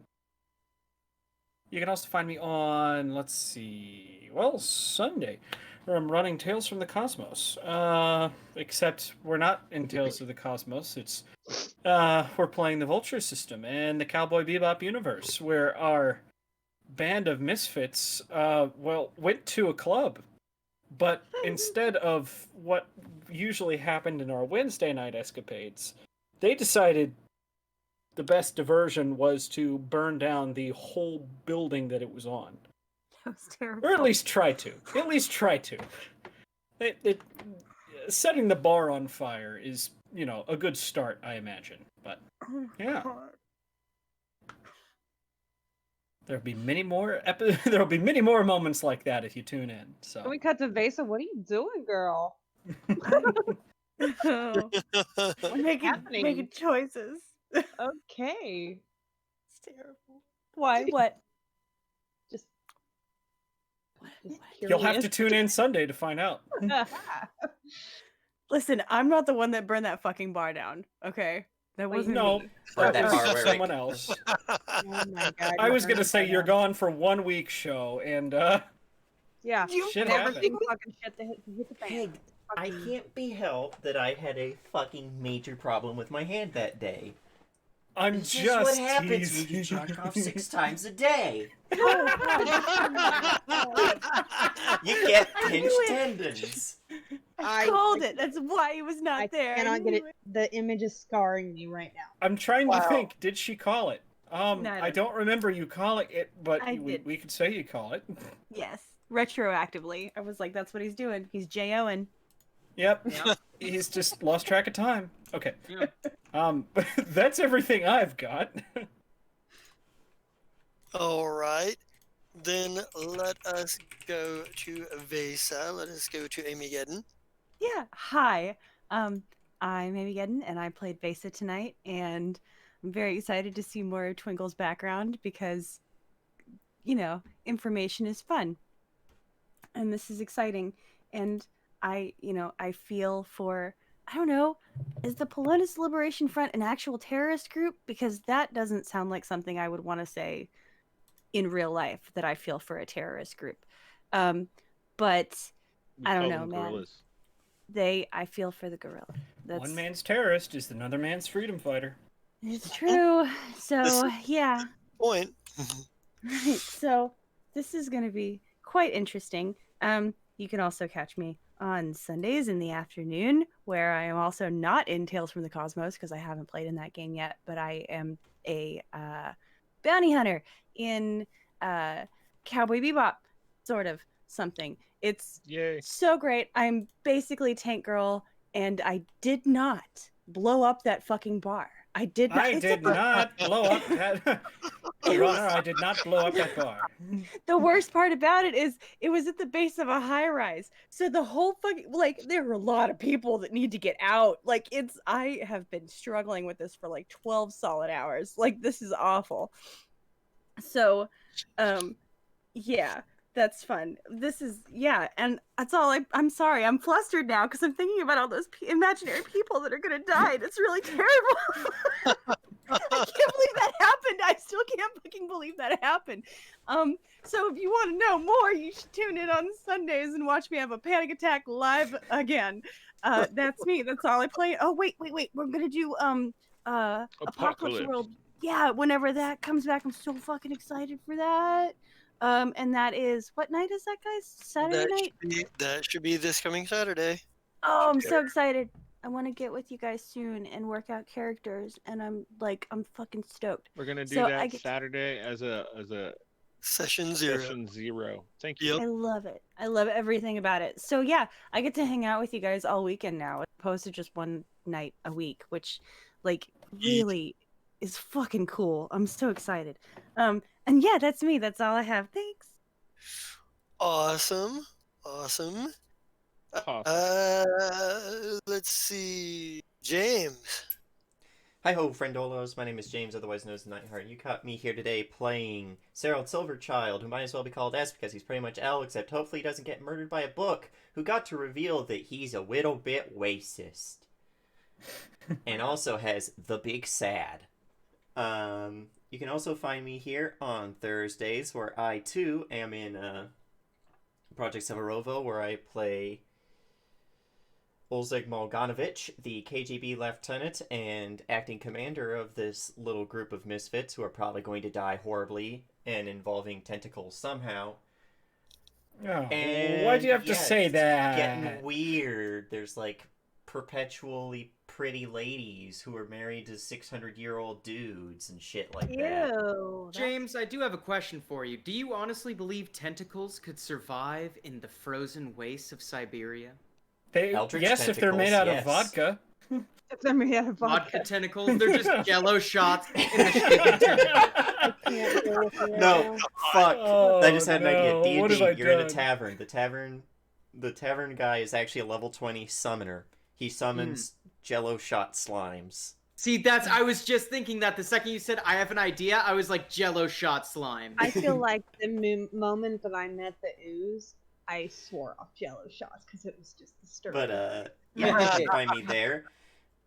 You can also find me on, let's see, Sunday, where I'm running Tales from the Cosmos. Except we're not in Tales of the Cosmos. It's we're playing the Vulture system and the Cowboy Bebop universe, where our band of misfits, went to a club. But instead of what usually happened in our Wednesday night escapades, they decided the best diversion was to burn down the whole building that it was on. That was terrible. Or at least try to. At least try to. Setting the bar on fire is, a good start, I imagine. But, yeah. There'll be many more there'll be many more moments like that if you tune in. So Can we cut to Vesa? What are you doing, girl? I'm making choices. Okay. It's terrible. Why? What? Just you'll have to curious. tune in Sunday to find out. Listen, I'm not the one that burned that fucking bar down. Okay, that wasn't No, me. That that bar was where someone else. Oh my god. I you was burned gonna the say bar you're down. gone for 1 week show, and Yeah. shit and happened. everything fucking shit that hit the fan. Hey, I can't be helped that I had a fucking major problem with my hand that day. I'm This just is what happens when teasing. you jerk off 6 times a day. You get pinched tendons. I called it. That's why he was not I there. cannot get it. The image is scarring me right now. I'm trying to Wow. think. Did she call it? No, I don't remember you calling it, but I did. we could say you call it. Yes, retroactively. I was like, that's what he's doing. He's J-O-ing. Yep. He's just lost track of time. Okay. That's everything I've got. All right. Then let us go to Vesa. Let us go to Amy Gedden. Yeah. Hi. I'm Amy Gedden, and I played Vesa tonight, and I'm very excited to see more of Twinkle's background because, information is fun, and this is exciting, and I feel for, I don't know, is the Polonus Liberation Front an actual terrorist group? Because that doesn't sound like something I would want to say in real life, that I feel for a terrorist group. But We I don't call know, them man. gorillas. I feel for the gorilla. One man's terrorist is another man's freedom fighter. It's true. So, yeah. Point. Right. So, this is going to be quite interesting. You can also catch me on Sundays in the afternoon, where I am also not in Tales from the Cosmos because I haven't played in that game yet, but I am a bounty hunter in Cowboy Bebop, sort of something. It's Yay. so great. I'm basically Tank Girl, and I did not blow up that fucking bar. I did not. I did not blow up that. Your Honor, I did not blow up that bar. The worst part about it is it was at the base of a high rise. So the whole fucking, there are a lot of people that need to get out. I have been struggling with this for 12 solid hours. This is awful. So, yeah, that's fun. This is, yeah, and that's all. I'm sorry, I'm flustered now because I'm thinking about all those imaginary people that are going to die. And it's really terrible. I can't believe that happened. I still can't fucking believe that happened. So if you want to know more, you should tune in on Sundays and watch me have a panic attack live again. That's me. That's all I play. Oh, wait. We're going to do Apocalypse World. Yeah, whenever that comes back, I'm so fucking excited for that. And that is, what night is that, guys? Saturday night? That should be this coming Saturday. Oh, I'm so excited. I want to get with you guys soon and work out characters, and I'm fucking stoked. We're gonna do So that Saturday as a Session 0. Session 0. Thank you. Yep. I love it. I love everything about it. So yeah, I get to hang out with you guys all weekend now, as opposed to just one night a week, which really is fucking cool. I'm so excited. And yeah, that's me. That's all I have. Thanks. Awesome. Let's see. James. Hi-ho, friendolos. My name is James, otherwise known as Nightheart. You caught me here today playing Serald Silverchild, who might as well be called S because he's pretty much L, except hopefully he doesn't get murdered by a book, who got to reveal that he's a little bit racist. And also has the big sad. You can also find me here on Thursdays, where I, too, am in Project Severovo, where I play Olzeg Molganovich, the KGB lieutenant and acting commander of this little group of misfits who are probably going to die horribly and involving tentacles somehow. Oh, And why'd you have to say it's that? getting weird. There's like perpetually pretty ladies who are married to 600-year-old dudes and shit like that. Ew. James, I do have a question for you. Do you honestly believe tentacles could survive in the frozen wastes of Siberia? Eldritch Yes, if they're made tentacles, out yes. of vodka. If they're made out of Vodka vodka. tentacles? They're just jello shots in the shape of tentacles. I can't deal with it right No, now. fuck. Oh, I just had an no. idea. What have D&D, I you're in a done? tavern. The tavern guy is actually a level 20 summoner. He summons jello shot slimes. See, I was just thinking that the second you said I have an idea, I was like jello shot slime. I feel like the moment that I met the ooze, I swore off jello shots because it was just disturbing. But, yeah, you can find me there.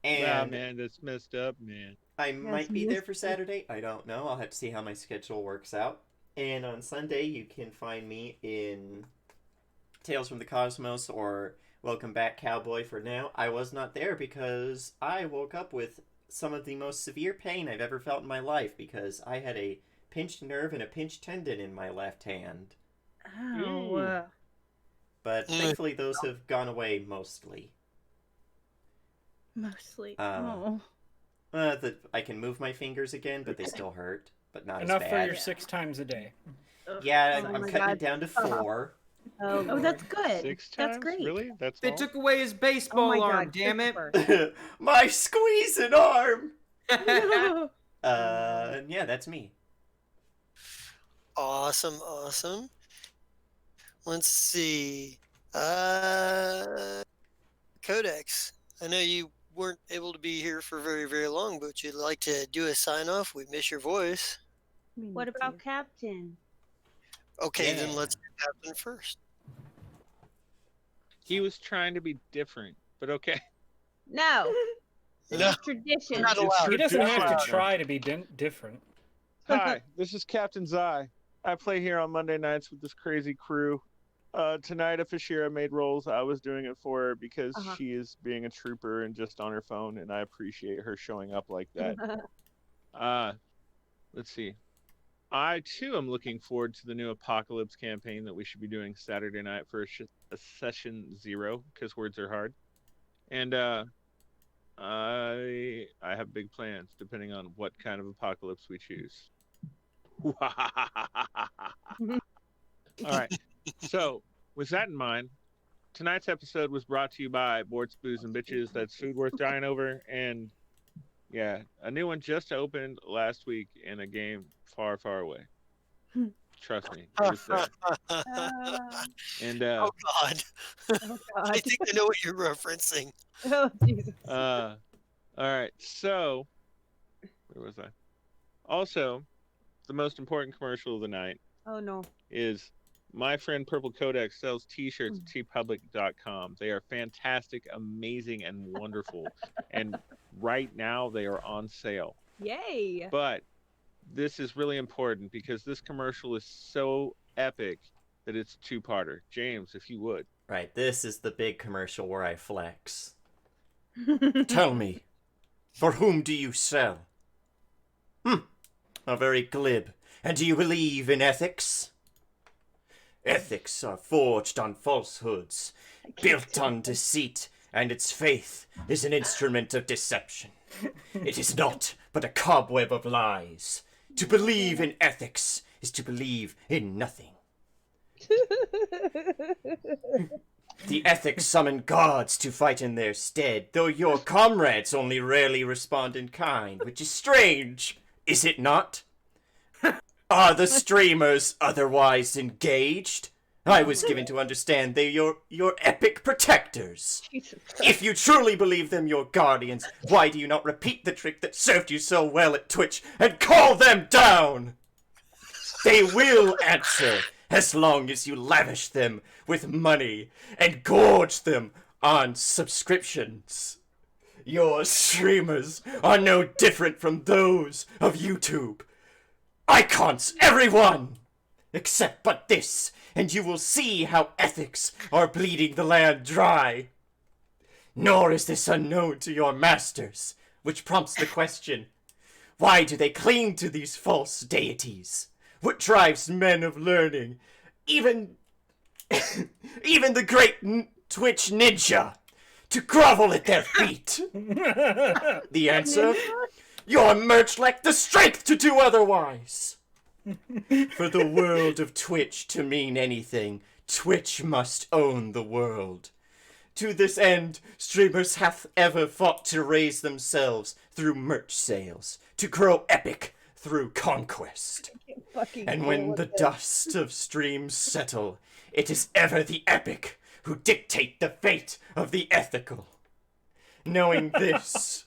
Nah, And man, that's messed up, man. I might be there for Saturday. I don't know. I'll have to see how my schedule works out. And on Sunday, you can find me in Tales from the Cosmos or Welcome Back Cowboy for now. I was not there because I woke up with some of the most severe pain I've ever felt in my life because I had a pinched nerve and a pinched tendon in my left hand. Oh. But thankfully those have gone away mostly. Mostly. I can move my fingers again, but they still hurt. But not Enough as for bad. your 6 times a day. Yeah, Oh I'm my cutting God. it down to 4. Oh, that's good. 6 That's times? great. Really? That's They all? took away his Oh baseball my arm, God, damn it. Christopher. My squeezing arm! And yeah, that's me. Awesome. Let's see. Codex. I know you weren't able to be here for very, very long, but you'd like to do a sign off. We miss your voice. What about Captain? Okay, then Yeah. let's do Captain first. He was trying to be different, but okay. No. No, It's tradition. not allowed. He doesn't have different. to try to be different. Hi, this is Captain Zai. I play here on Monday nights with this crazy crew. Tonight, Afishira made rolls. I was doing it for her because she is being a trooper and just on her phone, and I appreciate her showing up like that. Let's see. I, too, am looking forward to the new Apocalypse campaign that we should be doing Saturday night for a session 0, because words are hard. And I have big plans, depending on what kind of apocalypse we choose. All right. So, with that in mind, tonight's episode was brought to you by Boards, Booze, and Bitches. That's food worth dying over. And, yeah, a new one just opened last week in a game far, far away. Trust me, it was there. And, Oh God. Oh I God. think I know what you're referencing. Oh Jesus. all right. So, where was I? Also, the most important commercial of the night Oh no. is my friend Purple Codex sells t-shirts at tpublic.com. They are fantastic, amazing, and wonderful. And right now they are on sale. Yay. But this is really important because this commercial is so epic that it's a 2-parter. James, if you would. Right, this is the big commercial where I flex. Tell me, for whom do you sell? How very glib. And do you believe in ethics? Ethics are forged on falsehoods, built on deceit, and its faith is an instrument of deception. It is not but a cobweb of lies. To believe in ethics is to believe in nothing. The ethics summon gods to fight in their stead, though your comrades only rarely respond in kind, which is strange, is it not? Are the streamers otherwise engaged? I was given to understand they're your epic protectors. Jesus If you truly believe them your guardians, why do you not repeat the trick that served you so well at Twitch and call them down? They will answer as long as you lavish them with money and gorge them on subscriptions. Your streamers are no different from those of YouTube. Icons, everyone! Except but this, and you will see how ethics are bleeding the land dry. Nor is this unknown to your masters, which prompts the question, why do they cling to these false deities? What drives men of learning, even the great Twitch ninja, to grovel at their feet? The answer? Your merch lacked the strength to do otherwise. For the world of Twitch to mean anything, Twitch must own the world. To this end, streamers hath ever fought to raise themselves through merch sales, to grow epic through conquest. And when the dust of streams settle, it is ever the epic who dictate the fate of the ethical. Knowing this,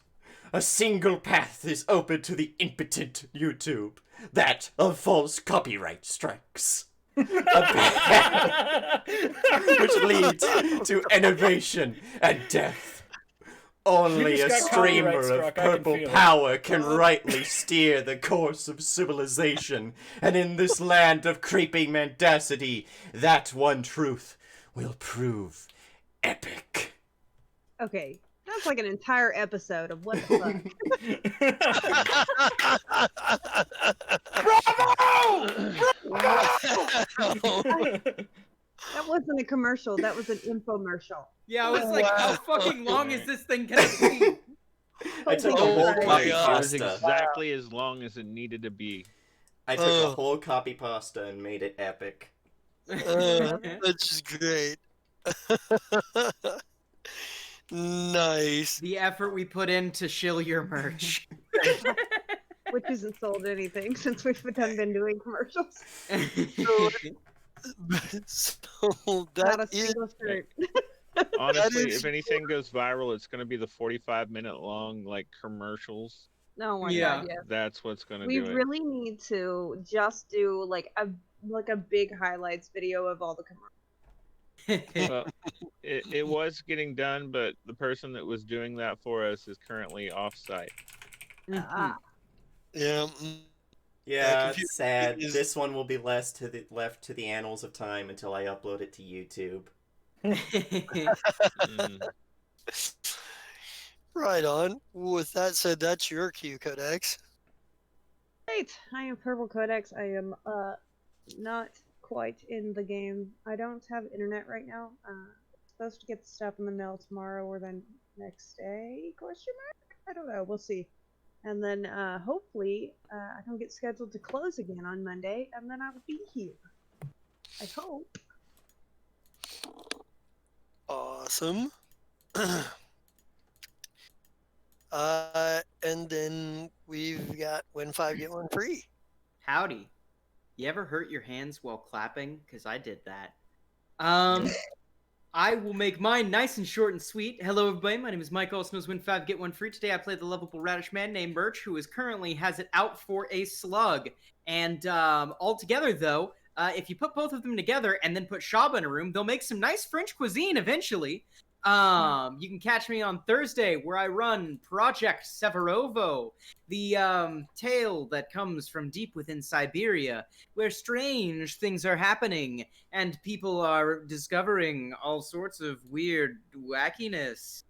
a single path is open to the impotent YouTube, that of false copyright strikes. A path which leads to innovation and death. Only a streamer of purple power can rightly steer the course of civilization, and in this land of creeping mendacity, that one truth will prove epic. Okay, that's like an entire episode of what the fuck. That wasn't a commercial. That was an infomercial. Yeah, I was like, how fucking long is this thing gonna be? I took a whole copy It was pasta. exactly as long as it needed to be. I took a whole copy pasta and made it epic. That's just great. Nice. The effort we put in to shill your merch. Which hasn't sold anything since we've been doing commercials. So Not a that is single shirt. Honestly, is if anything goes viral, it's going to be the 45-minute long like commercials. Oh my Yeah. god, yes. That's what's going to We do it. really need to just do like a big highlights video of all the commercials. Well, it was getting done, but the person that was doing that for us is currently off-site. Ah. yeah. Yeah, computer it's sad. is- This one will be left to the annals of time until I upload it to YouTube. Mm. Right on. With that said, that's your cue, Codex. Right, I am Purple Codex. I am not quite in the game. I don't have internet right now. Supposed to get the stuff in the mail tomorrow or then next day? Question mark? I don't know. We'll see. And then hopefully I don't get scheduled to close again on Monday, and then I will be here. I hope. Awesome. And then we've got win 5 get 1 free. Howdy. You ever hurt your hands while clapping? Because I did that. I will make mine nice and short and sweet. Hello, everybody. My name is Mike. Also knows Win 5 Get 1 Free. Today I play the lovable radish man named Birch, who is currently has it out for a slug. And all together, though, if you put both of them together and then put Shaba in a room, they'll make some nice French cuisine eventually. You can catch me on Thursday where I run Project Severovo, the tale that comes from deep within Siberia, where strange things are happening and people are discovering all sorts of weird wackiness.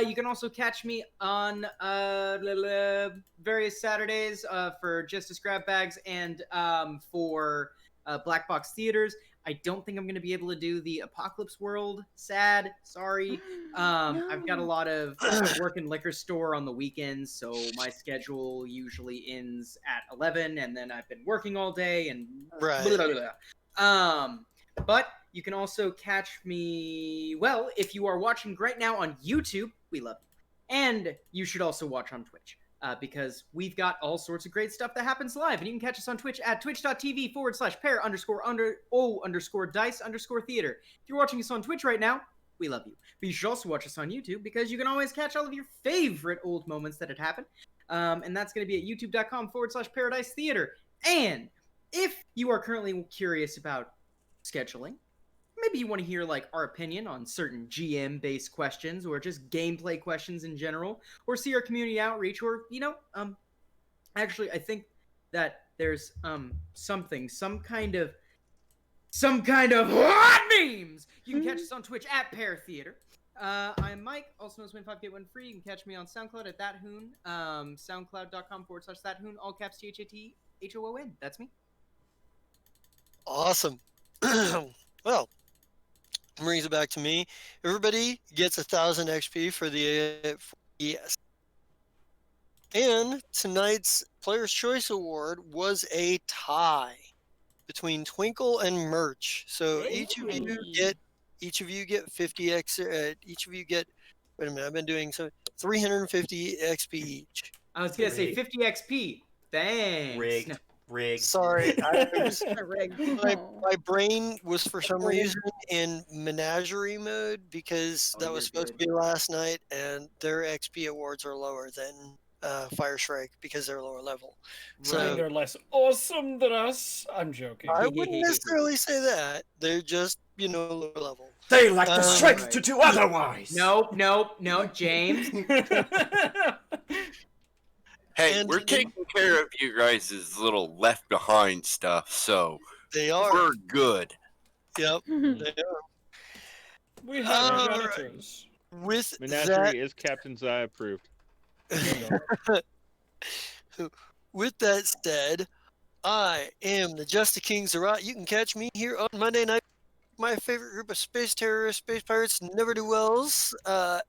You can also catch me on various Saturdays for Justice Grab Bags and for Black Box Theaters. I don't think I'm going to be able to do the Apocalypse World. Sad. Sorry. I've got a lot of work in liquor store on the weekends, so my schedule usually ends at 11, and then I've been working all day, and Right. blah, blah, blah. But you can also catch me, well, if you are watching right now on YouTube, we love you. And you should also watch on Twitch. because we've got all sorts of great stuff that happens live. And you can catch us on Twitch at twitch.tv/pair_dice_theater. If you're watching us on Twitch right now, we love you. But you should also watch us on YouTube because you can always catch all of your favorite old moments that had happened. And that's going to be at youtube.com/Paradise Theater. And if you are currently curious about scheduling, maybe you want to hear like our opinion on certain GM-based questions or just gameplay questions in general, or see our community outreach, or actually I think that there's some kind of hot memes. You can catch us on Twitch at Pair Theater. I'm Mike, also known as Win5Get1 Free. You can catch me on SoundCloud at thathoon, soundcloud.com/thathoon, all caps THATHOON. That's me. Awesome. Well, brings it back to me. Everybody gets 1,000 XP for the yes. And tonight's Player's Choice Award was a tie between Twinkle and Merch. So each of you get 50 X. Each of you get. Wait a minute, I've been doing 350 XP each. I was gonna say 50 XP. Thanks. Rigged. Rigged. Sorry, Rigged. my brain was for some reason in menagerie mode because that was supposed to be last night, and their XP awards are lower than Fire Shrike because they're lower level. So they're less awesome than us. I'm joking. I wouldn't necessarily say that. They're just lower level. They lack the strength to do otherwise. Nope, James. Hey, we're taking care of you guys' little left behind stuff, so they are. We're good. Yep, they are. We have janitors. With Menagerie is Captain's Eye approved. With that said, I am the Just the King Zerat. You can catch me here on Monday night. My favorite group of space terrorists, space pirates, never-do-wells,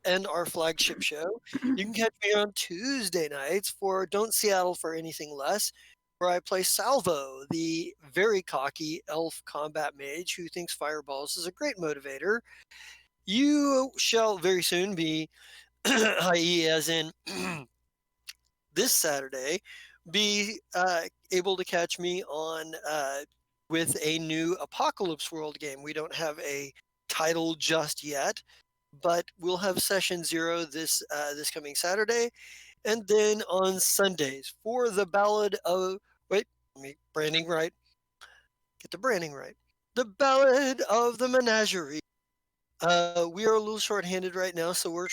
and our flagship show. You can catch me on Tuesday nights for Don't Seattle for Anything Less, where I play Salvo, the very cocky elf combat mage who thinks fireballs is a great motivator. You shall very soon be, i.e. as in this Saturday, be able to catch me on with a new Apocalypse World game. We don't have a title just yet, but we'll have session 0 this coming Saturday, and then on Sundays for the Ballad of branding right. Get the branding right. The Ballad of the Menagerie. We are a little short-handed right now, so we're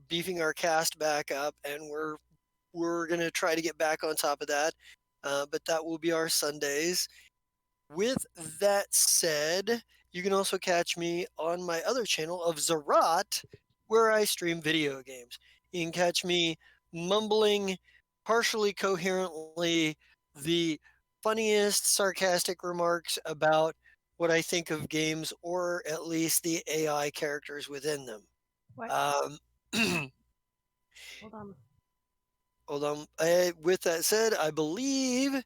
beefing our cast back up, and we're gonna try to get back on top of that. But that will be our Sundays. With that said, you can also catch me on my other channel of Zerat, where I stream video games. You can catch me mumbling partially coherently the funniest sarcastic remarks about what I think of games, or at least the AI characters within them. What? Hold on. With that said, I believe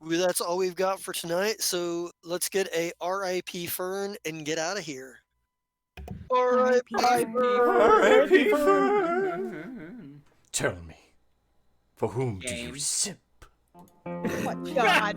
that's all we've got for tonight. So let's get a R.I.P. Fern and get out of here. R.I.P. R.I.P. Fern. Tell me, for whom do you simp? Oh my God.